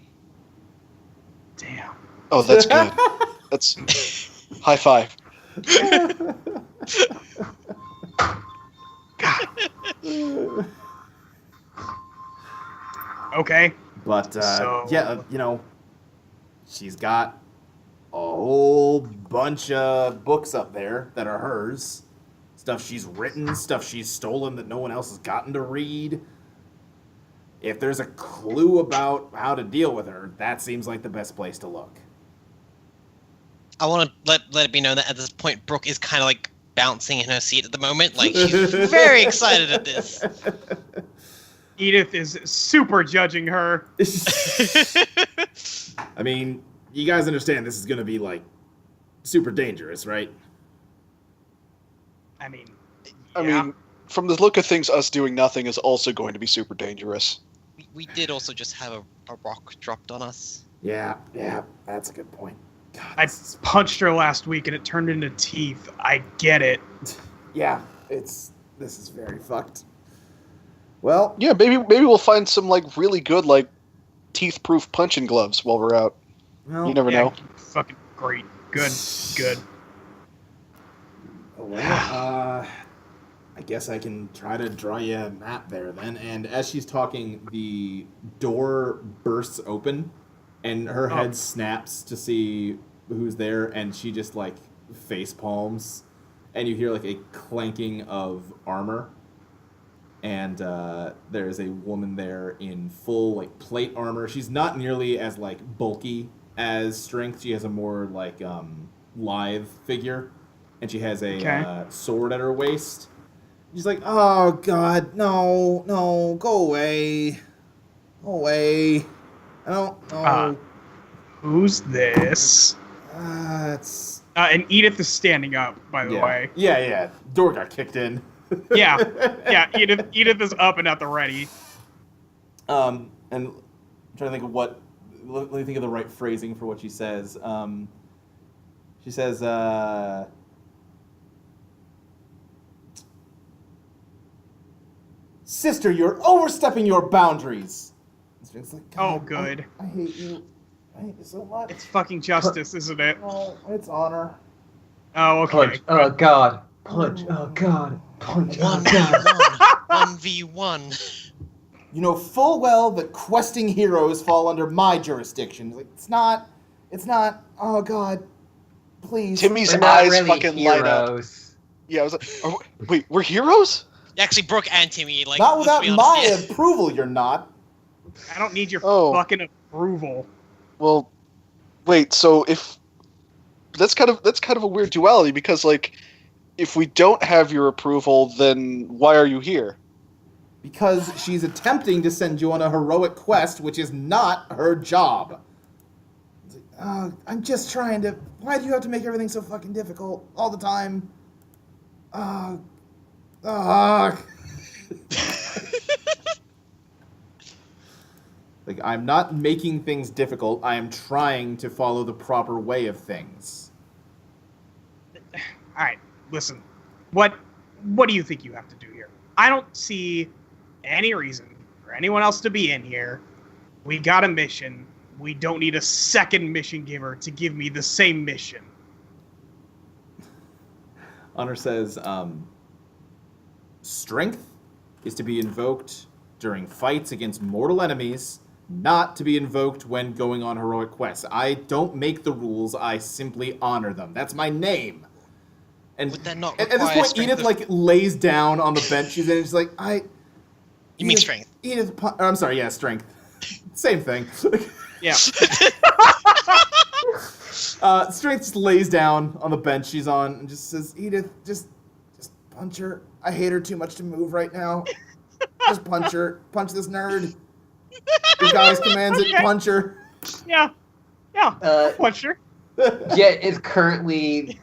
Damn. Oh, that's good. That's high five. Okay. But So- yeah, you know, she's got a whole bunch of books up there that are hers. Stuff she's written, stuff she's stolen that no one else has gotten to read. If there's a clue about how to deal with her, that seems like the best place to look. I want to let it be known that at this point, Brooke is kind of like bouncing in her seat at the moment. Like, she's very excited at this. Edith is super judging her. I mean, you guys understand this is going to be, like, super dangerous, right? I mean, I yeah. mean, from the look of things, us doing nothing is also going to be super dangerous. We did also just have a rock dropped on us. Yeah, that's a good point. God, I this is- punched her last week and it turned into teeth. I get it. yeah, this is very fucked. Well, Yeah, maybe we'll find some, like, really good, like, teeth-proof punching gloves while we're out. well, You never Yeah, know. fucking great. Good. Good. Well, I guess I can try to draw you a map there then. And as she's talking, the door bursts open, and her Oh. head snaps to see who's there, and she just like face palms, and you hear like a clanking of armor. And there's a woman there in full like plate armor. She's not nearly as like bulky as Strength. She has a more like lithe figure, and she has a Okay. sword at her waist. She's like, "Oh God, no, go away, I don't know. Who's this? It's And Edith is standing up, by the way. yeah. Door got kicked in. Yeah. Yeah, Edith is up and at the ready. And I'm trying to think of what. Let me think of the right phrasing for what she says. She says, "Sister, you're overstepping your boundaries." It's like, Oh, "God, good. I hate you. I hate you so much. It's fucking justice, isn't it? Oh, it's honor." Oh, okay. Punch. Oh God. Punch. Oh God. Punch. Oh God. 1v1. You know full well that questing heroes fall under my jurisdiction. Like, it's not. Oh God, please. Timmy's We're not eyes really fucking light up. heroes. Yeah, I was like, wait, we're heroes? Actually, Brooke and Timmy, like, Not let's without be honest, my yeah. approval, you're not. I don't need your Oh. fucking approval. Well, wait, so if that's kind of a weird duality, because like if we don't have your approval, then why are you here? Because she's attempting to send you on a heroic quest, which is not her job. It's like, I'm just trying to. Why do you have to make everything so fucking difficult all the time? Like, I'm not making things difficult. I am trying to follow the proper way of things. right, listen. What do you think you have to do here? I don't see any reason for anyone else to be in here. We got a mission. We don't need a second mission giver to give me the same mission. Honor says, strength is to be invoked during fights against mortal enemies, not to be invoked when going on heroic quests. I don't make the rules, I simply honor them. That's my name. And Would that not at this require point, strength Edith of- like lays down on the bench. She's in. She's like, You mean strength? Edith, I'm sorry. Yeah, strength. Same thing. Yeah. Strength just lays down on the bench she's on and just says, Edith, just punch her. I hate her too much to move right now. Just punch her. Punch this nerd. Your goddess commands it. Okay. Punch her. Yeah. Punch her. Jet is currently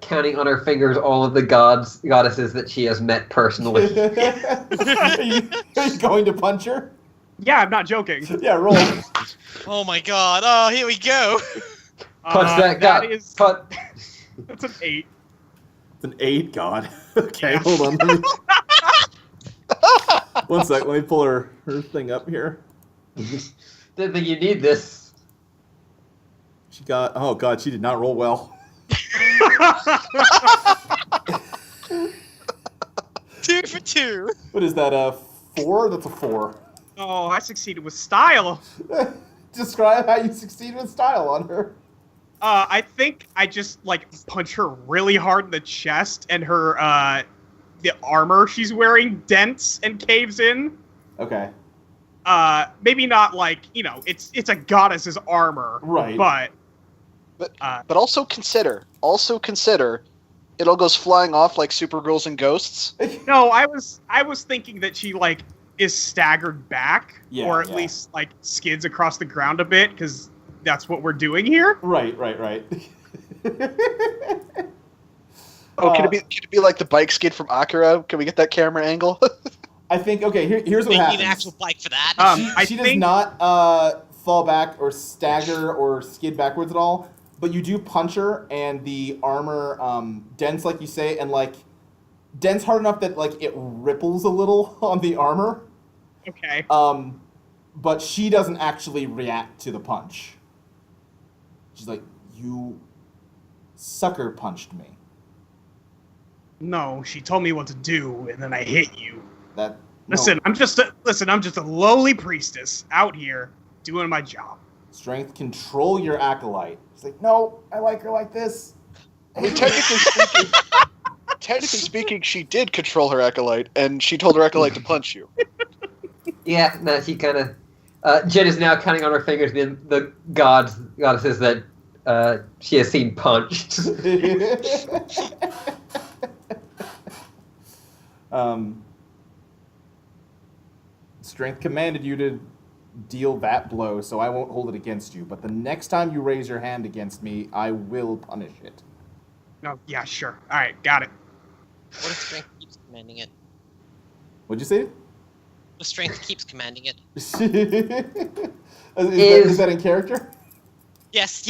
counting on her fingers all of the goddesses that she has met personally. are you going to punch her? Yeah, I'm not joking. Yeah, roll. Oh my god! Oh, here we go. Punch that god. That is, Punch. that's an 8. It's an 8, God. Okay, hold on. Let me... One sec, let me pull her thing up here. Didn't think you need this. She got... Oh, God, she did not roll well. 2 for 2. What is that, a 4? That's a 4. Oh, I succeeded with style. Describe how you succeed with style on her. I think I just like punch her really hard in the chest, and her the armor she's wearing dents and caves in. Okay. Maybe not like, it's a goddess's armor, Right. But But also consider, it all goes flying off like Supergirls and ghosts. no, I was thinking that she like is staggered back, Yeah, or at yeah. least like skids across the ground a bit, because that's what we're doing here. Right. Oh, can it be like the bike skid from Akira? Can we get that camera angle? I think, okay, here's what They happens. need an actual bike for that. I She does think not fall back or stagger or skid backwards at all, but you do punch her, and the armor dents, like you say, and like dents hard enough that like it ripples a little on the armor. okay. But she doesn't actually react to the punch. She's like, "You sucker punched me." No, she told me what to do, and then I hit you. That no. Listen, I'm just a lowly priestess out here doing my job. Strength, control your acolyte. She's like, "No, I like her like this." I mean, technically speaking, she did control her acolyte, and she told her acolyte to punch you. Yeah, no, she kind of. Jet is now counting on her fingers the goddesses that she has seen punched. Strength commanded you to deal that blow, so I won't hold it against you. But the next time you raise your hand against me, I will punish it. No, yeah, sure. All right, got it. What if strength keeps commanding it? What'd you say? The strength keeps commanding it. Is that in character? Yes.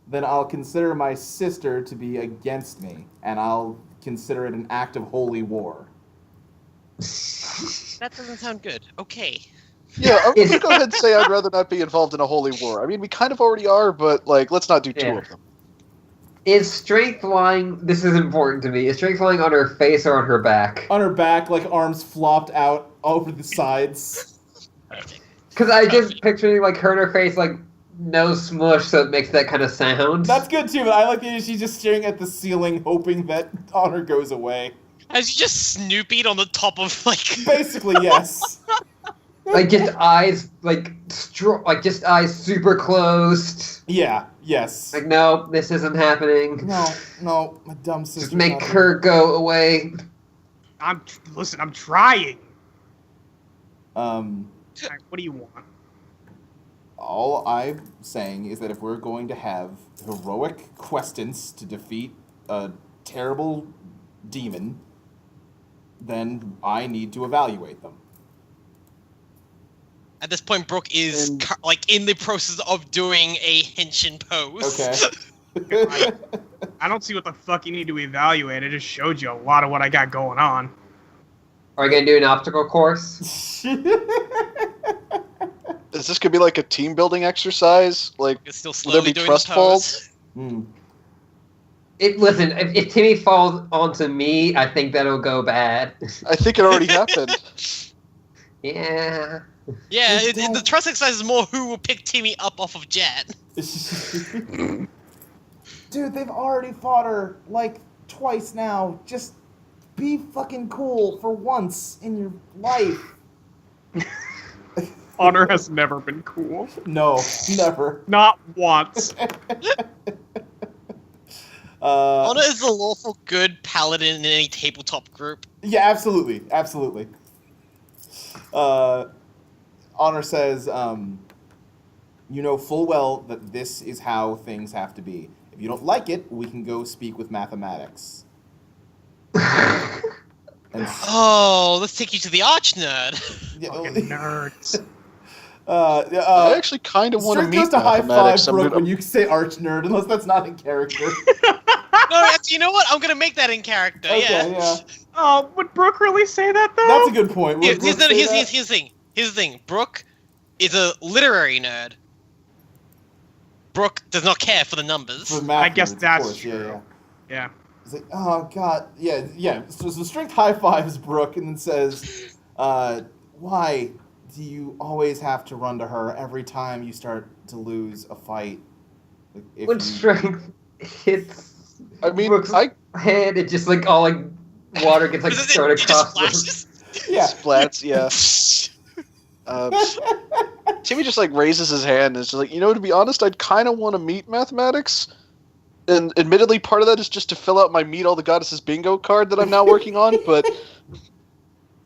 Then I'll consider my sister to be against me, and I'll consider it an act of holy war. That doesn't sound good. Okay. Yeah, I'm gonna go ahead and say I'd rather not be involved in a holy war. I mean, we kind of already are, but like, let's not do two Yeah. of them. Is strength lying? This is important to me. Is strength lying on her face or on her back? On her back, like arms flopped out over the sides. Because I just picturing like her and her face, like nose smush, so it makes that kind of sound. That's good too, but I like the idea she's just staring at the ceiling, hoping that Honor goes away. As you just snoopied on the top of like. Basically, yes. Like just eyes, just eyes super closed. Yeah, yes. Like no, this isn't happening. No, my dumb sister. Just make her go away. I'm trying. All Um, right, what do you want? all I'm saying is that if we're going to have heroic questants to defeat a terrible demon, then I need to evaluate them. At this point, Brooke is And- like in the process of doing a henshin pose. Okay. I don't see what the fuck you need to evaluate. I just showed you a lot of what I got going on. Are we gonna do an obstacle course? Is this gonna be like a team building exercise? Like, It's still will there slowly be doing trust the pose. falls? Hmm. Listen, if Timmy falls onto me, I think that'll go bad. I think it already happened. Yeah. Yeah, Just don't- the trust exercise is more who will pick Timmy up off of Jet. Dude, they've already fought her like twice now. Just be fucking cool for once in your life. Honor has never been cool. No, never. Not once. Honor is the lawful good paladin in any tabletop group. Yeah, absolutely, absolutely. Honor says, you know full well that this is how things have to be. If you don't like it, we can go speak with mathematics. And Oh, let's take you to the arch nerd. Fucking nerds. I actually kind of want to Strick meet goes to high five mathematics. Brooke when you say arch nerd, unless that's not in character. No, actually, you know what? I'm gonna make that in character. Okay, yeah. Oh, would Brooke really say that though? That's a good point. Would Here's Brooke say that? the thing. Here's the thing. Brooke is a literary nerd. Brooke does not care for the numbers. For math I guess nerds, of that's course, yeah, true. yeah. Yeah. It's like, oh god, yeah. So Strict high fives Brooke and then says, why do you always have to run to her every time you start to lose a fight? Like, if When you- strength hits I mean, Brooke's head, it just like all like water gets like It thrown just across them. flashes. yeah. splats, yeah. Timmy just like raises his hand and is just like, to be honest, I'd kind of want to meet mathematics. And admittedly, part of that is just to fill out my Meet All the Goddesses bingo card that I'm now working on. But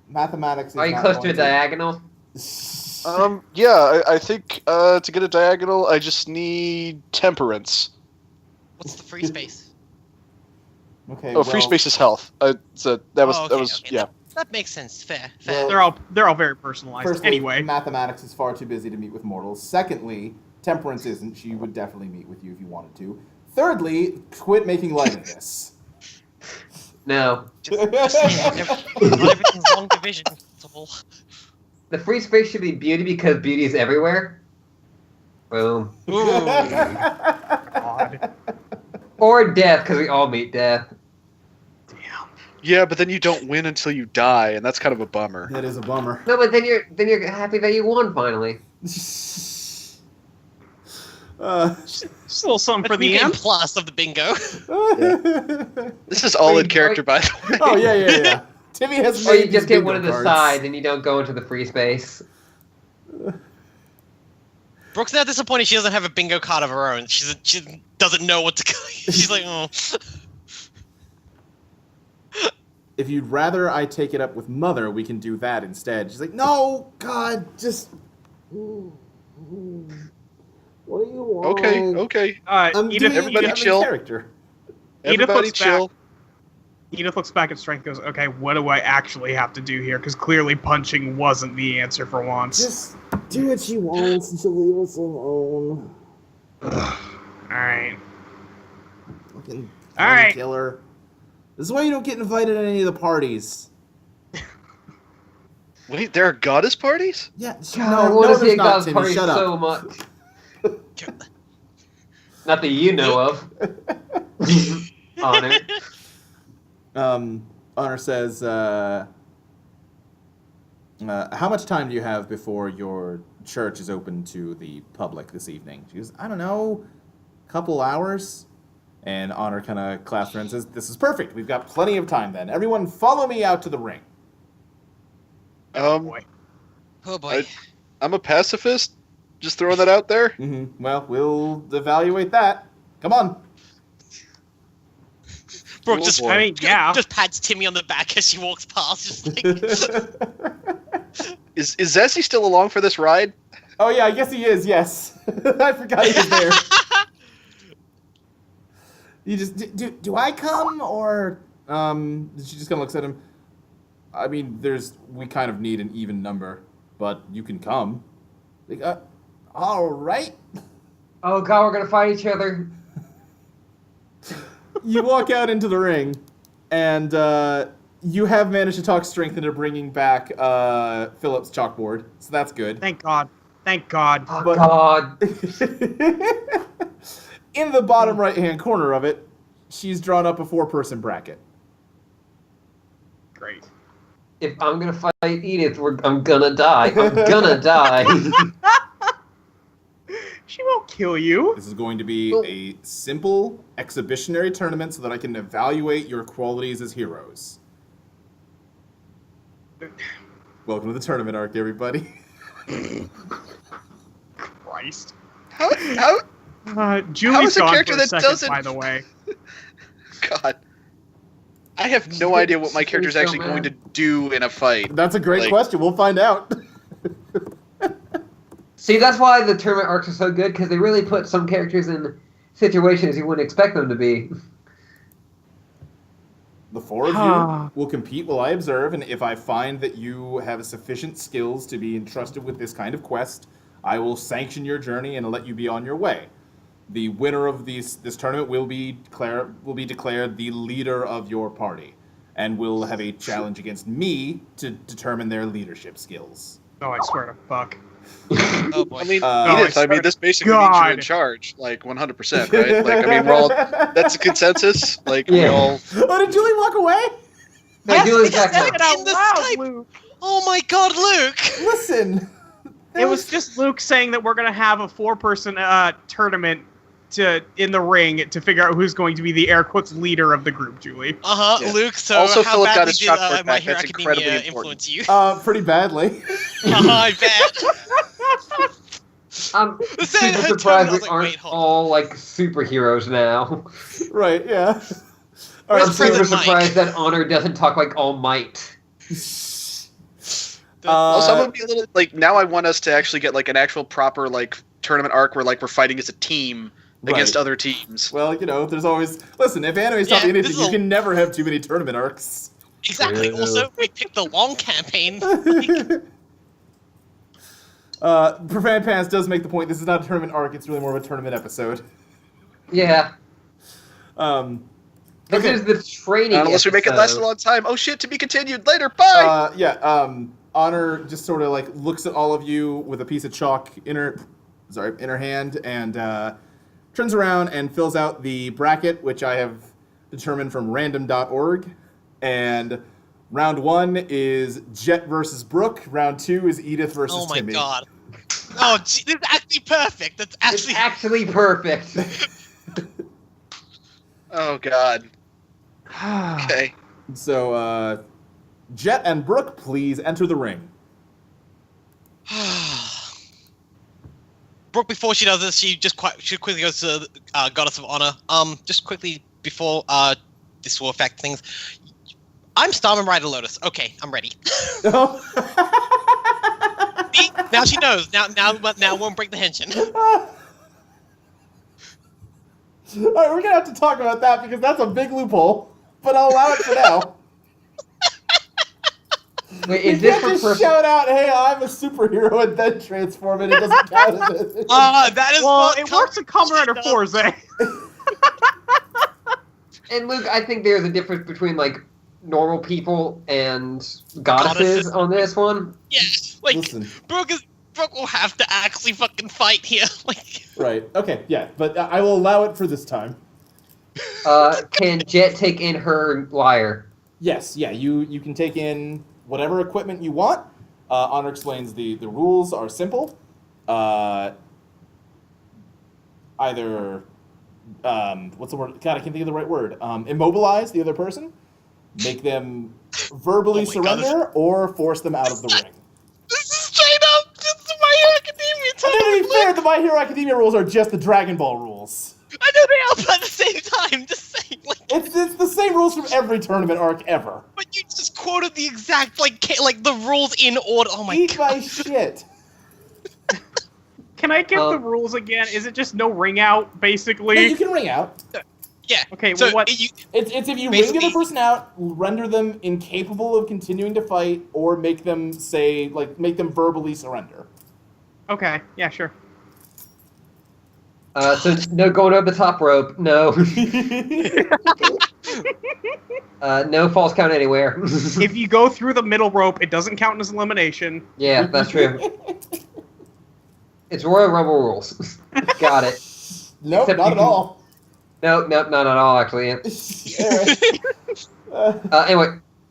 Mathematics is Are you not close to going a diagonal? yeah, I think to get a diagonal, I just need temperance. What's the free space? Okay. Oh, free space is health. So that was Oh, okay, okay. yeah. That makes sense. Fair. Well, They're all very personalized. Firstly, Anyway. mathematics is far too busy to meet with mortals. Secondly, temperance isn't. She would definitely meet with you if you wanted to. Thirdly, quit making light of this. No. Just saying, not everything's long division. It's all. The free space should be beauty because beauty is everywhere. Boom. Ooh. God. Or death because we all meet death. Damn. Yeah, but then you don't win until you die, and that's kind of a bummer. That is a bummer. No, but then you're happy that you won finally. Still something for That's the the end. plus of the bingo. This is all in character, by the way. Oh yeah. Timmy has Or made you just these get one of bingo the cards. sides and you don't go into the free space. Brooke's now disappointed she doesn't have a bingo card of her own. She doesn't know what to. She's like, oh. If you'd rather I take it up with Mother, we can do that instead. She's like, no, God, just. What do you want? Okay. I'm Edith, doing everybody I'm in chill. character. Everybody looks chill. back. Edith looks back at Strength and goes, okay, what do I actually have to do here? Because clearly punching wasn't the answer for once. Just do what she wants and she'll leave us alone. Alright. Fucking All right. killer. This is why you don't get invited to any of the parties. Wait, there are goddess parties? Yeah, God, I want to see a there's not, God's Timmy. party Shut up. so much. Not that you know of. Honor. Honor says, how much time do you have before your church is open to the public this evening? She goes, I don't know, couple hours? And Honor kind of claps her and says, this is perfect. We've got plenty of time then. Everyone follow me out to the ring. Boy. Oh boy. I'm a pacifist. Just throwing that out there. Mm-hmm. Well, we'll evaluate that. Come on. Brooke Oh, just, boy. I mean, yeah. just pats Timmy on the back as she walks past. Just like, Is Zazie still along for this ride? Oh yeah, I guess he is, yes. I forgot he was there. You just do I come or she just kind of looks at him. I mean, we kind of need an even number, but you can come. Like, all right. Oh god, we're gonna fight each other. You walk out into the ring, and you have managed to talk strength into bringing back Philip's chalkboard, so that's good. Thank God. Thank God. Oh, But- God. In the bottom right-hand corner of it, she's drawn up a 4-person bracket. Great. If I'm gonna fight Edith, I'm gonna die. I'm gonna die. She won't kill you. This is going to be a simple exhibitionary tournament so that I can evaluate your qualities as heroes. Welcome to the tournament arc, everybody. Christ. How Julie's is a gone character for a that second, doesn't- by the way. God. I have no idea what my character's so actually mad. going to do in a fight. That's a great Like- question. We'll find out. See, that's why the tournament arcs are so good, because they really put some characters in situations you wouldn't expect them to be. The 4 of you will compete while I observe, and if I find that you have sufficient skills to be entrusted with this kind of quest, I will sanction your journey and let you be on your way. The winner of this tournament will be declared the leader of your party, and will have a challenge against me to determine their leadership skills. No, I swear to fuck. Oh boy. I mean, I Edith, I mean, this basically means you're in God. charge, like 100%, right? Like, I mean, we're all, that's a consensus. Like, we Yeah. all, Oh, did Julie walk away? No, Yes, Julie's yes, back yes. now. In the Skype. Luke. Oh my God, Luke! Listen. It was just Luke saying that we're gonna have a 4-person tournament in the ring to figure out who's going to be the air quotes leader of the group, Julie. Yeah. Luke. So Also, how Philip got badly his did chalkboard My back. Hero That's Academia incredibly important. influence you? Pretty badly. I bet. I'm The same super had surprised told me, I we was like, aren't wait, hold on. all, like, superheroes now. Right, yeah. All Where's I'm right, super President Mike? surprised that Honor doesn't talk like All Might. also, I'm going to be a little, like, now I want us to actually get, like, an actual proper, like, tournament arc where, like, we're fighting as a team against Right. other teams. Well, there's always... Listen, if anime's taught Yeah, me this anything, is you can never have too many tournament arcs. Exactly. True. Also, we picked the long campaign. Profan Pants does make the point, this is not a tournament arc, it's really more of a tournament episode. Yeah. Okay. This is the training Unless we make it last a episode. long time. Oh shit, to be continued later. Bye! Honor just sort of like looks at all of you with a piece of chalk in her hand and turns around and fills out the bracket, which I have determined from random.org. And round 1 is Jet versus Brooke. Round 2 is Edith versus Oh my Timmy. God. Oh, gee, this is actually perfect. That's It's actually. actually perfect. Oh god. Okay. So, Jet and Brooke, please enter the ring. Brooke, before she does this, she quickly goes to Goddess of Honor. Just quickly before this will affect things. I'm Starman Rider Lotus. Okay, I'm ready. See? Now she knows. Now won't break the tension. All right, we're gonna have to talk about that because that's a big loophole. But I'll allow it for now. Wait, You is this can't for just person? shout out, "Hey, I'm a superhero," and then transform it. It doesn't count as it. That is Well, what it works in Kamen Rider does. Forza. And Luke, I think there's a difference between like normal people and goddesses Goddesses. on this one. Yeah, like Listen, Brooke will have to actually fucking fight here. Like, right? Okay, yeah, but I will allow it for this time. Can Jet take in her lyre? Yes, yeah, you can take in whatever equipment you want. Honor explains the rules are simple. Either what's the word? God, I can't think of the right word. Immobilize the other person, make them verbally Oh my God. surrender, or force them out of the ring. this is straight up just My Hero Academia To be time. fair, the My Hero Academia rules are just the Dragon Ball rules. I know they are, but at the same time, just saying, like, It's the same rules from every tournament arc ever. but you just quoted the exact like the rules in order. Oh my Eat God. my shit. Can I get the rules again? Is it just no ring out, basically? Yeah, you can ring out. Yeah. Okay, So well, what? It's if you ring the Basically- other person out, render them incapable of continuing to fight, or make them make them verbally surrender. Okay, yeah, sure. So no going over the top rope. No. No false count anywhere. If you go through the middle rope, it doesn't count as elimination. Yeah, that's true. It's Royal Rumble rules. Got it. Nope, Except not you at can- all. No, not at all, actually. Anyway,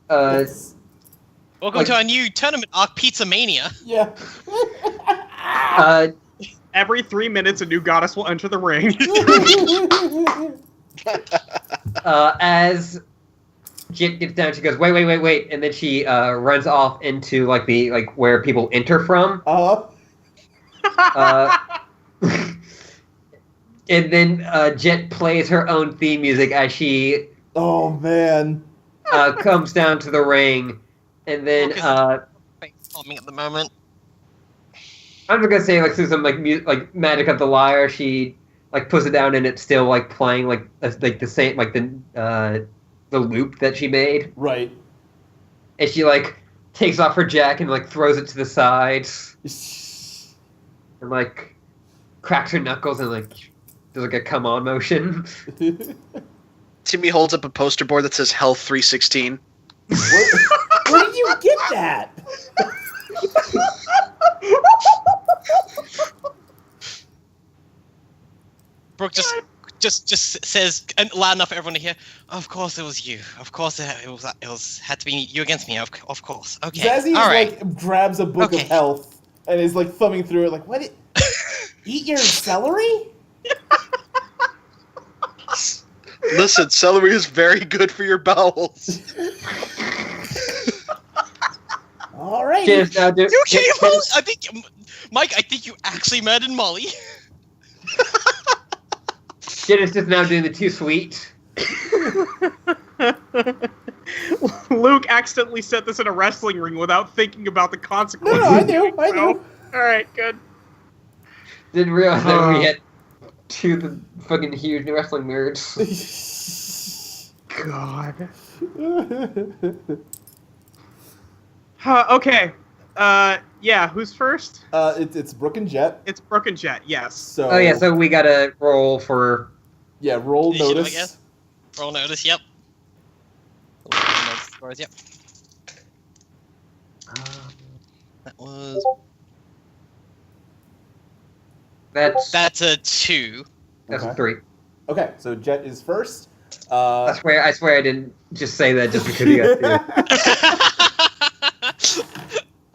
It's- Welcome to our new tournament arc, Pizza Mania. yeah. Every 3 minutes, a new goddess will enter the ring. as Jit gets down, she goes, wait, and then she runs off into where people enter from. Uh, and then Jet plays her own theme music as she Oh man. comes down to the ring, and then Face palming at the moment. I'm just gonna say through some Magic of the Lyre, she puts it down and it's still playing the same the loop that she made, Right. and she takes off her jacket and throws it to the side and cracks her knuckles and does a come on motion. Timmy holds up a poster board that says Health 316. Where did you get that? Brooke just says loud enough for everyone to hear. Of course it was you. Of course it had to be you against me. Of course. Okay. Zazzy All right. grabs a book Okay. of health and is thumbing through it what? Eat your celery? Listen, celery is very good for your bowels. All right. Janice now do- You okay, Janice- Molly? I think, Mike. I think you actually murdered Molly. Janice is now doing the too sweet. Luke accidentally set this in a wrestling ring without thinking about the No, consequences. I knew. All right, good. Didn't realize that we had two fucking huge wrestling nerds. God. Okay. Yeah, who's first? It's Brooke and Jet. It's Brooke and Jet, yes. So Oh yeah, so we gotta roll for. roll Initiative, I notice. guess. Roll notice. Yep. Roll notice scores, yep. That was. That's That's a 2. a Okay. 3. Okay, so Jet is first. I swear I didn't just say that just because you got 2.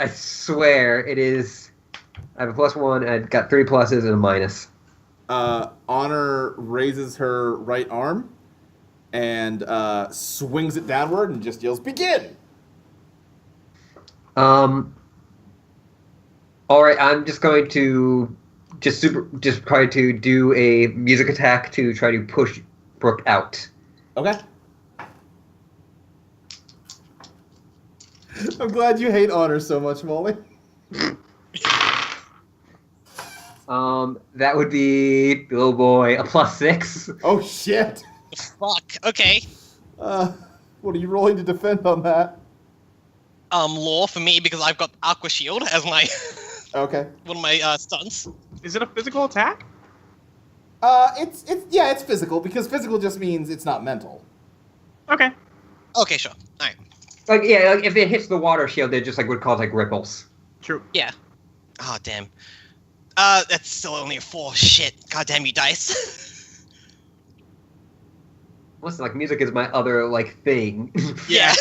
I swear it is. I have a +1. I've got 3 pluses and a minus. Honor raises her right arm and swings it downward and just yells, "Begin!" All right, I'm just going to just try to do a music attack to try to push Brooke out. Okay. I'm glad you hate Honor so much, Molly. That would be, oh boy, a +6. Oh shit! Fuck. Okay. What are you rolling to defend on that? Law for me because I've got Aqua Shield as my Okay. one of my stunts. Is it a physical attack? It's physical because physical just means it's not mental. Okay. Okay, sure. All right. If it hits the water shield, they just would cause ripples. True. Yeah. Oh damn. That's still only a 4. Shit. God damn you, dice. Listen, music is my other thing. Yeah.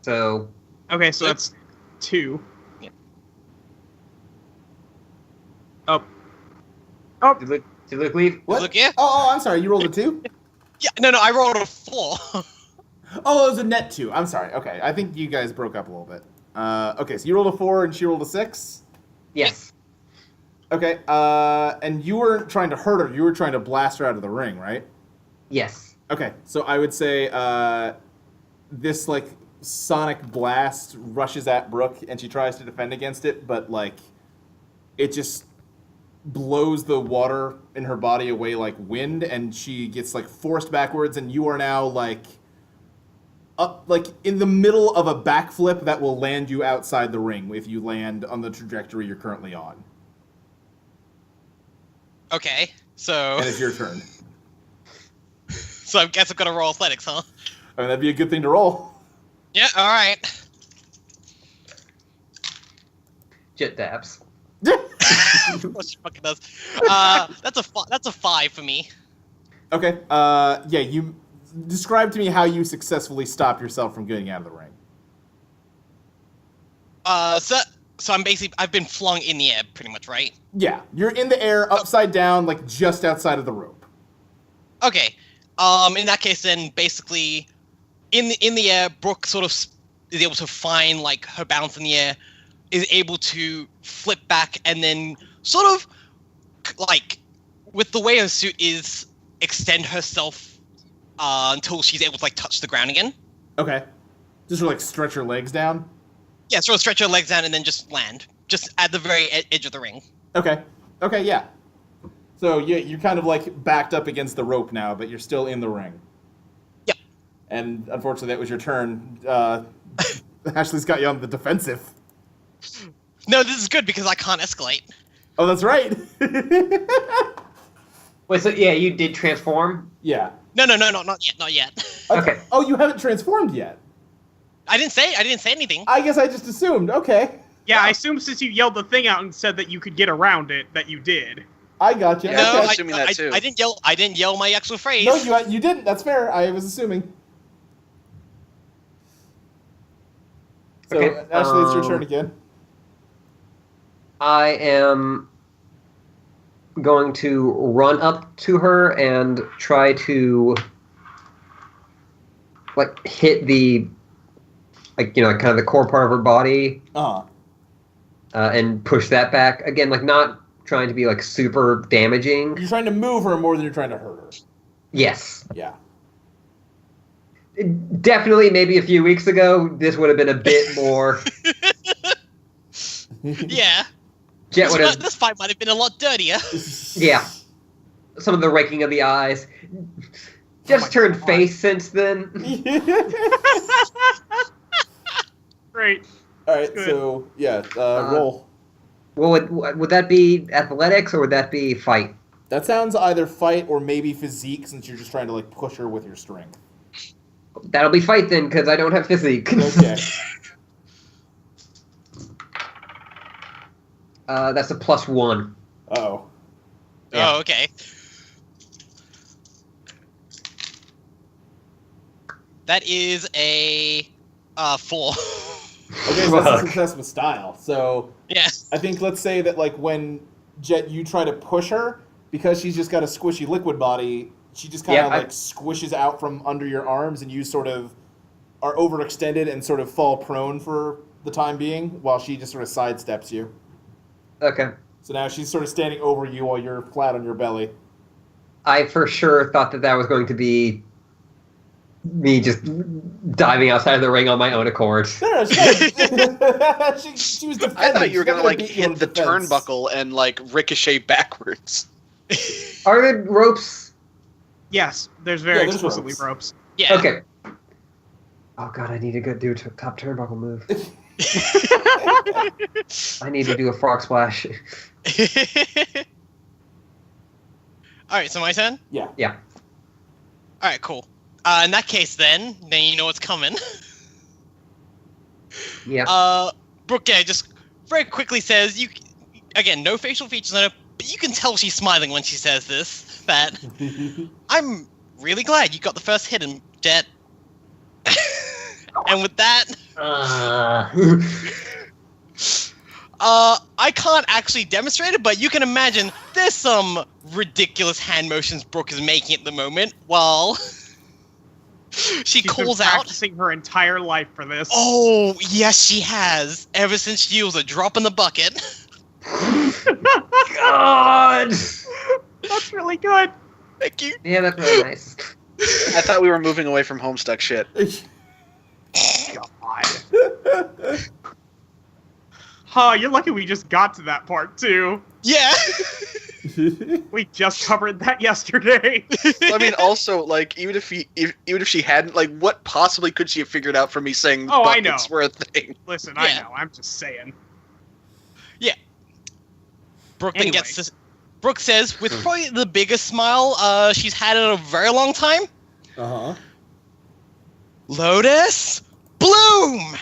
So Okay, so that's 2. Yeah. Oh. did Luke leave? What? Look, yeah. Oh, I'm sorry. You rolled a 2? Yeah. No, I rolled a 4. Oh, it was a net 2. I'm sorry. Okay, I think you guys broke up a little bit. Okay, so you rolled a 4 and she rolled a 6? Yes. Okay, and you weren't trying to hurt her. You were trying to blast her out of the ring, right? Yes. Okay, so I would say this sonic blast rushes at Brooke and she tries to defend against it, but it just blows the water in her body away like wind, and she gets forced backwards, and you are now up, like in the middle of a backflip that will land you outside the ring if you land on the trajectory you're currently on. Okay, so And it's your turn. so I guess I've got to roll athletics, huh? I mean, that'd be a good thing to roll. Yeah, all right. Jet dabs. What she fucking does. That's a 5 for me. Okay. Yeah. You describe to me how you successfully stop yourself from getting out of the ring. So I've been flung in the air pretty much, right? Yeah. You're in the air, upside down, like just outside of the rope. Okay. In that case, then basically, in the air, Brooke sort of is able to find like her balance in the air, is able to flip back, and then sort of like with the way her suit is, extend herself until she's able to like touch the ground again. Okay. Just sort of like stretch your legs down. Yeah, sort of stretch her legs down and then just land, just at the very edge of the ring. Okay. Okay. Yeah. So you're kind of like backed up against the rope now, but you're still in the ring. Yep. And unfortunately, that was your turn. Ashley's got you on the defensive. No, this is good because I can't escalate. Oh, that's right. Wait, so yeah, you did transform? Yeah. No, not yet. Okay. Oh, you haven't transformed yet. I didn't say anything. I guess I just assumed. Okay. Yeah, I assume since you yelled the thing out and said that you could get around it, that you did. I got you. Yeah, No, I'm Okay. assuming that too. I didn't yell my actual phrase. No, you didn't. That's fair. I was assuming. So, Okay, Ashley, it's your turn again. I am going to run up to her and try to like hit the kind of the core part of her body Uh-huh. and push that back again, like not trying to be like super damaging. You're trying to move her more than you're trying to hurt her. Yes. Yeah. Definitely, maybe a few weeks ago, this would have been a bit more. Yeah. Jet would have, This fight might have been a lot dirtier. yeah. Some of the raking of the eyes. Just turned face since then. Great. All right. Good. So yeah, roll. Well, would that be athletics or would that be fight? That sounds either fight or maybe physique, since you're just trying to like push her with your strength. That'll be fight then, because I don't have physique. Okay. That's a +1. Oh. Yeah. Oh, okay. That is a 4. Okay, so that's a success with style. So Yeah. I think let's say that like when Jet you try to push her, because she's just got a squishy liquid body, she just kind of like squishes out from under your arms, and you sort of are overextended and sort of fall prone for the time being, while she just sort of sidesteps you. Okay. So now she's sort of standing over you while you're flat on your belly. I for sure thought that was going to be me just diving outside of the ring on my own accord. No, she was defending. I thought you were She's not gonna like beat you in hit the defense. turnbuckle and like ricochet backwards. Are there ropes? Yes, there's very Yeah, there's explicitly ropes. ropes. Yeah. Okay. Oh god, I need to go do a top turnbuckle move. I need to do a frog splash. Alright, so my turn? Yeah. Yeah. Alright, cool. In that case then you know what's coming. Yeah. Brooke just very quickly says, again, no facial features on her, but you can tell she's smiling when she says this, that I'm really glad you got the first hit in, Jet. And with that, I can't actually demonstrate it, but you can imagine there's some ridiculous hand motions Brooke is making at the moment while she She's calls been out. practicing her entire life for this. Oh, yes, she has. Ever since she was a drop in the bucket. God! That's really good. Thank you. Yeah, that's really nice. I thought we were moving away from Homestuck shit. God. Huh, you're lucky we just got to that part too. Yeah. We just covered that yesterday. I mean, also, like, even if she hadn't, like, what possibly could she have figured out from me saying Oh, I buckets know. were a thing? Listen, Yeah. I know. I'm just saying. Brooke Anyway. then gets this. Brooke says, with probably the biggest smile she's had in a very long time, Uh-huh. Lotus Bloom!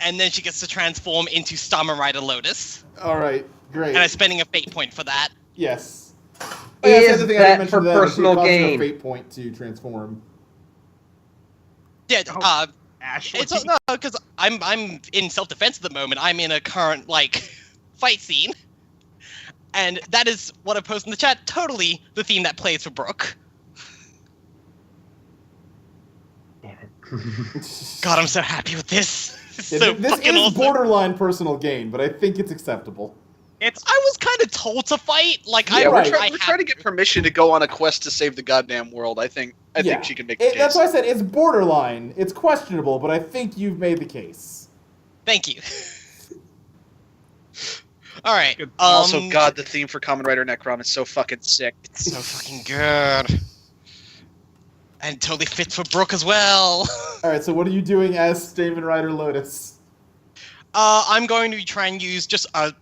And then she gets to transform into Starman Rider Lotus. All right, great. And I'm spending a fate point for that. Yes. Oh, yeah, that's Is the other thing I didn't that mention for to them, is it personal costs you a gain? fate point to transform. Yeah, Oh. Ashley. it's no, because I'm in self-defense at the moment. I'm in a current, like, fight scene. And that is what I posted in the chat. Totally the theme that plays for Brooke. Damn it. God, I'm so happy with this. It's Yeah, so this fucking is awesome. borderline personal gain, but I think it's acceptable. It's I was kind of told to fight. Like, Yeah, I, right. I We're trying to get permission to go on a quest to save the goddamn world. I think Yeah. she can make the case. That's why I said it's borderline. It's questionable, but I think you've made the case. Thank you. All right. Good. Also, God, the theme for Kamen Rider Necron is so fucking sick. It's so fucking good. And totally fits for Brooke as well. All right, so what are you doing as Stamen Rider Lotus? I'm going to try and use just a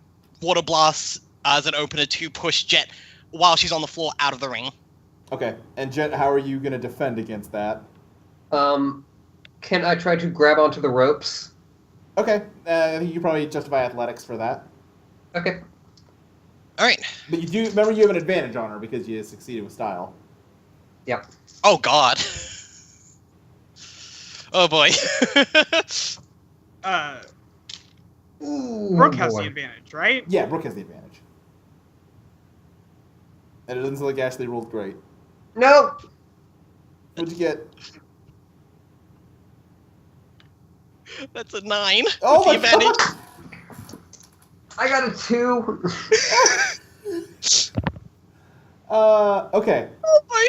water blast as an opener to push Jet while she's on the floor out of the ring. Okay, and Jet, how are you going to defend against that? Can I try to grab onto the ropes? Okay, I think you can probably justify athletics for that. Okay. All right. But you do remember you have an advantage on her because you succeeded with style. Yep. Oh God. Oh boy. Ooh, Brooke has boy. the advantage, right? Yeah, Brooke has the advantage. And it doesn't sound like Ashley rolled great. Nope. What'd you get? That's a 9. Oh with my the advantage. god! I got a 2. Okay. Oh boy.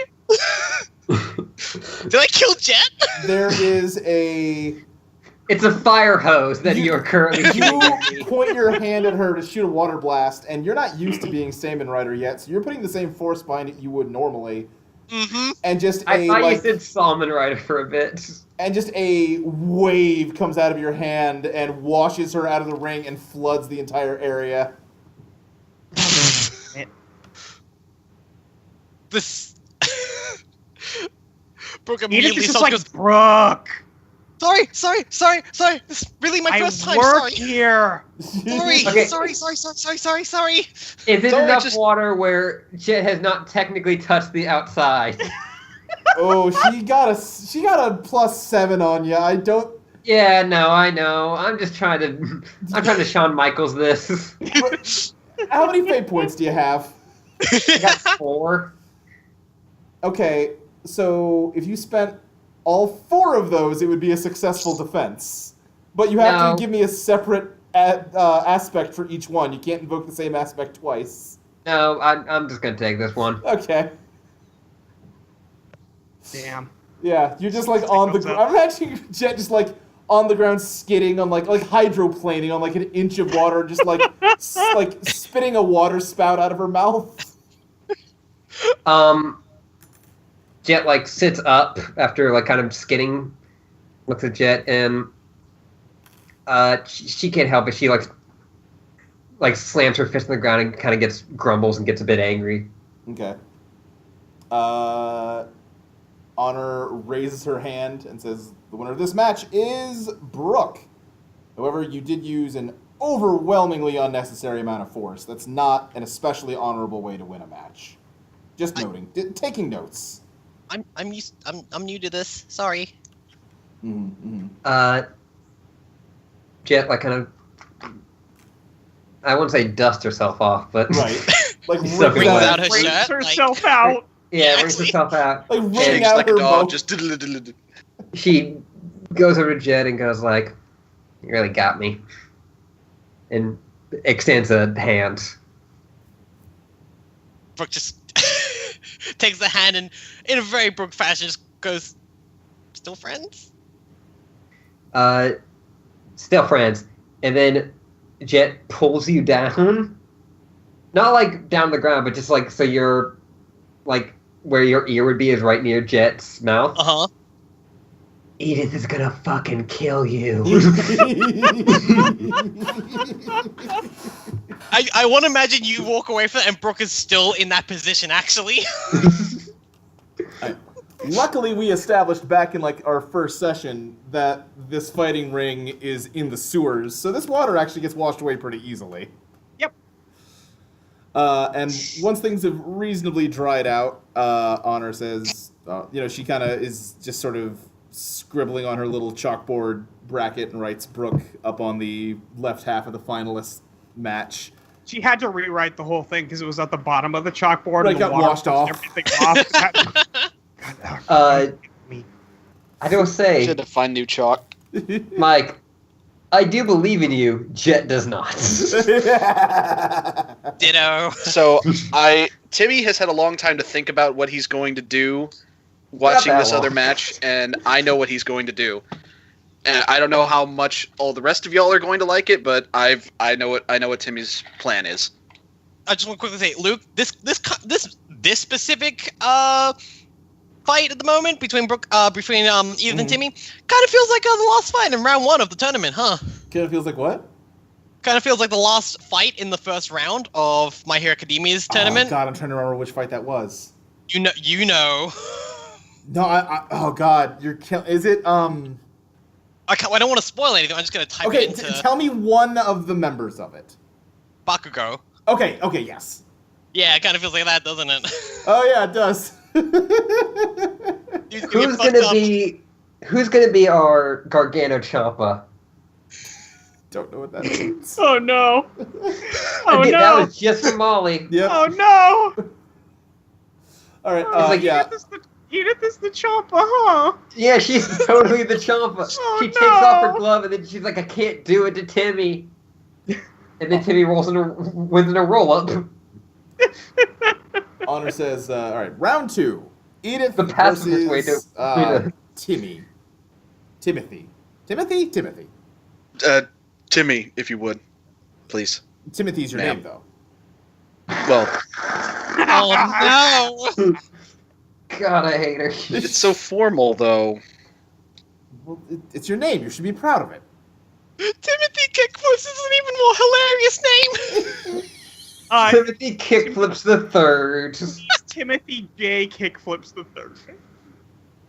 Did I kill Jet? There is a... It's a fire hose that You- you are currently shooting at You me. point your hand at her to shoot a water blast, and you're not used to being Stamen Rider yet, so you're putting the same force behind it you would normally, Mm-hmm. and just I a thought you like, said Salmon Rider for a bit. and just a wave comes out of your hand and washes her out of the ring and floods the entire area. This. Brooke Edith immediately is just starts like, goes, Brooke, sorry. This is really my first I time. work Sorry. here. Sorry. Okay. Sorry. Is it Sorry, enough just- water where Jet has not technically touched the outside? Oh, she got a +7 on you. I don't. Yeah, no, I know. I'm trying to Shawn Michaels this. How many fate points do you have? I got 4. Okay, so if you spent all 4 of those, it would be a successful defense. But you have No. to give me a separate aspect for each one. You can't invoke the same aspect twice. No, I'm just gonna take this one. Okay. Damn. Yeah, you're just like on the thumbs up. ground. I'm imagining Jet just like on the ground skidding on like hydroplaning on like an inch of water, just like like spitting a water spout out of her mouth. Jet like sits up after like kind of skidding, looks at Jet, and she can't help it. She like slams her fist on the ground and kind of grumbles and gets a bit angry. Okay. Honor raises her hand and says, "The winner of this match is Brooke. However, you did use an overwhelmingly unnecessary amount of force. That's not an especially honorable way to win a match. Just noting, taking notes." I'm new to this. Sorry. Mm-hmm. Jet like kind of, I wouldn't say dust herself off, but Right. Like So wrings Brings out out, her Brings shirt, herself out. yeah, brings Actually- herself out. like wring Shakes out like her a dog, boat. just diddle-diddle-diddle. She goes over to Jet and goes like, "You really got me," and extends a hand. Brooke just takes the hand and, in a very Brooke fashion, just goes, "Still friends?" Still friends, and then Jet pulls you down Not like down the ground, but just like so you're like where your ear would be is right near Jet's mouth. Uh-huh. Edith is gonna fucking kill you. I want to imagine you walk away from it and Brooke is still in that position, actually. Luckily, we established back in like our first session that this fighting ring is in the sewers, so this water actually gets washed away pretty easily. Yep. And once things have reasonably dried out, Honor says, she kind of is just sort of scribbling on her little chalkboard bracket and writes Brooke up on the left half of the finalist match. She had to rewrite the whole thing because it was at the bottom of the chalkboard. Right, and the got water washed pushed off. Everything off. I don't say, Should have find new chalk. Mike, I do believe in you. Jet does not. Ditto. So Timmy has had a long time to think about what he's going to do watching that this other long. match, and I know what he's going to do. And I don't know how much all the rest of y'all are going to like it, but I know what Timmy's plan is. I just want to quickly say, Luke, this specific fight at the moment between Edith and Timmy kind of feels like the last fight in round 1 of the tournament, huh? Kind of feels like what? Kind of feels like the last fight in the first round of My Hero Academia's tournament. Oh god, I'm trying to remember which fight that was. You know. No, oh god, you're killing. Is it I don't want to spoil anything. I'm just gonna type Okay, it into tell me one of the members of it. Bakugo. Okay, yes. Yeah, it kind of feels like that, doesn't it? Oh yeah, it does. He's gonna Who's get fucked gonna up. be our Gargano Champa? Don't know what that means. Oh no! That no! was just for Molly. Yep. Oh no! All right. like, yeah. Edith is the Champa, huh? Yeah, she's totally the Champa. Oh, She takes off her no. glove and then she's like, I can't do it to Timmy. And then Timmy wins in a roll up. Honor says, all right, round 2. Edith The pacifist way versus to- Timothy. Timothy. Timmy, if you would, please. Timothy's your Ma'am. name, though. Well, Oh no! God, I hate her. it's so formal, though. Well, it's your name. You should be proud of it. Timothy Kickflips is an even more hilarious name. Timothy kickflips the third. Timothy J. Kickflips the third.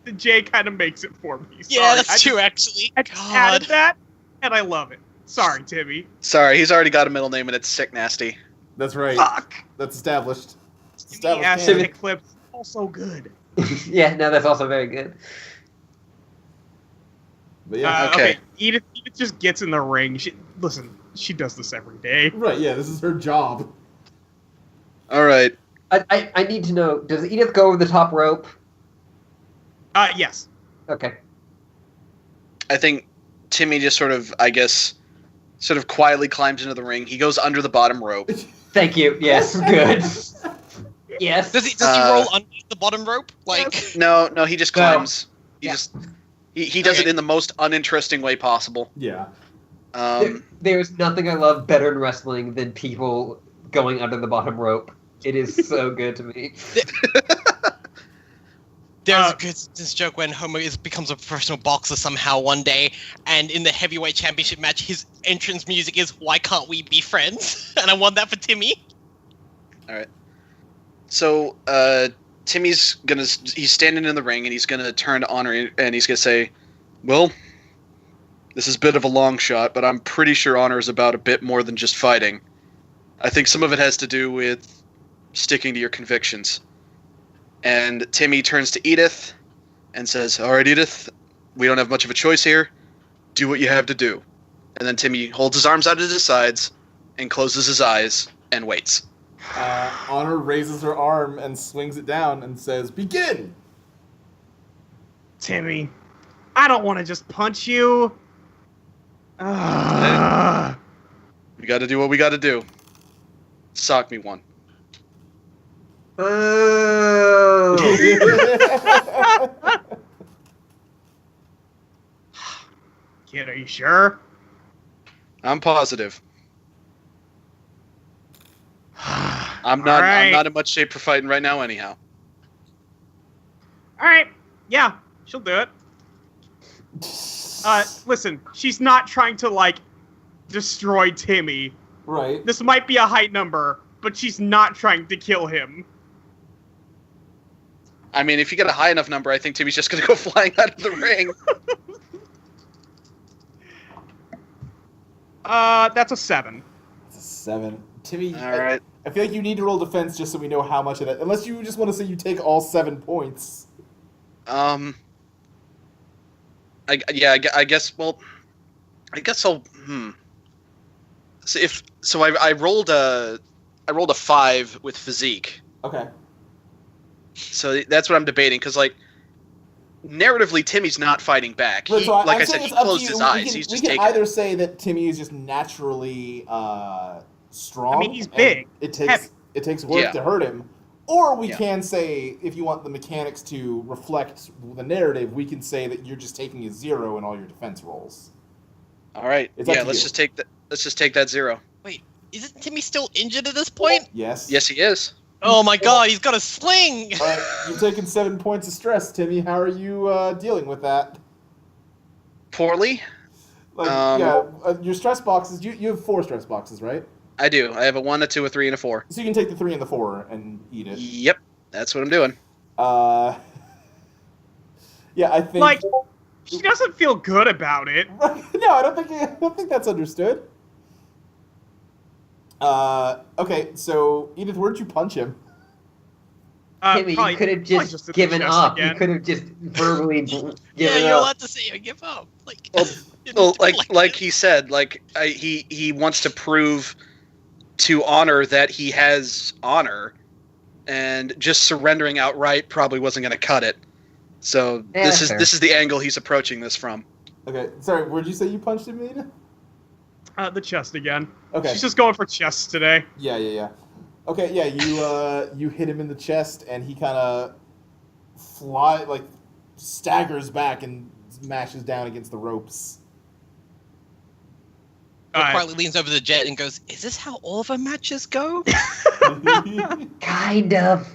The J kind of makes it for me. Yeah, Sorry. that's true, actually. I just added God. that, and I love it. Sorry, Timmy. Sorry, he's already got a middle name, and it's Sick Nasty. That's right. Fuck. That's established. Timmy Established ass canon. Kickflips also good. Yeah, no, that's also very good. But yeah. Okay. Edith just gets in the ring. She does this every day. Right, yeah, this is her job. All right. I need to know, does Edith go over the top rope? Yes. Okay. I think Timmy just sort of quietly climbs into the ring. He goes under the bottom rope. Thank you. Yes, good. Yes. Does he roll under the bottom rope? Like, No, he just climbs. Yeah. He does it Okay. in the most uninteresting way possible. Yeah. There's nothing I love better in wrestling than people going under the bottom rope. It is so good to me. there's a good this joke when Homer becomes a professional boxer somehow one day, and in the heavyweight championship match, his entrance music is "Why Can't We Be Friends?" And I want that for Timmy. All right. So Timmy's he's standing in the ring and he's gonna turn to Honor and he's gonna say, "Well, this is a bit of a long shot, but I'm pretty sure Honor is about a bit more than just fighting. I think some of it has to do with sticking to your convictions." And Timmy turns to Edith and says, "All right, Edith, we don't have much of a choice here. Do what you have to do." And then Timmy holds his arms out at his sides and closes his eyes and waits. Honor raises her arm and swings it down and says, "Begin!" Timmy, I don't want to just punch you. Ugh. We got to do what we got to do. Sock me one. Oh. Kid, are you sure? I'm positive. I'm not. Alright. I'm not in much shape for fighting right now, anyhow. All right. Yeah, she'll do it. Listen, she's not trying to like destroy Timmy. Right. This might be a high number, but she's not trying to kill him. I mean, if you get a high enough number, I think Timmy's just gonna go flying out of the ring. That's a 7. It's a 7. Timmy, All right. I feel like you need to roll defense just so we know how much of that. Unless you just want to say you take all 7 points. I guess. Well, I guess I'll. So I rolled a 5 with physique. Okay. So that's what I'm debating, because like narratively, Timmy's not fighting back. But He, so like I'm I said, saying he it's up to closed you. his We eyes. can- He's we just can taking either it. say that Timmy is just naturally strong. I mean, he's and big, It heavy. takes work Yeah. to hurt him. Or we Yeah. can say, if you want the mechanics to reflect the narrative, we can say that you're just taking a 0 in all your defense rolls. All right. It's up Yeah. to Let's you. just take that. Let's just take that 0. Isn't Timmy still injured at this point? Yes. Yes, he is. Oh my god, he's got a sling! All right, you've taken 7 points of stress, Timmy. How are you dealing with that? Poorly. Like, your stress boxes. You have 4 stress boxes, right? I do. I have a 1, a 2, a 3, and a 4. So you can take the 3 and the 4 and eat it. Yep. That's what I'm doing. Yeah, I think. Like, she doesn't feel good about it. No, I don't think that's understood. Okay, so Edith, where'd you punch him? Timmy, Probably- you could have probably just at the given chest up. again. You could have just verbally given Yeah, you're up. allowed to say I give up. Like, Well, like he said, he wants to prove to Honor that he has honor, and just surrendering outright probably wasn't going to cut it. So Yeah, this fair. is the angle he's approaching this from. Okay, sorry, where'd you say you punched him, Edith? The chest again. Okay. She's just going for chests today. Yeah. Okay, yeah, you hit him in the chest, and he kind of staggers back and smashes down against the ropes. quietly leans over the Jet and goes, "Is this how all of our matches go?" Kind of.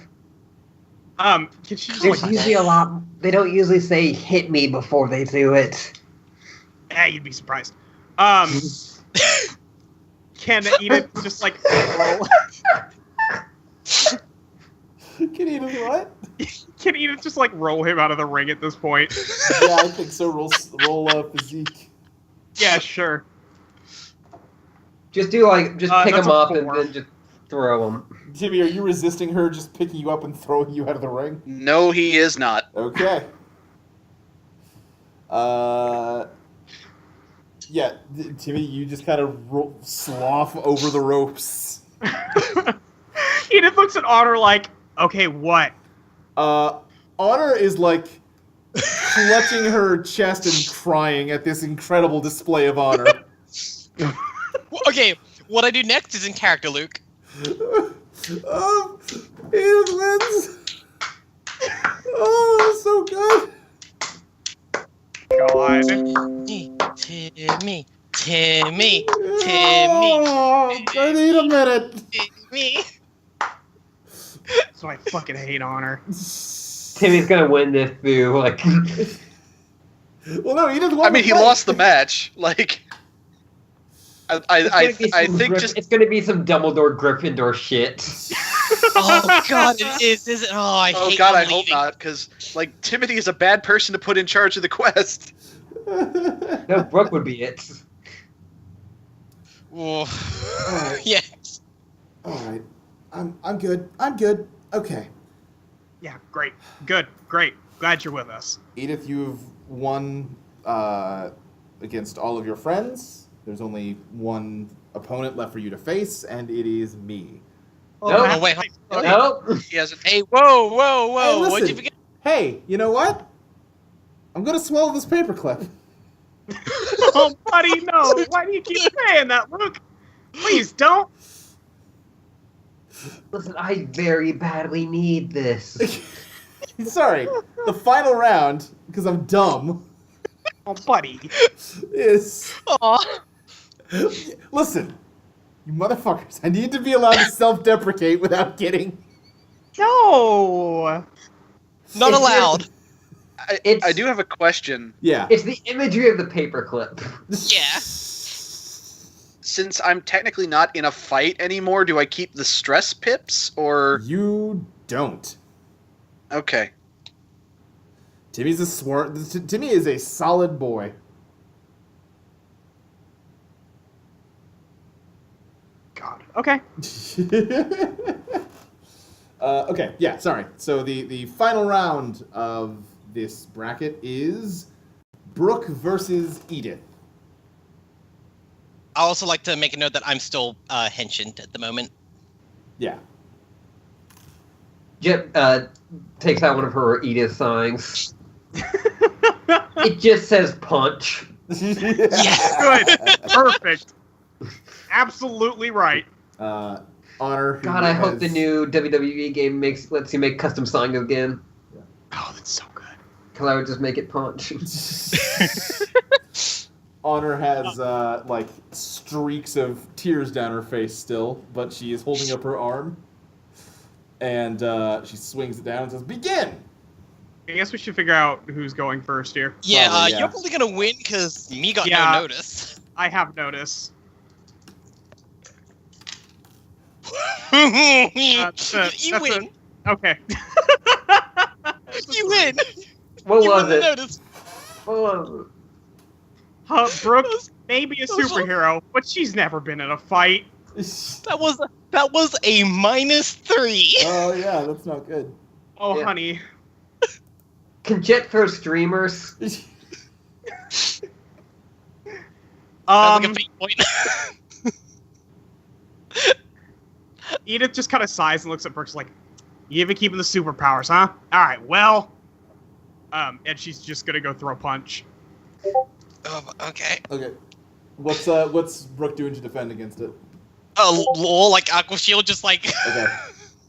Can she There's like, usually a lot. They don't usually say "hit me" before they do it. you'd be surprised. Can Edith just like roll? Can Edith what? Can Edith just like roll him out of the ring at this point? Yeah, I think so. Roll physique. Yeah, sure. Just pick that's them a up and 4. then just throw them. Timmy, are you resisting her just picking you up and throwing you out of the ring? No, he is not. Okay. Yeah, Timmy, you just kind of slough over the ropes. Edith looks at Honor like, okay, what? Honor is like clutching her chest and crying at this incredible display of honor. Okay, what I do next is in character, Luke. Edith wins. Oh, so good. God. Timmy, Timmy, Oh, I need a minute. Timmy. So I fucking hate Honor. Timmy's gonna win this through like. Well, no, Edith won. I mean, he lost the match. Like, I think just it's gonna be some Dumbledore Gryffindor shit. Oh god, it is, isn't it? Oh, I oh hate god, I him hope leaving. not, because like Timothy is a bad person to put in charge of the quest. No, Brooke would be it. Ooh. Alright. Yes. All right, I'm good. I'm good. Okay, Yeah, great. Good, great. Glad you're with us. Edith, you've won against all of your friends. There's only one opponent left for you to face, and it is me. No, wait, hold Nope. He hasn't. Hey, whoa, whoa, Hey, whoa! What'd listen. you forget? Hey, you know what? I'm gonna swallow this paperclip. Oh, buddy, no. Why do you keep saying that, Luke? Please don't. Listen, I very badly need this. Sorry, the final round, because I'm dumb, Oh, buddy. is... Aw. Listen, You motherfuckers! I need to be allowed to self-deprecate without getting. No. Not It's allowed. I do have a question. Yeah. It's the imagery of the paperclip. Yeah. Since I'm technically not in a fight anymore, do I keep the stress pips or? You don't. Okay. Timmy's Timmy is a solid boy. God. Okay. Okay, yeah, sorry. So the final round of this bracket is Brooke versus Edith. I also like to make a note that I'm still henchioned at the moment. Yeah. Jet takes out one of her Edith signs. It just says punch. Yes. Good. Perfect. Absolutely right. Honor. who God, I hope has- the new WWE game lets you make custom signs again. Oh, that's so good. Because I would just make it punch. Honor has like streaks of tears down her face still, but she is holding up her arm, and she swings it down and says, "Begin." I guess we should figure out who's going first here. Yeah, Probably, yeah. you're probably gonna win because me got Yeah. no notice. I have notice. You that's win. Okay. You win. What You was won the it? notice. What was Brooke may be a that was- superhero, but she's never been in a fight. That was a -3. Oh yeah, that's not good. Oh, Yeah. honey. it? Can Jet throw streamers? Sounds like a fake point. Edith just kind of sighs and looks at Brooks like, "You even keeping the superpowers, huh? All right, well." And she's just gonna go throw a punch. Oh, okay. Okay. What's Brooke doing to defend against it? Lol, like Aqua Shield, just like. Okay.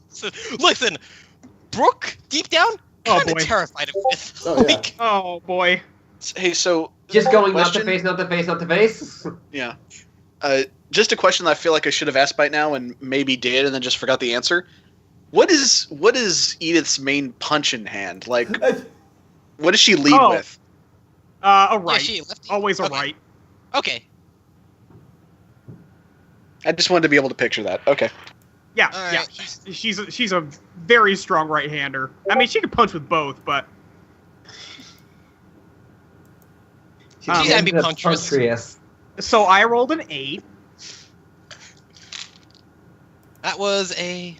So, listen, Brooke, deep down, Oh, kind of boy. terrified of this. Oh, yeah. Like, Oh boy. Hey, so Just going not Question? to face, not to face, not to face? yeah, just a question that I feel like I should have asked by now and maybe did and then just forgot the answer. What is Edith's main punch in hand? Like, what does she lead Oh. with? A yeah, right. she lefty. Always a Okay. right. Okay. I just wanted to be able to picture that. Okay. Yeah, All yeah. right. She's a very strong right-hander. I mean, she can punch with both, but She's ambidextrous. so I rolled an 8. That was a.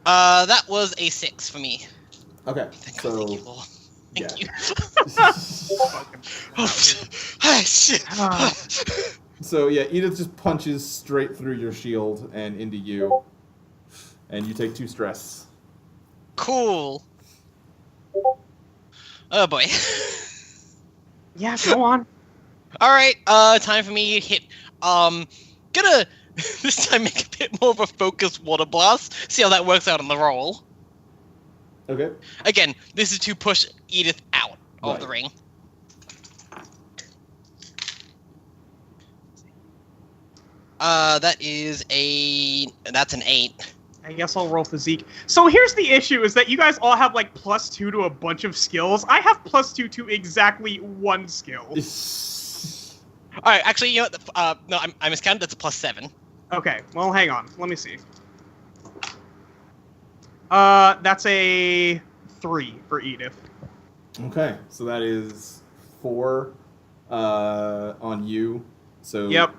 That was a 6 for me. Okay. Thank So you, Lord. Thank yeah. you. Oh, shit. Ah. So yeah, Edith just punches straight through your shield and into you, and you take 2 stress. Cool. Oh boy. Yeah, go on. All right. Time for me to hit. Gonna this time make a bit more of a focused water blast. See how that works out on the roll. Okay. Again, this is to push Edith out of the Right. ring. That's an 8. I guess I'll roll physique. So here's the issue: is that you guys all have like +2 to a bunch of skills. I have +2 to exactly 1 skill. All right. Actually, you know what? No, I miscounted. That's a +7. Okay, well, hang on. Let me see. That's a 3 for Edith. Okay. So that is 4 on you. So Yep.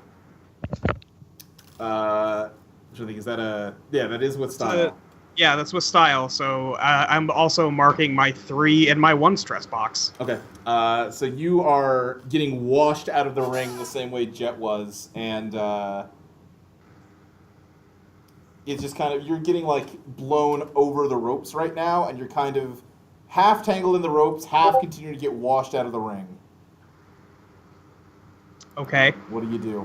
Which I think is that that is with style. Yeah, that's with style. So I'm also marking my 3 and my 1 stress box. Okay. So you are getting washed out of the ring the same way Jet was, and it's just kind of, you're getting like blown over the ropes right now, and you're kind of half tangled in the ropes, half continuing to get washed out of the ring. Okay. What do you do?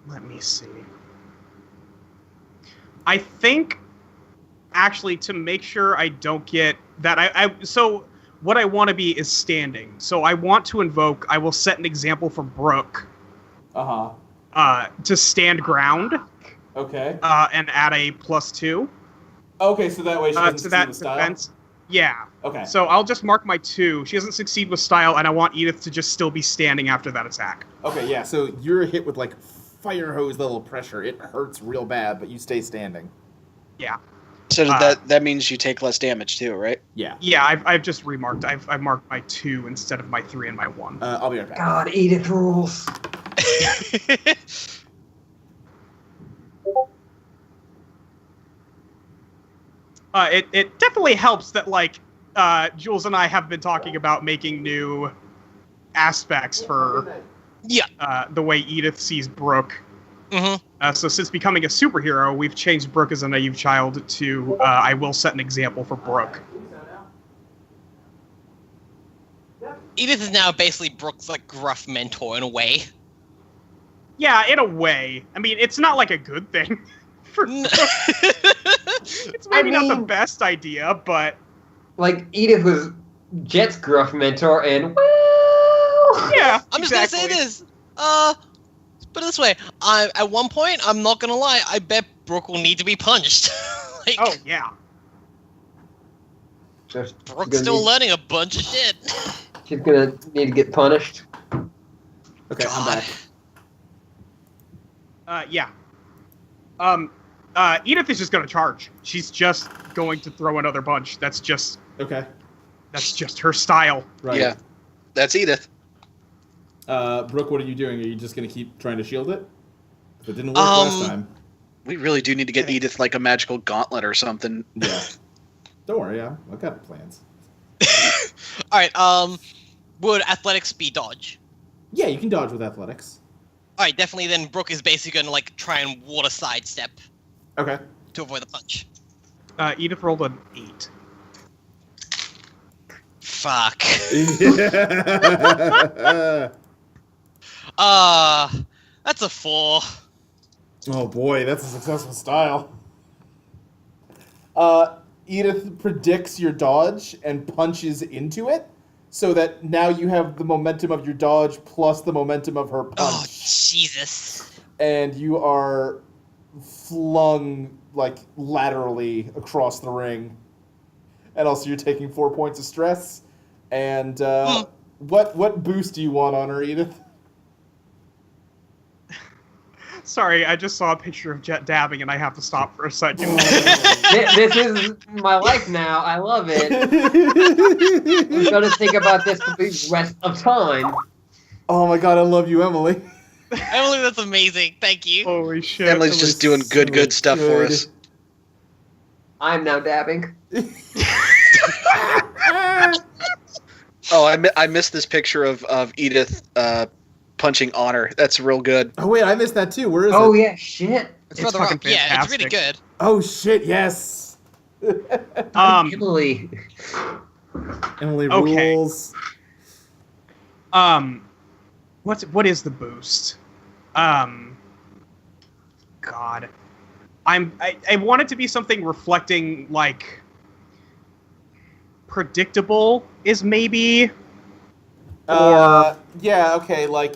Let me see. I think, actually, to make sure I don't get that, so what I want to be is standing. So I want to invoke. I will set an example for Brooke. To stand ground. Okay. And add a +2. Okay, so that way she doesn't to succeed that with style. defense. Yeah. Okay. So I'll just mark my 2. She doesn't succeed with style, and I want Edith to just still be standing after that attack. Okay, yeah. So you're hit with like fire hose level pressure. It hurts real bad, but you stay standing. Yeah. So that means you take less damage too, right? Yeah. Yeah, I've just remarked. I've marked my 2 instead of my 3 and my 1. I'll be right back. God, Edith rules. It definitely helps that like Jules and I have been talking about making new aspects for the way Edith sees Brooke. Mm-hmm. So since becoming a superhero, we've changed Brooke as a naive child to I will set an example for Brooke. Edith is now basically Brooke's like gruff mentor in a way. Yeah, in a way. I mean, it's not like a good thing. For Brooke. It's maybe not the best idea, but Like, Edith was Jet's gruff mentor, and well... yeah, I'm just gonna say this. Put it this way. At one point, I'm not gonna lie, I bet Brooke will need to be punched. Like, Oh yeah. Brooke's still learning a bunch of shit. She's gonna need to get punished. Okay, I'm God. back. Yeah. Edith is just gonna charge. She's just going to throw another punch. That's just Okay. her style. Right. Yeah. That's Edith. Brooke, what are you doing? Are you just gonna keep trying to shield it? It didn't work last time. We really do need to get Edith like a magical gauntlet or something. Yeah. Don't worry, I've got plans. Alright, would athletics be dodge? Yeah, you can dodge with athletics. Alright, definitely then Brooke is basically gonna like try and water sidestep Okay. to avoid the punch. Edith rolled an 8. Fuck. Yeah. That's a 4. Oh boy, that's a successful style. Edith predicts your dodge and punches into it, so that now you have the momentum of your dodge plus the momentum of her punch. Oh, Jesus. And you are flung, like, laterally across the ring. And also you're taking 4 points of stress. And, what boost do you want on her, Edith? Sorry, I just saw a picture of Jet dabbing and I have to stop for a second. This is my life now. I love it. I'm gonna think about this for the rest of time. Oh my god, I love you, Emily. Emily, that's amazing. Thank you. Holy shit. Emily's just doing good stuff for us. I'm now dabbing. Oh, I missed this picture of Edith punching Honor. That's real good. Oh wait, I missed that too. Where is it? Oh yeah, shit. It's It's further fucking up. Yeah, it's really fantastic. good. Oh shit, yes. Emily. Emily Okay. rules. What is the boost? God. I want it to be something reflecting like predictable is maybe Yeah, okay, like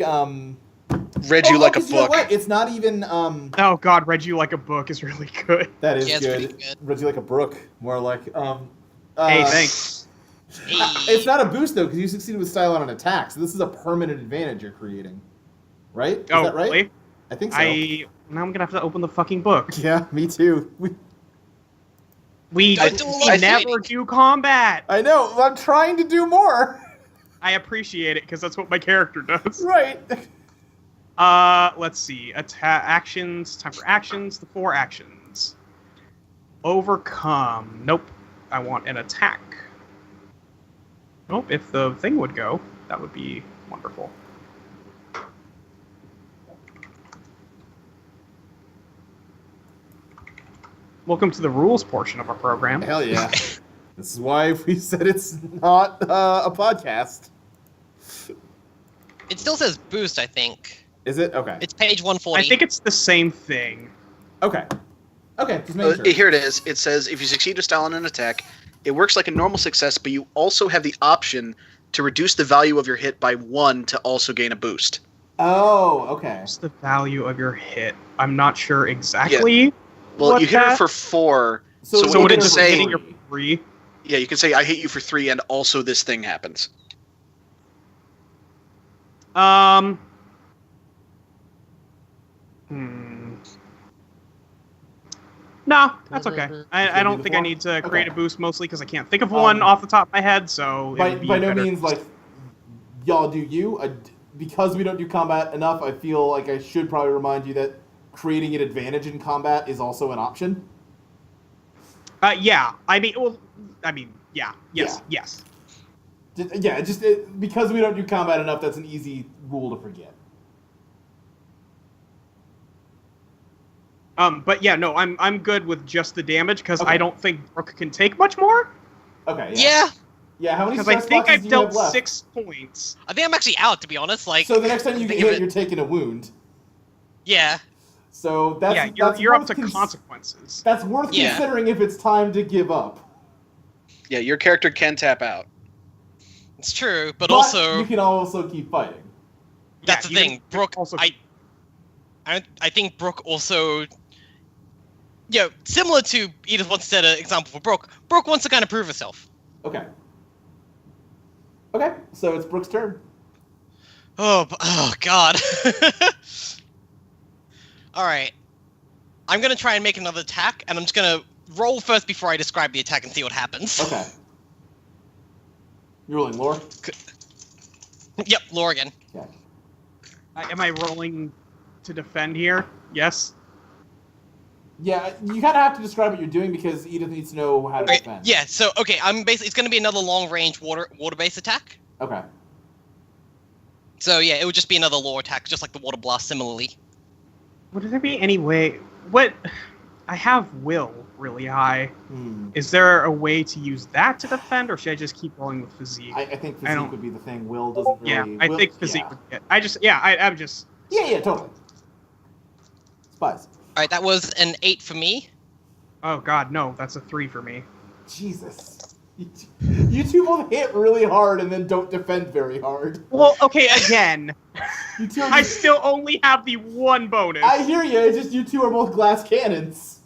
Read you like a 'cause you know book. what? It's not even oh god, read you like a book is really good. that is Yeah, it's pretty good. good. Read you like a brook, more like Hey, thanks. Hey. It's not a boost though, because you succeeded with style on an attack, so this is a permanent advantage you're creating. Right? Is Oh, that right? really? I think so. Now I'm gonna have to open the fucking book. Yeah, me too. We Don't do a lot of never fighting. do combat. I know. I'm trying to do more. I appreciate it because that's what my character does. Right. Let's see. Actions. Time for actions. The 4 actions. Overcome. Nope. I want an attack. Nope. If the thing would go, that would be wonderful. Welcome to the rules portion of our program. Hell yeah. This is why we said it's not a podcast. It still says boost, I think. Is it? Okay. It's page 140. I think it's the same thing. Okay. Okay, just making sure. Here it is. It says if you succeed with style on an attack, It works like a normal success, but you also have the option to reduce the value of your hit by 1 to also gain a boost. Oh, okay. What's the value of your hit? I'm not sure exactly. Well, What you hit her that- for 4. So So So you would can it just say- hitting your 3? Yeah, you can say, I hit you for 3, and also this thing happens. No, that's okay. I do don't the think I 4? need to create a Okay. boost, mostly because I can't think of one off the top of my head. So it By would be no better. means like y'all do you. Because we don't do combat enough, I feel like I should probably remind you that creating an advantage in combat is also an option. Yeah. Yeah. Yes. Yeah. Yes. Because we don't do combat enough, that's an easy rule to forget. But yeah, no, I'm good with just the damage because Okay. I don't think Brooke can take much more. Okay. Yeah. Yeah. How many Because I stress think boxes I've do you have dealt left? 6 points. I think I'm actually out, to be honest. Like, So the next time you get think of hit, it- you're taking a wound. yeah. So that's Yeah, that's you're up worth to cons- consequences. That's worth Yeah. considering if it's time to give up. Yeah, your character can tap out. It's true, but you also can also keep fighting. that's Yeah, the you thing. can Brooke, also- I think Brooke also, similar to Edith once said an example for Brooke. Brooke wants to kind of prove herself. Okay. Okay, so it's Brooke's turn. Oh God. All right. I'm gonna try and make another attack, and I'm just gonna roll first before I describe the attack and see what happens. Okay. You're rolling lore? Yep, lore again. Okay. Am I rolling to defend here? Yes. Yeah, you kind of have to describe what you're doing because Edith needs to know how to Okay, defend. yeah. So I'm basically it's gonna be another long range water-based attack. Okay. So yeah, it would just be another lore attack, just like the water blast. Similarly. Would there be any way? What? I have will really high. Hmm. Is there a way to use that to defend, or should I just keep rolling with physique? I think I don't- physique would be the thing. Will doesn't really... Yeah, I Will- think physique yeah. would get. I'm just. Yeah, totally. Spies. All right, that was an 8 for me. Oh God, no, that's a 3 for me. Jesus. You two both hit really hard and then don't defend very hard. Well, okay, again, You two are I just- still only have the 1 bonus. I hear you, it's just you two are both glass cannons.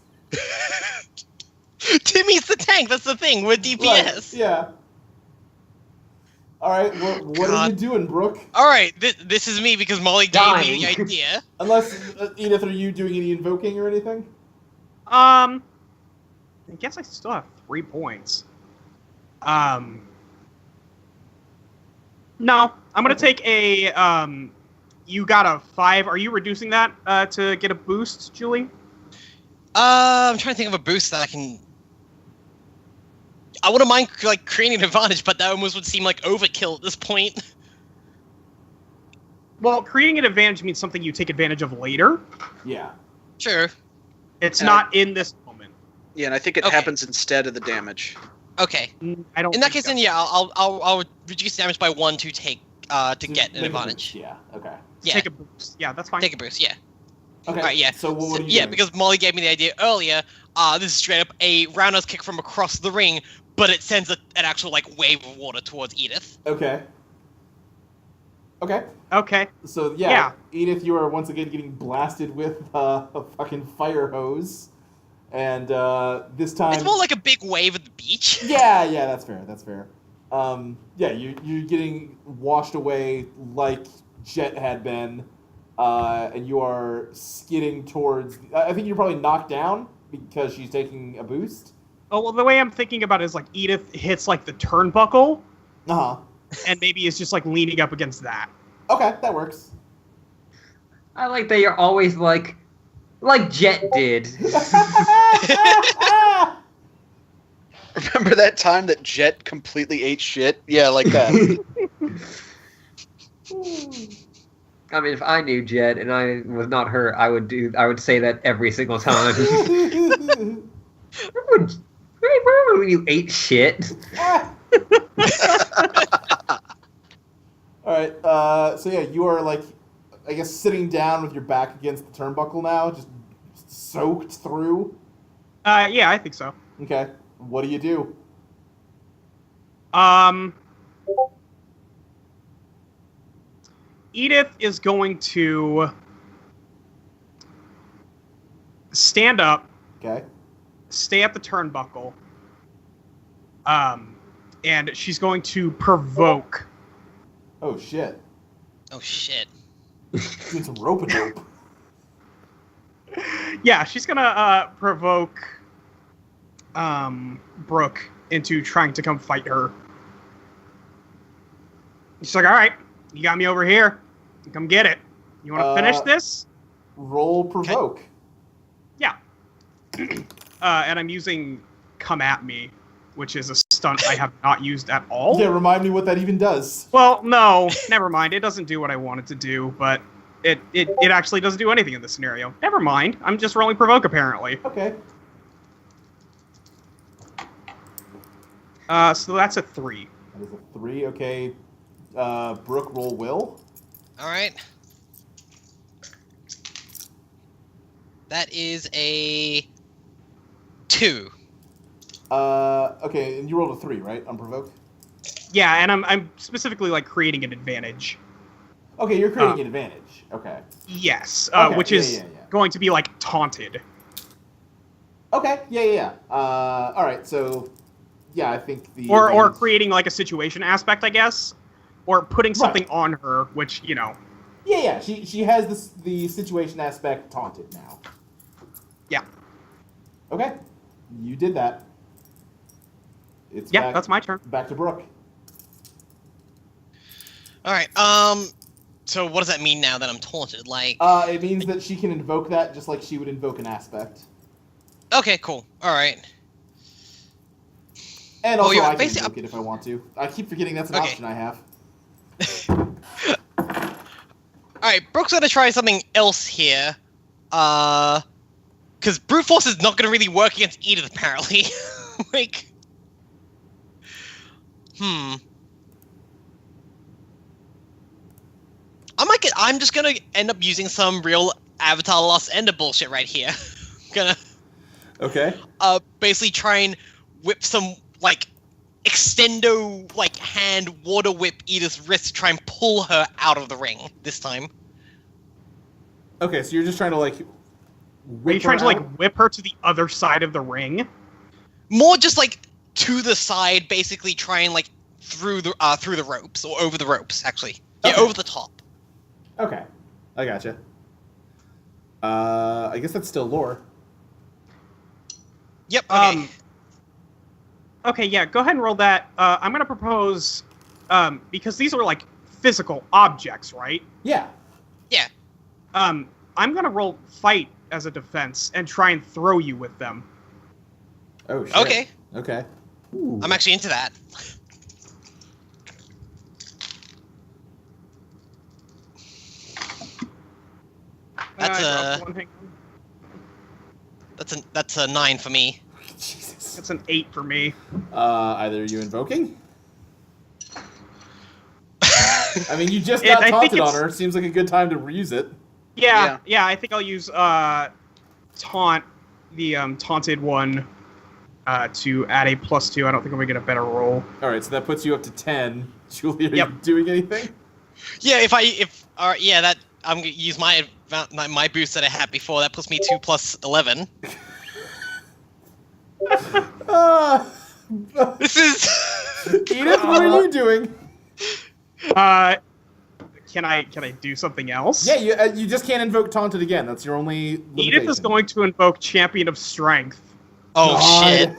Timmy's the tank. That's the thing. We're DPS. Right, yeah. Alright, what are God. you doing, Brooke? All right, this is me because Molly gave me the Dying. idea. Unless, Edith, are you doing any invoking or anything? I guess I still have 3 points. No, I'm gonna take a. You got a 5. Are you reducing that to get a boost, Julie? I'm trying to think of a boost that I can. I wouldn't mind like creating an advantage, but that almost would seem like overkill at this point. Well, creating an advantage means something you take advantage of later. Yeah. Sure. It's And not in this moment. Yeah, and I think it Okay. happens instead of the damage. Okay. I don't. In that think case, then that's- yeah, I'll reduce damage by 1 to take to get an Make a advantage. boost, Yeah, okay. Yeah. Take a boost. Yeah, that's fine. Take a boost. Yeah. Okay, Alright, yeah. so what are you yeah, doing? because Molly gave me the idea earlier. This is straight up a roundhouse kick from across the ring, but it sends an actual like wave of water towards Edith. Okay. Okay. Okay. So Yeah. Edith, you are once again getting blasted with a fucking fire hose, and this time. It's more like a big wave at the beach. Yeah, that's fair. That's fair. Yeah, you're getting washed away like Jet had been, and you are skidding towards. I think you're probably knocked down because she's taking a boost. Oh well, the way I'm thinking about it is like Edith hits like the turnbuckle, Uh huh. and maybe is just like leaning up against that. Okay, that works. I like that you're always like Jet did. Remember that time that Jet completely ate shit? Yeah, like that. I mean, if I knew Jet and I was not her, I would say that every single time. Remember when you ate shit? All right. So yeah, you are like, I guess, sitting down with your back against the turnbuckle now, just soaked through. Yeah, I think so. Okay. What do you do? Edith is going to stand up, Okay. stay at the turnbuckle, and she's going to provoke. Oh shit. Oh shit. Doing some rope and dope. Yeah, she's gonna provoke Brooke into trying to come fight her. She's like, all right, you got me over here. Come get it. You want to finish this? Roll provoke. Yeah. And I'm using Come At Me, which is a stunt I have not used at all. Yeah, remind me what that even does. Well, no, never mind. It doesn't do what I want it to do, but it actually doesn't do anything in this scenario. Never mind. I'm just rolling provoke, apparently. Okay. So that's a 3. That is a 3. Okay. Brooke, roll will. All right. That is a 2. Okay, and you rolled a 3, right? On provoke? Yeah, and I'm specifically like creating an advantage. Okay, you're creating an advantage. Okay. Yes, Okay, which yeah, is yeah. going to be like taunted. Okay, yeah. Alright, so yeah, I think the Or advantage- creating like a situation aspect, I guess. Or putting something on her, which, you know. Yeah, she has the situation aspect taunted now. Yeah. Okay. You did that. It's Yeah, back, that's my turn. back to Brooke. All right. So what does that mean now that I'm taunted? Like. It means that she can invoke that just like she would invoke an aspect. Okay. Cool. All right. And also, yeah, I can basically- invoke it if I want to. I keep forgetting that's an Okay. option I have. All right. Brooke's gonna try something else here. Because brute force is not gonna really work against Edith apparently. Like. I'm just gonna end up using some real Avatar Lost Ender bullshit right here. Gonna Okay. basically try and whip some like extendo like hand water whip Edith's wrist to try and pull her out of the ring this time. Okay, so you're just trying to like. Are you trying to like whip her to the other side of the ring? More just like to the side, basically trying like through the ropes or over the ropes actually. Yeah, Okay. over the top. Okay, I gotcha. I guess that's still lore. Yep. Okay. Okay, yeah, go ahead and roll that. I'm going to propose, because these are like physical objects, right? Yeah. Yeah. I'm going to roll fight as a defense and try and throw you with them. Oh shit. Okay. Okay. I'm actually into that. That's I a dropped one, hang on. that's a 9 for me. Jesus. That's an 8 for me. Either you invoking? I mean, you just I got think taunted on it's- her. Seems like a good time to reuse it. Yeah, I think I'll use taunt, the taunted one, to add a +2. I don't think I'm gonna get a better roll. All right, so that puts you up to 10. Julie, are Yep. you doing anything? Yeah, that I'm gonna use my boost that I had before. That puts me 2 plus 11. This is Edith, what are you doing? Can I do something else? Yeah, you just can't invoke taunted again. That's your only limitation. Edith is going to invoke Champion of Strength. oh God.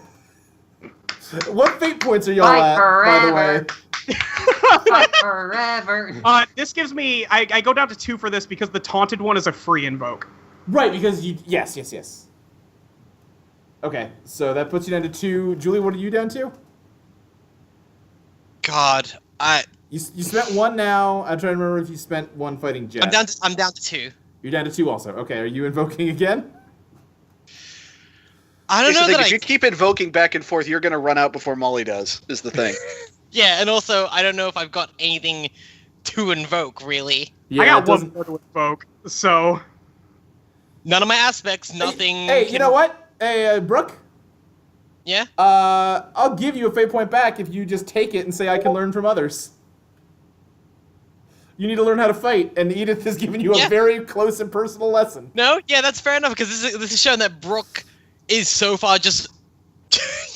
shit. What fate points are y'all Fight at, by the forever. way? Fight forever. This gives me... I go down to 2 for this because the taunted one is a free invoke. Right, because you... Yes. Okay, so that puts you down to 2. Julie, what are you down to? God, You spent 1 now. I'm trying to remember if you spent 1 fighting Jet. I'm down to 2. You're down to 2 also. Okay, are you invoking again? I don't Here's the know thing, that if you keep invoking back and forth, you're going to run out before Molly does, is the thing. Yeah, and also I don't know if I've got anything to invoke really. Yeah, I it got doesn't- one more to invoke, so... None of my aspects, nothing. Hey, you know what? Hey, Brooke? Yeah. I'll give you a fate point back if you just take it and say I can learn from others. You need to learn how to fight, and Edith has given you a Yeah. very close and personal lesson. No, yeah, that's fair enough because this is showing that Brooke is so far just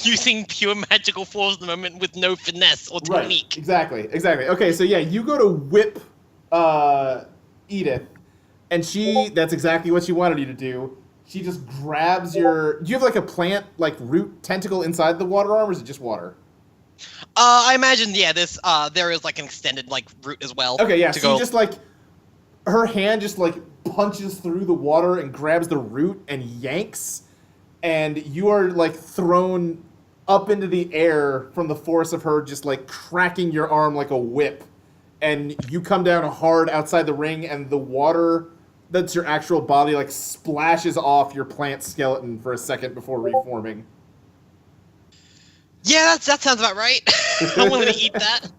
using pure magical force at the moment with no finesse or technique. Exactly. Okay, so yeah, you go to whip Edith, and that's exactly what she wanted you to do. She just grabs do you have like a plant, like root tentacle inside the water arm, or is it just water? I imagine, yeah, there is like an extended like route as well. Okay, yeah, to so go. you just like, her hand just like punches through the water and grabs the root and yanks, and you are like thrown up into the air from the force of her just like cracking your arm like a whip, and you come down hard outside the ring, and the water that's your actual body like splashes off your plant skeleton for a second before reforming. Yeah, that sounds about right. I'm willing to eat that.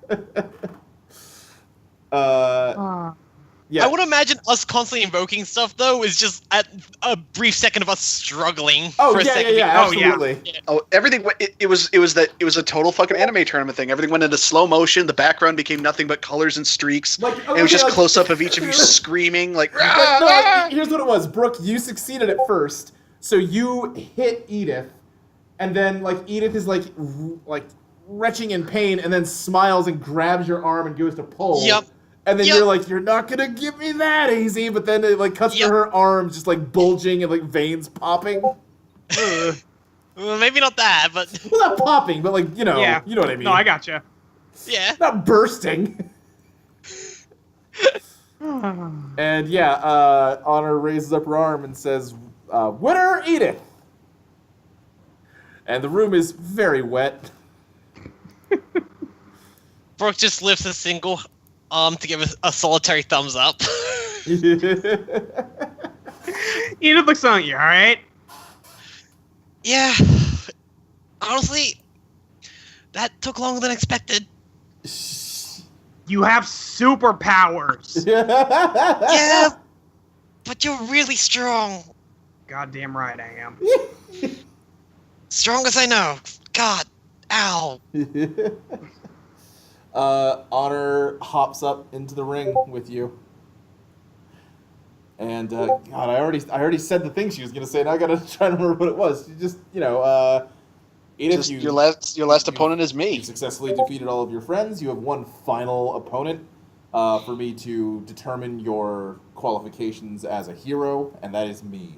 Yeah. I would imagine us constantly invoking stuff though is just at a brief second of us struggling Oh for a yeah, second. yeah, Oh, yeah. absolutely. Oh, everything. It was a total fucking anime tournament thing. Everything went into slow motion. The background became nothing but colors and streaks. Like, And it was just like- close up of each of you screaming like. But no, like, here's what it was, Brooke. You succeeded at first, so you hit Edith, and then like Edith is like retching in pain, and then smiles and grabs your arm and goes to pull. Yep. And then Yep. you're like, you're not gonna give me that easy. But then it like cuts to Yep. her arm, just like bulging and like veins popping. Well, maybe not that, but Well, not popping, but like you know Yeah. what I mean. No, I gotcha. yeah. Not bursting. And yeah, Honor raises up her arm and says, "Winner, Edith." And the room is very wet. Brooke just lifts a single arm to give us a solitary thumbs up. Edith looks on you, alright? Yeah. Honestly, that took longer than expected. You have superpowers. Yeah, but you're really strong. Goddamn right I am. Strongest I know. God. Ow. Honor hops up into the ring with you. And God, I already said the thing she was gonna say, and I gotta try to remember what it was. She just, Edith, Just your last opponent is me. You successfully defeated all of your friends. You have one final opponent for me to determine your qualifications as a hero, and that is me.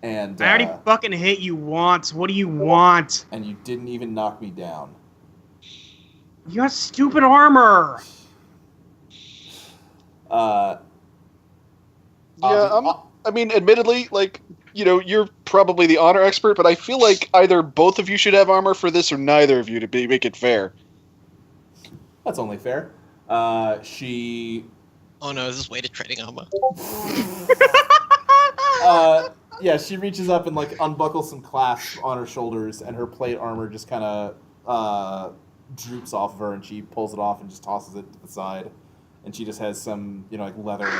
And I already fucking hit you once. What do you want? and you didn't even knock me down. You got stupid armor. Yeah, Obvi- I mean, admittedly, like, you're probably the honor expert, but I feel like either both of you should have armor for this, or neither of you to make it fair. That's only fair. She Oh no, is this weighted training armor? yeah, she reaches up and like unbuckles some clasps on her shoulders, and her plate armor just kind of droops off of her, and she pulls it off and just tosses it to the side, and she just has some like leather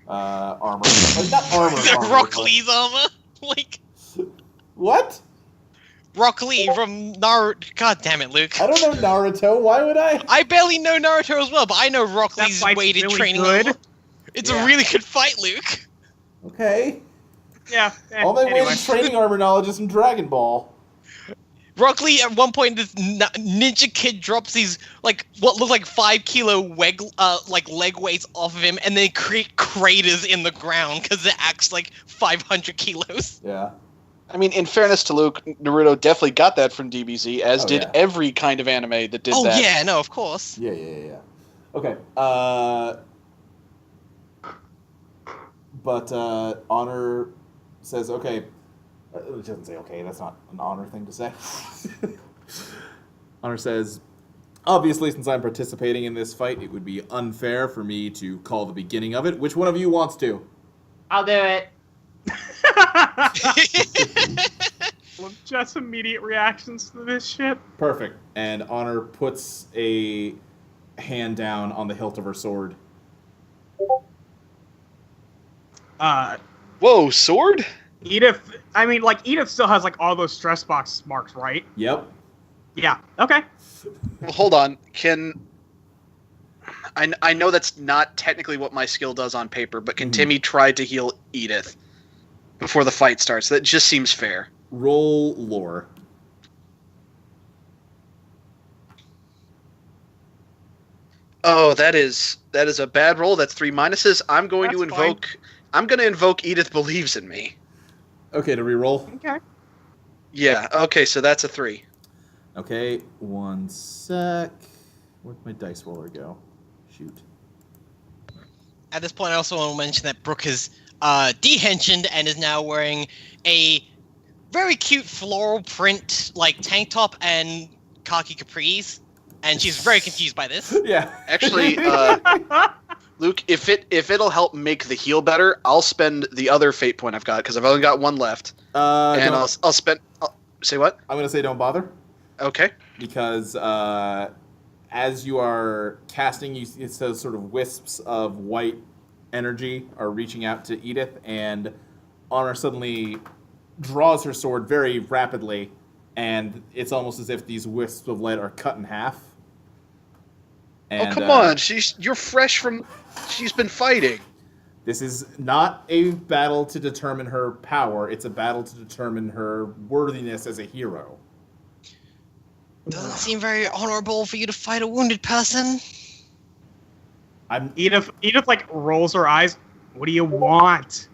armor, like not armor. Rock but- Lee's armor? Like, What? Rock Lee from Naruto. God damn it, Luke. I don't know Naruto. Why would I? I barely know Naruto as well, but I know Rock That Lee's fight's weighted really training good. armor. It's Yeah. a really good fight, Luke. Okay. Yeah. All my Anyway. weighted training armor knowledge is from Dragon Ball. Rock Lee, at one point, this ninja kid drops these, like, what look like 5 kilo leg weights off of him, and they create craters in the ground, because they're actually, like, 500 kilos. Yeah. I mean, in fairness to Luke, Naruto definitely got that from DBZ, as Oh, did yeah. every kind of anime that did Oh, that. yeah, no, of course. Yeah. Okay. But Honor says, okay. It doesn't say okay. That's not an Honor thing to say. Honor says, obviously, since I'm participating in this fight, it would be unfair for me to call the beginning of it. Which one of you wants to? I'll do it. Just immediate reactions to this shit. Perfect. And Honor puts a hand down on the hilt of her sword. Whoa, sword? Edith, I mean, like, Edith still has, like, all those stress box marks, right? Yep. Yeah, okay. Well, hold on. I know that's not technically what my skill does on paper, but can Timmy try to heal Edith before the fight starts? That just seems fair. Roll lore. Oh, that is a bad roll. That's 3 minuses. I'm going to That's invoke. I'm going to invoke Edith believes in me. Okay, to reroll. Okay. Yeah. Okay, so that's a 3. Okay, one sec. Where'd my dice roller go? Shoot. At this point, I also want to mention that Brooke has dehensioned and is now wearing a very cute floral print, like tank top and khaki capris, and she's very confused by this. Yeah. Actually, Luke, if it'll help make the heal better, I'll spend the other fate point I've got because I've only got one left, and I'll spend. Say what? I'm gonna say don't bother. Okay. Because as you are casting, it says sort of wisps of white energy are reaching out to Edith, and Honor suddenly draws her sword very rapidly, and it's almost as if these wisps of light are cut in half. And, oh come on, you're fresh from. She's been fighting. This is not a battle to determine her power; it's a battle to determine her worthiness as a hero. Doesn't seem very honorable for you to fight a wounded person. Edith, like, rolls her eyes. What do you want?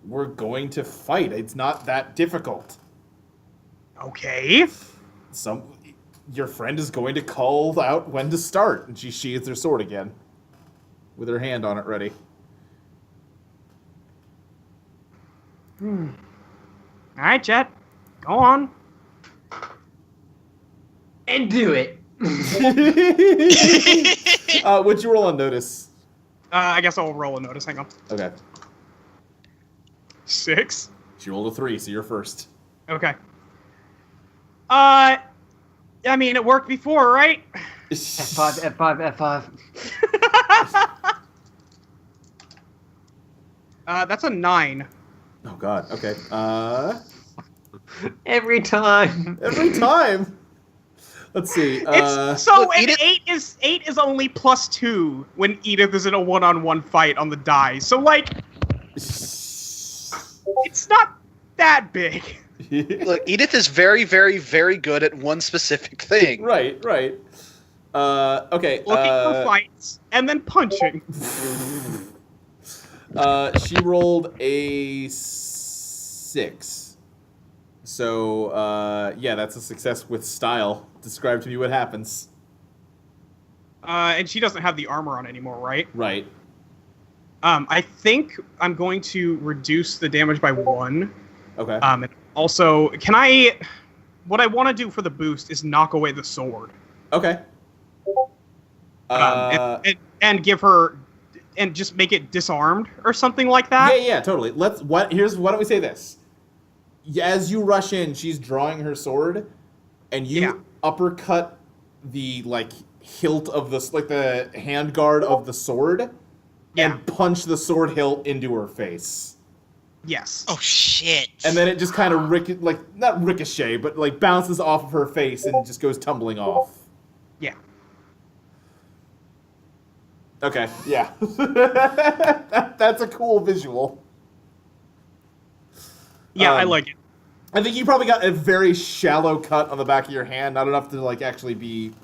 We're going to fight. It's not that difficult. Okay. Your friend is going to call out when to start, and she sheathes her sword again, with her hand on it ready. All right, Jet. Go on. And do it. What'd you roll on notice? I guess I'll roll a notice. Hang on. Okay. 6. She rolled a 3, so you're first. Okay. I mean, it worked before, right? F5, F5, F5. That's a 9. Oh god. Okay. Every time. Every time. Let's see. So an 8 is only +2 when Edith is in a one-on-one fight on the die. So like, it's not that big. Look, Edith is very, very, very good at one specific thing. Right. Okay. Looking for fights and then punching. She rolled a 6. So, yeah, that's a success with style. Describe to me what happens. And she doesn't have the armor on anymore, right? Right. I think I'm going to reduce the damage by 1. Okay. And also, what I want to do for the boost is knock away the sword. Okay. And give her, and just make it disarmed or something like that. Yeah, totally. Why don't we say this? As you rush in, she's drawing her sword, and you uppercut the hilt of the handguard of the sword, and punch the sword hilt into her face. Yes. Oh shit! And then it just kind of not ricochet, but bounces off of her face and just goes tumbling off. Yeah. Okay. Yeah. That's a cool visual. Yeah, I like it. I think you probably got a very shallow cut on the back of your hand, not enough to actually be,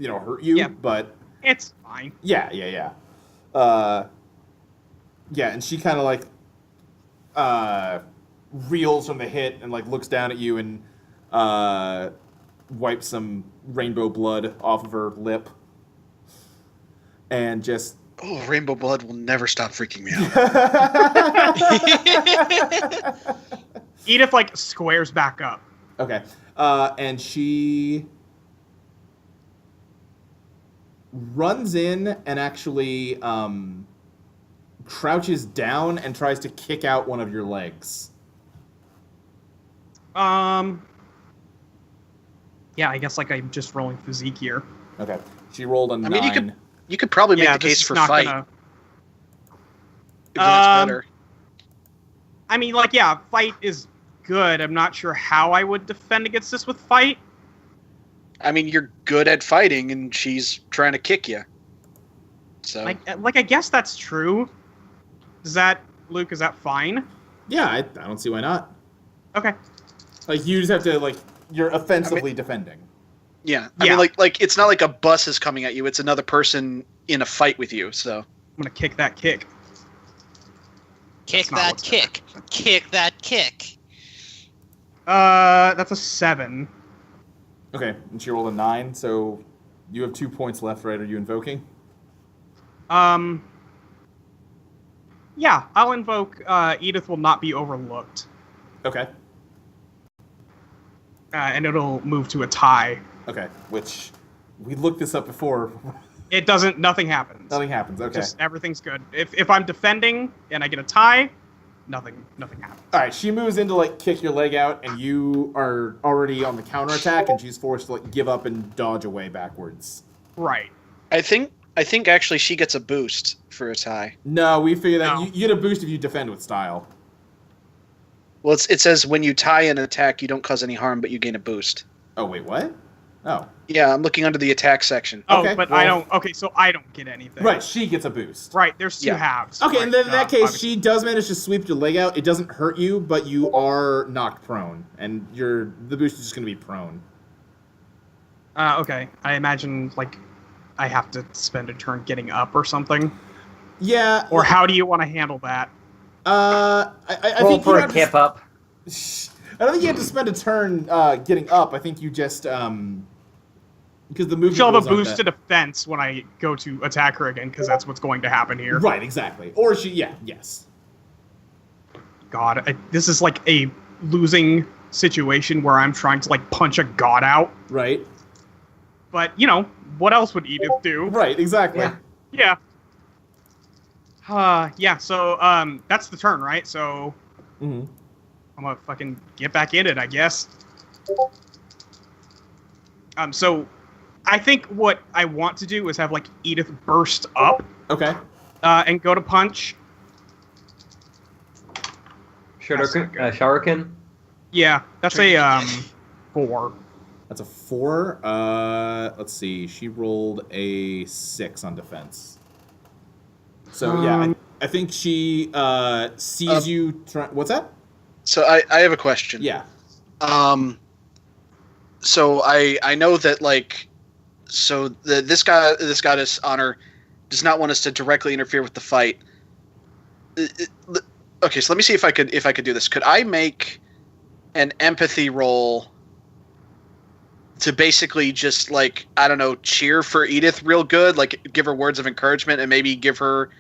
hurt you. Yeah. But It's fine. yeah. And she kind of reels from the hit and looks down at you and wipes some rainbow blood off of her lip, and just. Oh, rainbow blood will never stop freaking me out. Edith squares back up. Okay. And she runs in and actually crouches down and tries to kick out one of your legs. Yeah, I guess I'm just rolling physique here. Okay. She rolled a 9. I mean, you could probably make the case for fight. If that's better. I mean, like, yeah, fight is good. I'm not sure how I would defend against this with fight. I mean, you're good at fighting, and she's trying to kick you. So, I guess that's true. Luke, is that fine? Yeah, I don't see why not. Okay. Like, you just have to, like, you're offensively defending. yeah. I mean, like it's not like a bus is coming at you. It's another person in a fight with you. So, I'm gonna kick that kick. Kick That's not that what's gonna kick. Kick that kick. That's a 7. Okay, and she rolled a 9, so you have 2 points left, right? Are you invoking? Yeah, I'll invoke Edith will not be overlooked. Okay. And it'll move to a tie. Okay, which we looked this up before. It doesn't, nothing happens. Nothing happens, okay. Just everything's good. If I'm defending and I get a tie, nothing happens. Alright, she moves in to, like, kick your leg out, and you are already on the counterattack, and she's forced to, like, give up and dodge away backwards. Right. I think actually she gets a boost for a tie. No, we figured that No. you get a boost if you defend with style. Well, it says when you tie an attack, you don't cause any harm, but you gain a boost. Oh, wait, what? Oh. Yeah, I'm looking under the attack section. Oh, Okay, but well- I don't. Okay, so I don't get anything. Right, she gets a boost. Right. There's 2 Yeah. halves. Okay, right, and then in that case, obviously. she does manage to sweep your leg out. It doesn't hurt you, but you are knocked prone, and the boost is just going to be prone. Okay. I imagine like I have to spend a turn getting up or something. Yeah. Or how do you want to handle that? I Roll think for you a have to, kip up. I don't think you have to spend a turn getting up. I think you just because the movement She'll have a rules aren't boost to defense when I go to attack her again, because that's what's going to happen here. Right, exactly. Or yes. God, this is like a losing situation where I'm trying to like punch a god out. Right. But what else would Edith do? Right, exactly. Yeah. Yeah. Yeah. So that's the turn, right? So Mhm. I'm gonna fucking get back in it, I guess. So I think what I want to do is have like Edith burst up Okay. and go to punch. Shuriken. Yeah, that's a 4. That's a 4. Let's see. She rolled a 6 on defense. So yeah, I think she sees you. What's that? So I have a question. Yeah. So I know that this goddess Honor does not want us to directly interfere with the fight. Okay, so let me see if I could do this. Could I make an empathy roll to basically just cheer for Edith real good, like give her words of encouragement and maybe give her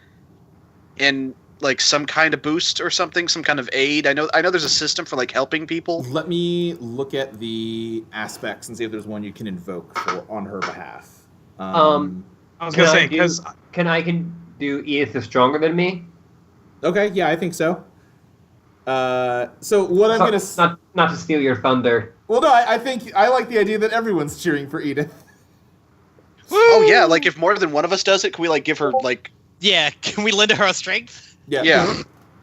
some kind of boost or something, some kind of aid? I know there's a system for helping people. Let me look at the aspects and see if there's one you can invoke on her behalf. I was gonna say because Can do Edith is stronger than me? Okay, yeah, I think so. So what I'm gonna not to steal your thunder. Well, no, I think I like the idea that everyone's cheering for Edith. Oh yeah, if more than one of us does it, can we give her Yeah, can we lend her our strength? Yeah.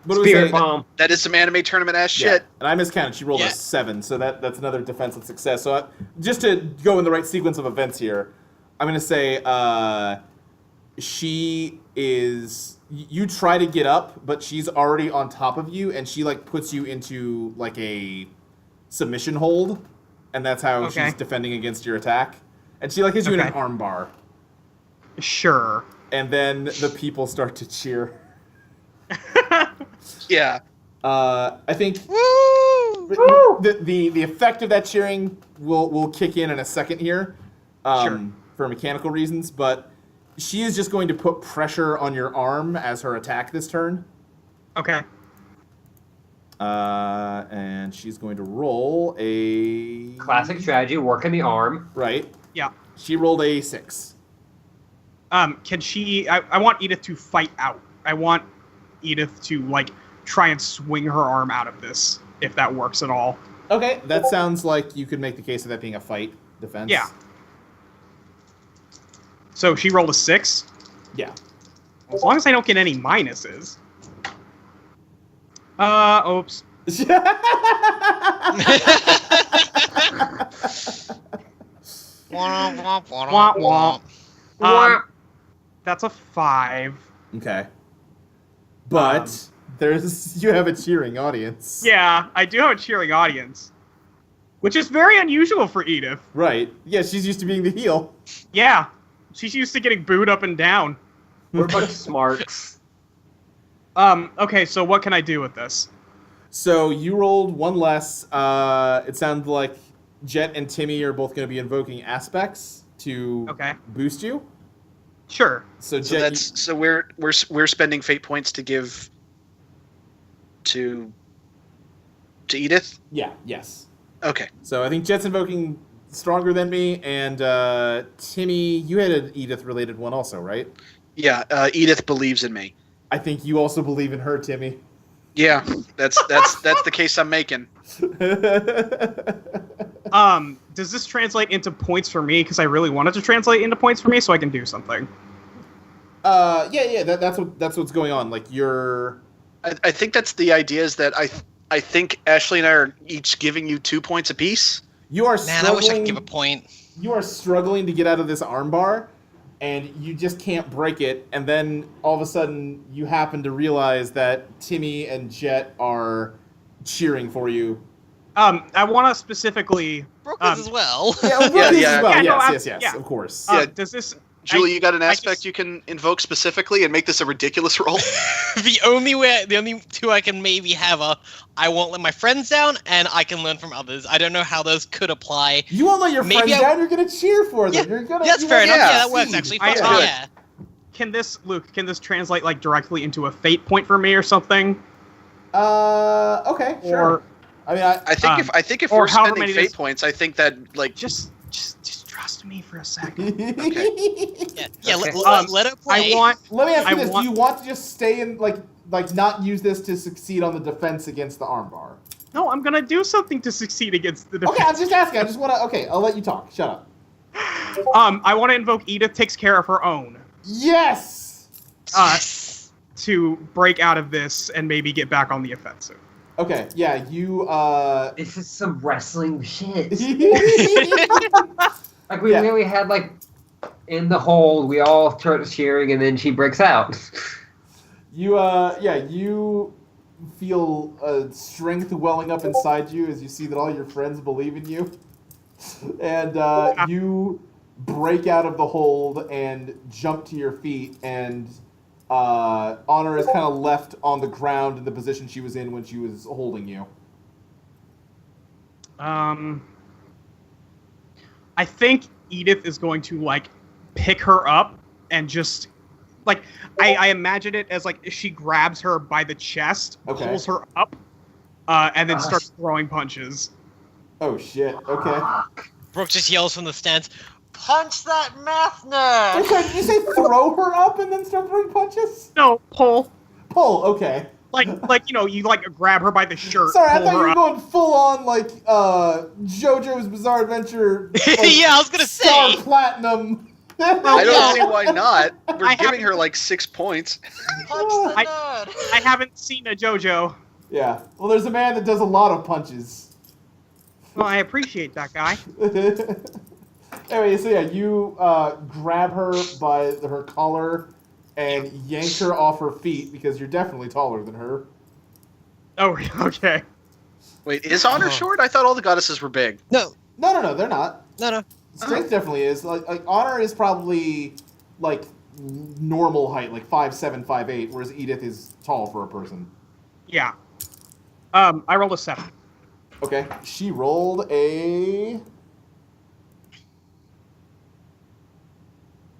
What do we Spirit say? bomb. That is some anime tournament ass Yeah, shit. and I miscounted. She rolled a 7, so that's another defensive success. So just to go in the right sequence of events here, I'm going to say she is... You try to get up, but she's already on top of you, and she puts you into a submission hold, and that's how she's defending against your attack. And she has you in an arm bar. Sure. And then the people start to cheer. Yeah. I think Woo! the effect of that cheering will kick in a second here, for mechanical reasons. But she is just going to put pressure on your arm as her attack this turn. Okay. And she's going to roll a Classic strategy, working the arm. Right. Yeah. She rolled a 6. Can she? I want Edith to fight out. I want Edith to try and swing her arm out of this, if that works at all. Okay, that sounds like you could make the case of that being a fight defense. Yeah. So she rolled a 6. Yeah. As long as I don't get any minuses. Oops. Womp, womp, womp, Womp, womp. womp. That's a 5. Okay. But you have a cheering audience. Yeah, I do have a cheering audience, which is very unusual for Edith. Right. Yeah, she's used to being the heel. Yeah, she's used to getting booed up and down. We're a bunch of smarks. Okay, so what can I do with this? So you rolled one less. It sounds like Jet and Timmy are both going to be invoking aspects to boost you. Sure. So So Jet, so we're spending fate points to give to Edith. yes. Okay. So I think Jet's invoking stronger than me, and Timmy, you had an Edith-related one also, right? Yeah. Edith believes in me. I think you also believe in her, Timmy. Yeah. That's the case I'm making. Does this translate into points for me? Because I really wanted to translate into points for me, so I can do something. Yeah. That's what's going on. Like you're. I think that's the idea. Is that I think Ashley and I are each giving you 2 points apiece. You are Man, I wish I struggling. could give a point. You are struggling to get out of this armbar, and you just can't break it. And then all of a sudden, you happen to realize that Timmy and Jet are cheering for you. I want to specifically. Brooke is as well. Yeah, well, Yeah, this yeah. as well. Yeah, no, Yes, yeah. of course. Yeah. Does this? Julie, you got an I aspect just- you can invoke specifically and make this a ridiculous roll? The only two I can maybe have are I won't let my friends down and I can learn from others. I don't know how those could apply. You won't let your Maybe friends I- down. You're gonna cheer for them. Yeah, You're gonna. That's you fair want enough. them Yeah, to that works succeed. actually. I- Fine, good. yeah. Can this, Luke? Can this translate like directly into a fate point for me or something? Okay, sure. Or I mean, I think if or we're however spending many fate days- points, I think that like just trust me for a second. Yeah, Okay. let it play. I want. Let me ask you I this: want- do you want to just stay in like not use this to succeed on the defense against the armbar? No, I'm gonna do something to succeed against the defense. Okay, I'm just asking. I just want to. Okay, I'll let you talk. Shut up. I want to invoke Edith takes care of her own Yes. to break out of this and maybe get back on the offensive. Okay. Yeah. You. This is some wrestling shit. yeah. Like we really had like in the hold, we all start cheering, and then she breaks out. You. Yeah. You feel strength welling up inside you as you see that all your friends believe in you, and you break out of the hold and jump to your feet, and Honor is kind of left on the ground in the position she was in when she was holding you. I think Edith is going to like pick her up and just like I imagine it as like she grabs her by the chest, Okay. pulls her up, and then Gosh. starts throwing punches. Oh shit. Okay. Brooke just yells from the stands, "Punch that math nerd!" Okay, did you say throw her up and then start throwing punches? No, pull. Pull, okay. Like you know, you like grab her by the shirt. Sorry, I pull thought you her were up. going full on like JoJo's Bizarre Adventure. Like, Yeah, I was gonna Star say. Platinum. I No. don't see why not. We're I giving haven't- her like 6 points. Punch the I- nerd. I haven't seen a JoJo. Yeah. Well, there's a man that does a lot of punches. Well, I appreciate that guy. Anyway, so yeah, you grab her by her collar and yank her off her feet because you're definitely taller than her. Oh, okay. Wait, is Honor short? I thought all the goddesses were big. No, No, they're not. no. Strength definitely is. Like Honor is probably like normal height, like 5'7", 5'8", whereas Edith is tall for a person. Yeah. I rolled a 7. Okay, she rolled a.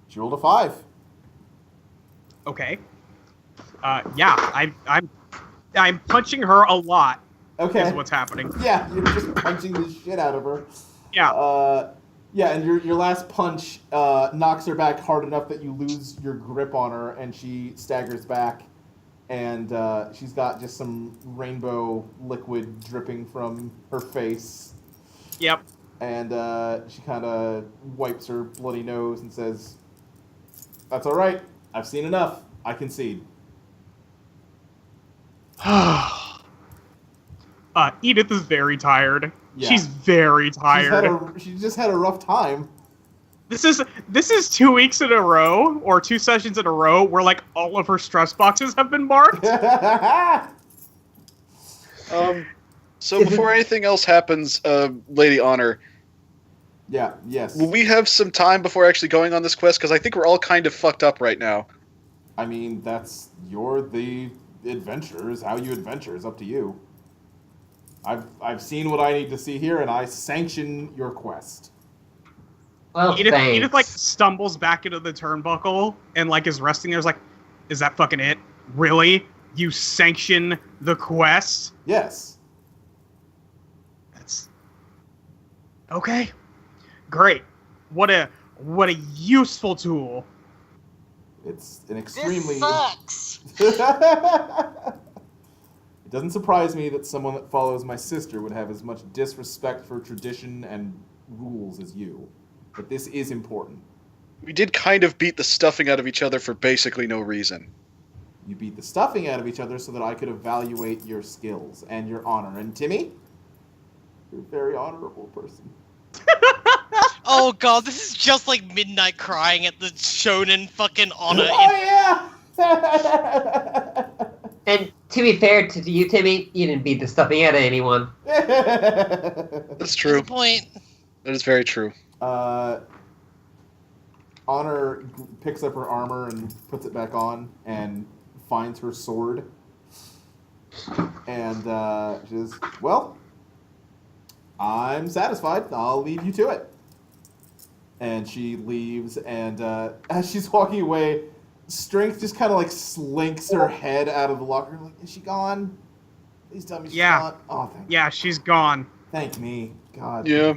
She rolled a 5. Okay. Yeah, I'm punching her a lot. Okay. Is what's happening. Yeah, you're just punching the shit out of her. Yeah. Yeah, and your last punch knocks her back hard enough that you lose your grip on her, and she staggers back, and she's got just some rainbow liquid dripping from her face, Yep. and she kind of wipes her bloody nose and says, "That's all right. I've seen enough. I concede." Edith is very tired. Yeah. She's very tired. She just had a rough time. This is 2 weeks in a row, or 2 sessions in a row, where like all of her stress boxes have been marked. So before anything else happens, Lady Honor, yes. will we have some time before actually going on this quest? Because I think we're all kind of fucked up right now. I mean, you're the adventurers. How you adventure is up to you. I've seen what I need to see here, and I sanction your quest. Well, Edith thanks. like stumbles back into the turnbuckle and like is resting there. Is like, is that fucking it? Really? You sanction the quest? Yes. That's okay. Great. What a useful tool. It's an extremely. This sucks. It doesn't surprise me that someone that follows my sister would have as much disrespect for tradition and rules as you. But this is important. We did kind of beat the stuffing out of each other for basically no reason. You beat the stuffing out of each other so that I could evaluate your skills and your honor. And Timmy, you're a very honorable person. Oh god, this is just like Midnight crying at the shonen fucking honor. Oh yeah. And to be fair to you, Timmy, you didn't beat the stuffing out of anyone. That's true. Good point. That is very true. Honor picks up her armor and puts it back on and finds her sword. And she says, well, I'm satisfied. I'll leave you to it. And she leaves, and as she's walking away, Strength just kind of like slinks her head out of the locker. Like, is she gone? Please tell me she's gone. Oh, thank Yeah, she's gone. Thank me. God. Yeah.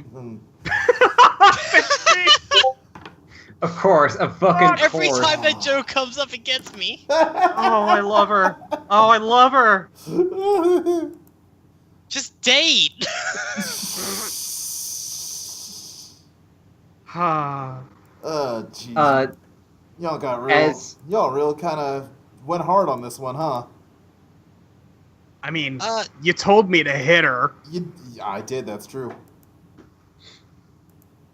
Of course, a fucking Every course. time that joke comes up, it gets me. Oh, I love her. Oh, I love her. Just date. Jeez. Y'all got real. Y'all real kind of went hard on this one, huh? I mean, you told me to hit her. I did. That's true.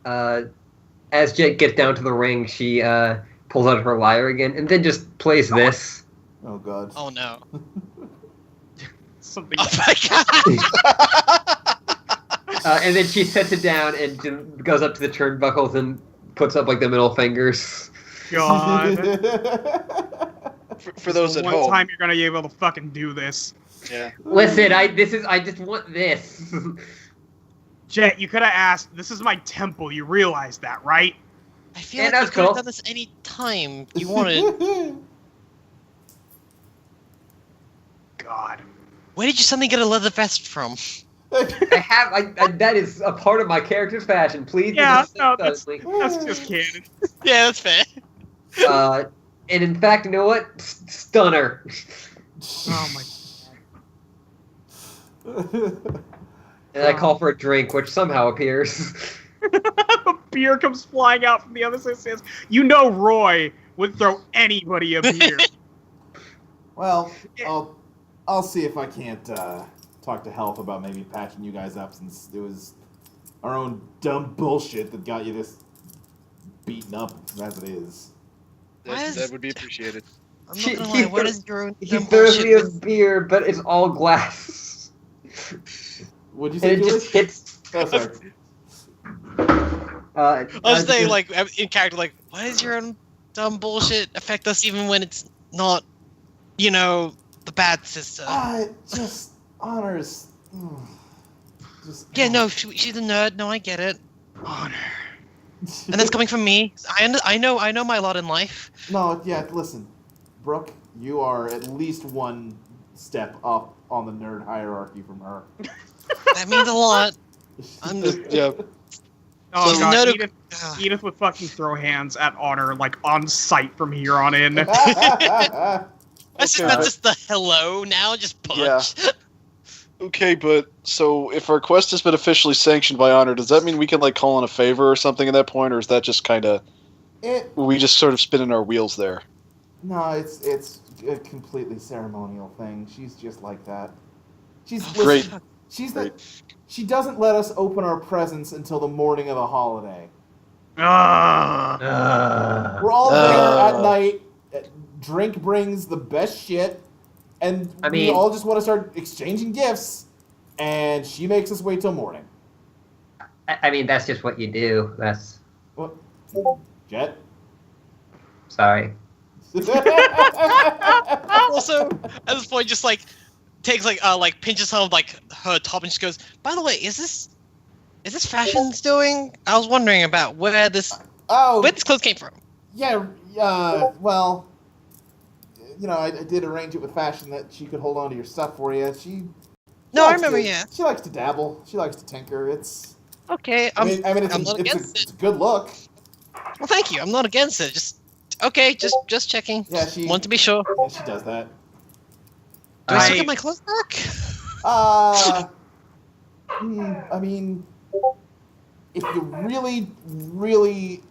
As Jet gets down to the ring, she pulls out her lyre again, and then just plays this. Oh God. Oh no. Something. Oh my god. And then she sets it down and goes up to the turnbuckles and puts up like the middle fingers. God. For those at One home. time you're gonna be able to fucking do this. Yeah. Listen, I just want this. Jet, you could have asked. This is my temple. You realize that, right? I feel Yeah, like that's you could have cool. done this any time you wanted. God. Where did you suddenly get a leather vest from? That is a part of my character's fashion. Please. Yeah, do no, not that's just canon. Yeah, that's fair. And in fact, you know what? Stunner. Oh my. And I call for a drink, which somehow appears. A beer comes flying out from the other side. Says, "You know, Roy would throw anybody a beer." Well, I'll see if I can't talk to Health about maybe patching you guys up, since it was our own dumb bullshit that got you this beaten up as it is. That would be appreciated. I'm not gonna lie, what is your own He dumb throws me a bullshit? beer, but it's all glass. What'd you And say, it Julie? just hits. Oh, sorry. I was saying, like, in character, like, why does your own dumb bullshit affect us even when it's not, you know, the bad sister? Just honors. Just Yeah, no, she's a nerd. No, I get it. Honor. And that's coming from me. I know my lot in life. No, yeah. Listen, Brooke, you are at least one step up on the nerd hierarchy from her. That means a lot. I'm just... Yeah. Oh She's God, nerd- Edith would fucking throw hands at Honor like on sight from here on in. That's just the hello now, just punch. Yeah. Okay, but so if our quest has been officially sanctioned by Honor, does that mean we can like call in a favor or something at that point, or is that just kind of we just sort of spinning our wheels there? No, it's a completely ceremonial thing. She's just like that. She's Great. She doesn't let us open our presents until the morning of the holiday. Ah. We're all there at night. Drink brings the best shit, and we all just want to start exchanging gifts. And she makes us wait till morning. I mean, that's just what you do. That's What? Jet? sorry. Also, at this point, just like takes like pinches some of like her top and just goes, "By the way, is this Fashion's doing? I was wondering about where this clothes came from." Yeah, well, you know, I did arrange it with Fashion that she could hold on to your stuff for you. No, I likes remember. to- Yeah. She likes to dabble. She likes to tinker. It's. Okay. I mean, it's, I'm not against it's a good look. Well, thank you. I'm not against it. Just checking. Yeah, she. Want to be sure. Yeah, she does that. Do I still get my clothes back? I mean, if you really, really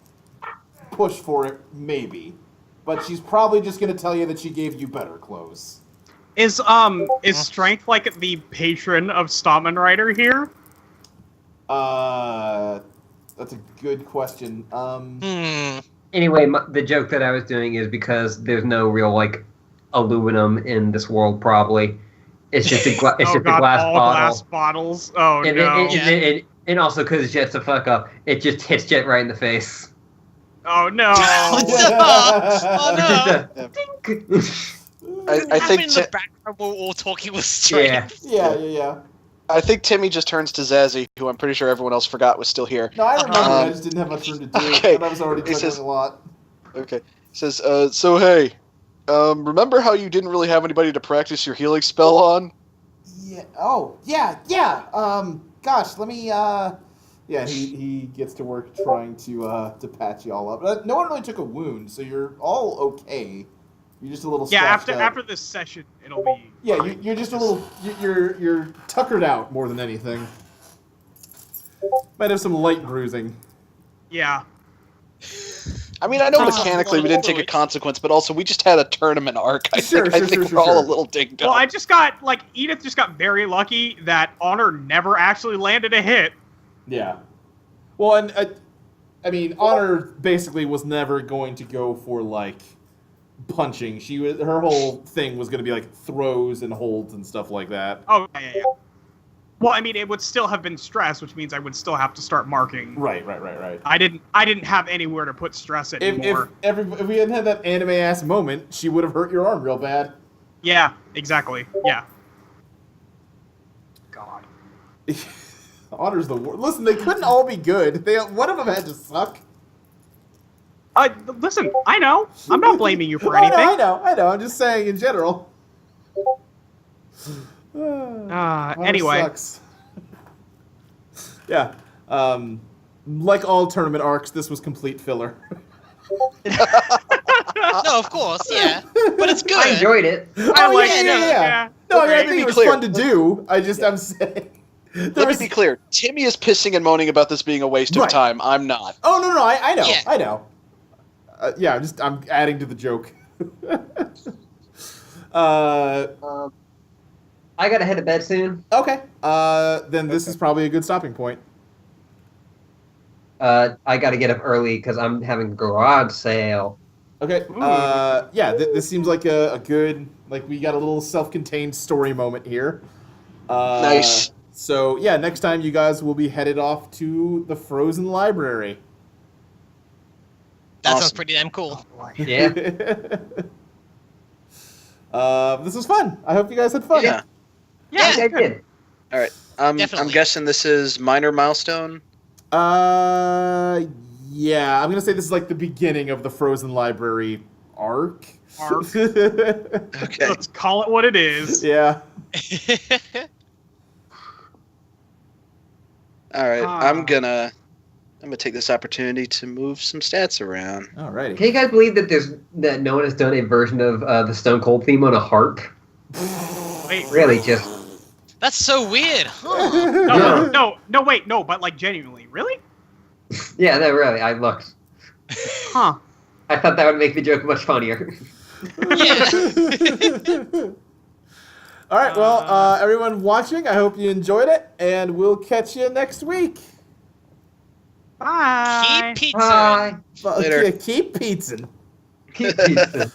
push for it, maybe. But she's probably just gonna tell you that she gave you better clothes. Is Strength like the patron of Stoneman Rider here? That's a good question. Anyway, the joke that I was doing is because there's no real like aluminum in this world. Probably, it's just a glass all bottle. glass bottles. Oh And, no! and also because Jet's a fuck up, it just hits Jet right in the face. Oh no! Oh no! I think in the background we're all talking with Yeah. Strength. Yeah. I think Timmy just turns to Zazzy, who I'm pretty sure everyone else forgot was still here. No, I remember. I just didn't have much room to do it, Okay. and I was already He says- juggling a lot. Okay. He says, so hey, remember how you didn't really have anybody to practice your healing spell on? Yeah. Oh, yeah. Gosh, let me. Yeah, he gets to work trying to patch you all up. No one really took a wound, so you're all okay. You're just a little. Yeah, scratched up. after this session, it'll be. Yeah, you're just a little. You're tuckered out more than anything. Might have some light bruising. Yeah. I mean, I know Oh, mechanically we didn't take a consequence, but also we just had a tournament arc. I Sure, think sure, we're all sure. a little dinged Well, up. I just got Edith just got very lucky that Honor never actually landed a hit. Yeah. Well, and I mean, Honor basically was never going to go for like punching. Her whole thing was going to be like throws and holds and stuff like that. Oh yeah. Well, I mean, it would still have been stress, which means I would still have to start marking. Right. I didn't have anywhere to put stress anymore. If we hadn't had that anime ass moment, she would have hurt your arm real bad. Yeah, exactly. Yeah. God. Honor's the worst. Listen, they couldn't all be good. One of them had to suck. Listen, I know. I'm not blaming you for I anything. know. I'm just saying in general. Honor Anyway. sucks. Yeah. Like all tournament arcs, this was complete filler. No, of course, yeah, but it's good. I enjoyed it. Oh, like yeah, it. yeah. No, Okay. I think it was Clear. fun to do. I'm saying. Let me be clear. Timmy is pissing and moaning about this being a waste of Right. time. I'm not. Oh no, I know, Yeah. I know. Yeah, I'm adding to the joke. I gotta head to bed soon. Okay. Then this is probably a good stopping point. I gotta get up early because I'm having a garage sale. Okay. Yeah, this seems like a good, like we got a little self-contained story moment here. Nice. So yeah, next time you guys will be headed off to the Frozen Library. That sounds Awesome. pretty damn cool. Yeah. This was fun. I hope you guys had fun. Yeah. Yeah, I did. All right. I'm Definitely. guessing this is minor milestone. Yeah, I'm gonna say this is like the beginning of the Frozen Library arc. Okay. Let's call it what it is. Yeah. All right. Ah. I'm gonna take this opportunity to move some stats around. Alrighty. Can you guys believe that no one has done a version of the Stone Cold theme on a harp? Wait, Really, just That's so weird, huh? no, wait, no, but like genuinely, really? yeah, no, really. I looked. Huh. I thought that would make the joke much funnier. Yeah. All right, well, everyone watching, I hope you enjoyed it, and we'll catch you next week. Bye. Keep pizza. Bye. Later. Yeah, keep pizza. Keep pizza.